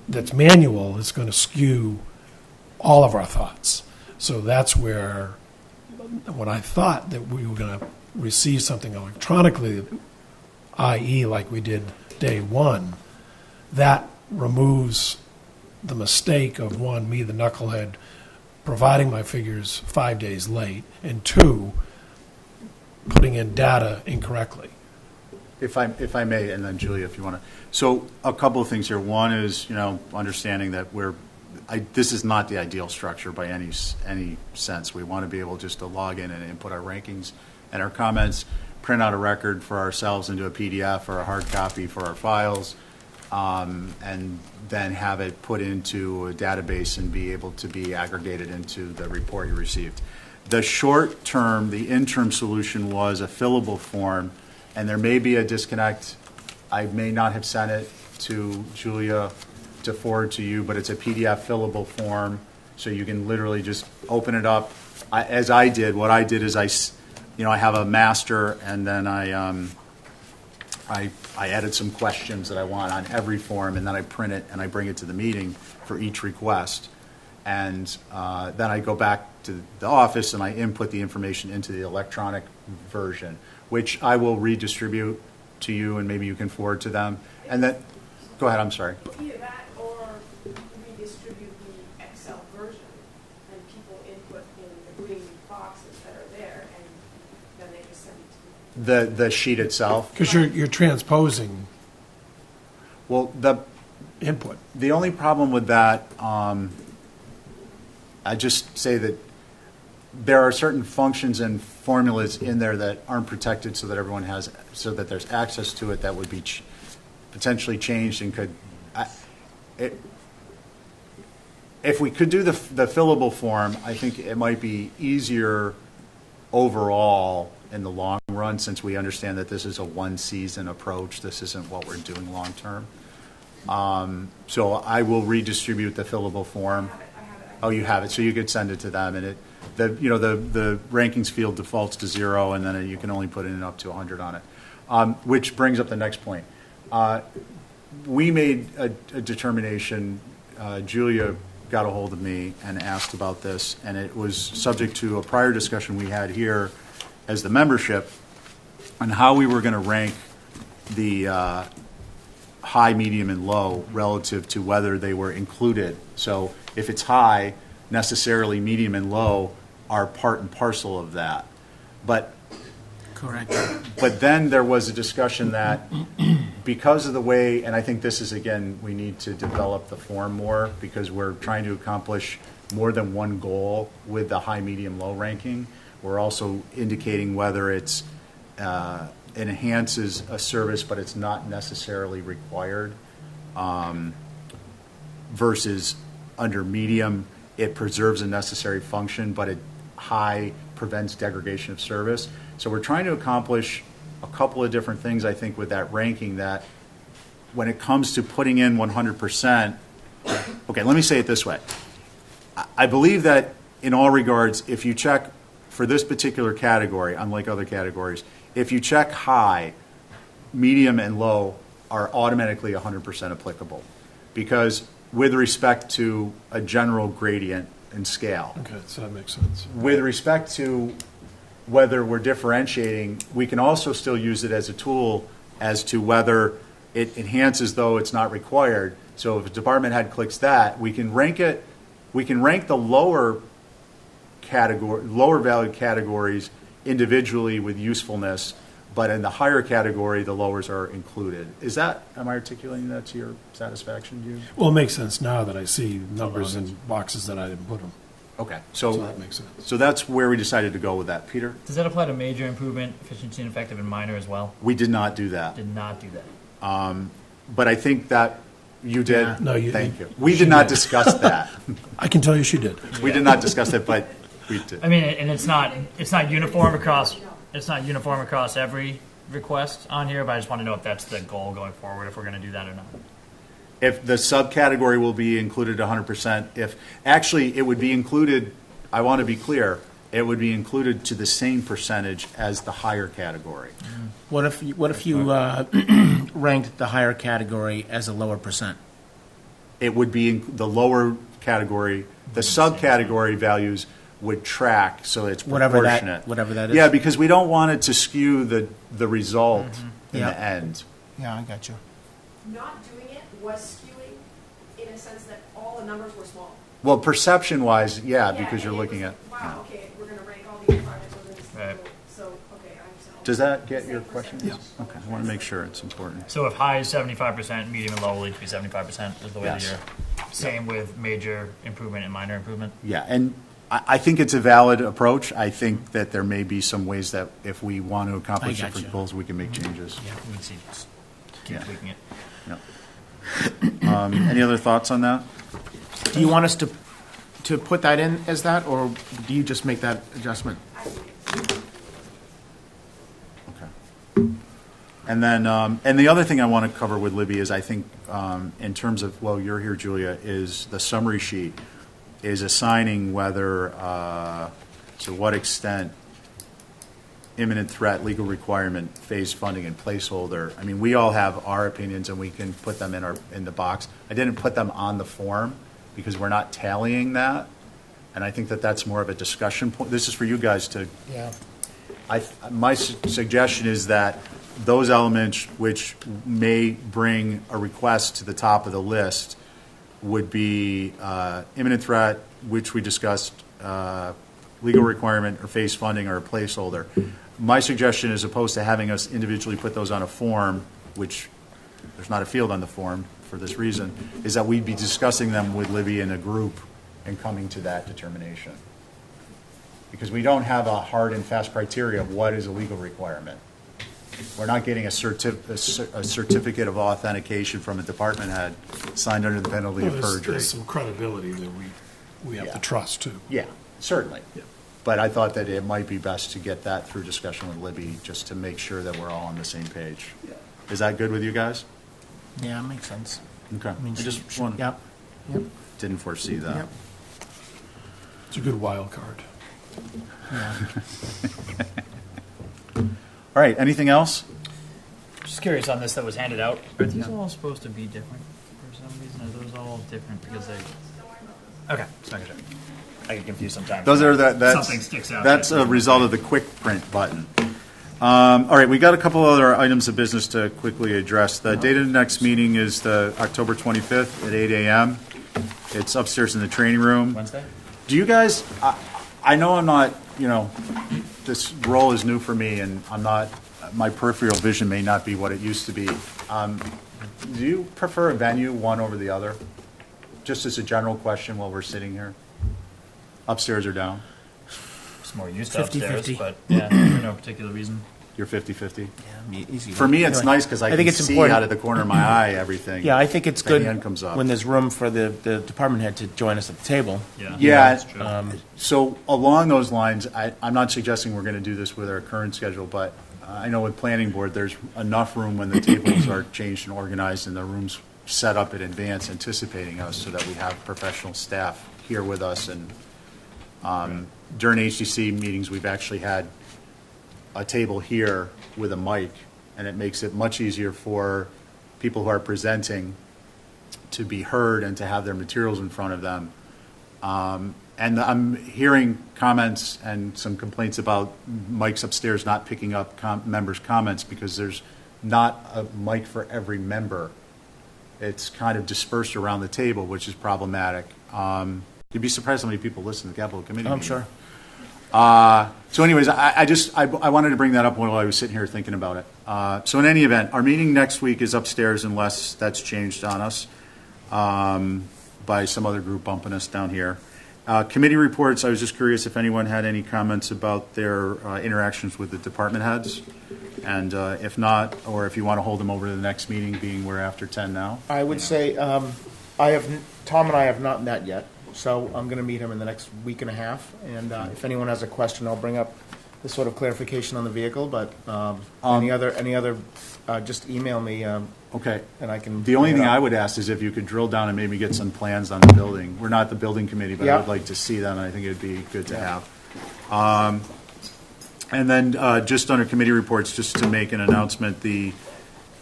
that's manual is going to skew all of our thoughts. So that's where, when I thought that we were going to receive something electronically, i.e. like we did day one, that removes the mistake of, one, me, the knucklehead, providing my figures 5 days late, and two, putting in data incorrectly. If I may, and then Julia, if you want to. So a couple of things here. One is, understanding that this is not the ideal structure by any sense. We want to be able just to log in and input our rankings and our comments, print out a record for ourselves into a PDF or a hard copy for our files, and then have it put into a database and be able to be aggregated into the report you received. The short term, the interim solution was a fillable form, and there may be a disconnect. I may not have sent it to Julia to forward to you, but it's a PDF fillable form, so you can literally just open it up. As I did, what I did is I have a master, and then I added some questions that I want on every form, and then I print it and I bring it to the meeting for each request. And then I go back to the office and I input the information into the electronic version, which I will redistribute to you, and maybe you can forward to them. And then, go ahead, I'm sorry. Either that or redistribute the Excel version and people input in the green boxes that are there and then they just send it to you. The sheet itself. Because you're transposing Well, input. the only problem with that, I just say that there are certain functions and formulas in there that aren't protected, so that there's access to it that would be potentially changed and could. If we could do the fillable form, I think it might be easier overall in the long run, since we understand that this is a one-season approach. This isn't what we're doing long term. So I will redistribute the fillable form. Oh, you have it, so you could send it to them, and the rankings field defaults to 0, and then you can only put in up to 100 on it. Which brings up the next point. We made a determination. Julia got a hold of me and asked about this, and it was subject to a prior discussion we had here as the membership on how we were going to rank the high, medium, and low relative to whether they were included. So if it's high, necessarily medium and low are part and parcel of that. But Correct. But then there was a discussion that because of the way, and I think this is, again, we need to develop the form more because we're trying to accomplish more than one goal with the high, medium, low ranking. We're also indicating whether it's enhances a service, but it's not necessarily required, versus under medium, it preserves a necessary function, but it high prevents degradation of service. So we're trying to accomplish a couple of different things, I think, with that ranking, that when it comes to putting in 100%, okay, let me say it this way. I believe that in all regards, if you check for this particular category, unlike other categories, if you check high, medium, and low are automatically 100% applicable. Because with respect to a general gradient and scale, Okay, so that makes sense. with respect to whether we're differentiating, we can also still use it as a tool as to whether it enhances though it's not required. So if a department head clicks that, we can rank it, we can rank the lower category, lower valued categories individually with usefulness, but in the higher category, the lowers are included. Is that, am I articulating that to your satisfaction, do you? Well, it makes sense now that I see numbers in boxes that I didn't put them. Okay, So so, that makes sense. so that's where we decided to go with that. Peter? Does that apply to major improvement, efficiency and effective, and minor as well? We did not do that. Did not do that. But I think that you did. Yeah. No, you- Thank you. We she did not did. discuss that. I can tell you she did. We did not discuss that, but we did. I mean, and it's not uniform across every request on here, but I just want to know if that's the goal going forward, if we're going to do that or not. If the subcategory will be included 100%, if, actually, it would be included, I want to be clear, it would be included to the same percentage as the higher category. What if you ranked the higher category as a lower percent? It would be in the lower category, the subcategory values would track, so it's proportionate. Whatever that is. Yeah, because we don't want it to skew the result in Yeah. the end. Yeah, I got you. Not doing it was skewing in a sense that all the numbers were small. Well, perception-wise, yeah, because and you're it looking was, at. wow, okay, we're going to rank all these projects within this. Right. So, okay, I understand. Does that get your Same question? percentage. Okay, I want to make sure it's important. So if high is 75%, medium and low will each be 75% is the way that Yes. you're. Same with major improvement and minor improvement. Yeah, and I think it's a valid approach. I think that there may be some ways that if we want to accomplish I different gotcha. goals, we can make changes. Yeah, we can see. Keep Yeah. tweaking it. Yeah. Any other thoughts on that? Do you want us to put that in as that, or do you just make that adjustment? Okay. And then, and the other thing I want to cover with Libby is I think, in terms of, well, you're here, Julia, is the summary sheet is assigning whether, to what extent imminent threat, legal requirement, phase funding, and placeholder. I mean, we all have our opinions and we can put them in the box. I didn't put them on the form because we're not tallying that. And I think that that's more of a discussion point. This is for you guys to. Yeah. My suggestion is that those elements which may bring a request to the top of the list would be imminent threat, which we discussed, legal requirement, or phase funding, or a placeholder. My suggestion, as opposed to having us individually put those on a form, which there's not a field on the form for this reason, is that we'd be discussing them with Libby in a group and coming to that determination. Because we don't have a hard and fast criteria of what is a legal requirement. We're not getting a certificate of authentication from a department head signed under the penalty of perjury. There's some credibility that we have Yeah. to trust too. Yeah, certainly. Yeah. But I thought that it might be best to get that through discussion with Libby, just to make sure that we're all on the same page. Is that good with you guys? Yeah, makes sense. Okay. I mean, I just Yep. Yep. didn't foresee that. Yep. It's a good wild card. Yeah. All right, anything else? Just curious on this that was handed out. Are these all supposed to be different for some reason? Are those all different because they? Okay, just making sure. I get confused sometimes. Those are that's Something sticks out. That's a result of the quick print button. All right, we got a couple other items of business to quickly address. The date of the next meeting is the October 25th at 8 a.m. It's upstairs in the training room. Wednesday. Do you guys? I know I'm not. This role is new for me, and I'm not my peripheral vision may not be what it used to be. Do you prefer a venue, one over the other? Just as a general question while we're sitting here? Upstairs or down? It's more used to upstairs, 50-50. but yeah, for no particular reason. You're 50/50? Easy. For me, it's Anyway, nice because I think can it's see important. out of the corner of my eye everything. Yeah, I think it's The good hand comes up. when there's room for the department head to join us at the table. Yeah, Yeah, that's true. So along those lines, I'm not suggesting we're going to do this with our current schedule, but I know with planning board, there's enough room when the tables are changed and organized and the rooms set up in advance anticipating us so that we have professional staff here with us. And during HDC meetings, we've actually had a table here with a mic, and it makes it much easier for people who are presenting to be heard and to have their materials in front of them. And I'm hearing comments and some complaints about mics upstairs not picking up members' comments because there's not a mic for every member. It's kind of dispersed around the table, which is problematic. You'd be surprised how many people listen to the Capital Committee I'm meeting. sure. So anyways, I wanted to bring that up while I was sitting here thinking about it. So in any event, our meeting next week is upstairs unless that's changed on us by some other group bumping us down here. Committee reports, I was just curious if anyone had any comments about their interactions with the department heads. And if not, or if you want to hold them over to the next meeting, being we're after 10 now. I would say Tom and I have not met yet, so I'm going to meet him in the next week and a half. And if anyone has a question, I'll bring up the sort of clarification on the vehicle. But any other, just email me. Okay. And I can. The only thing I would ask is if you could drill down and maybe get some plans on the building. We're not the building committee, but I would like to see them, and I think it would be good to have. And then just under committee reports, just to make an announcement, the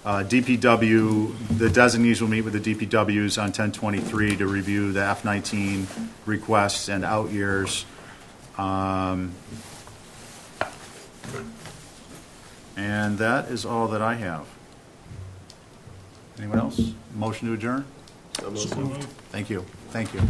DPW, the designees will meet with the DPWs on 10/23 to review the F-19 requests and out years. And that is all that I have. Anyone else? Motion to adjourn? Thank you. Thank you.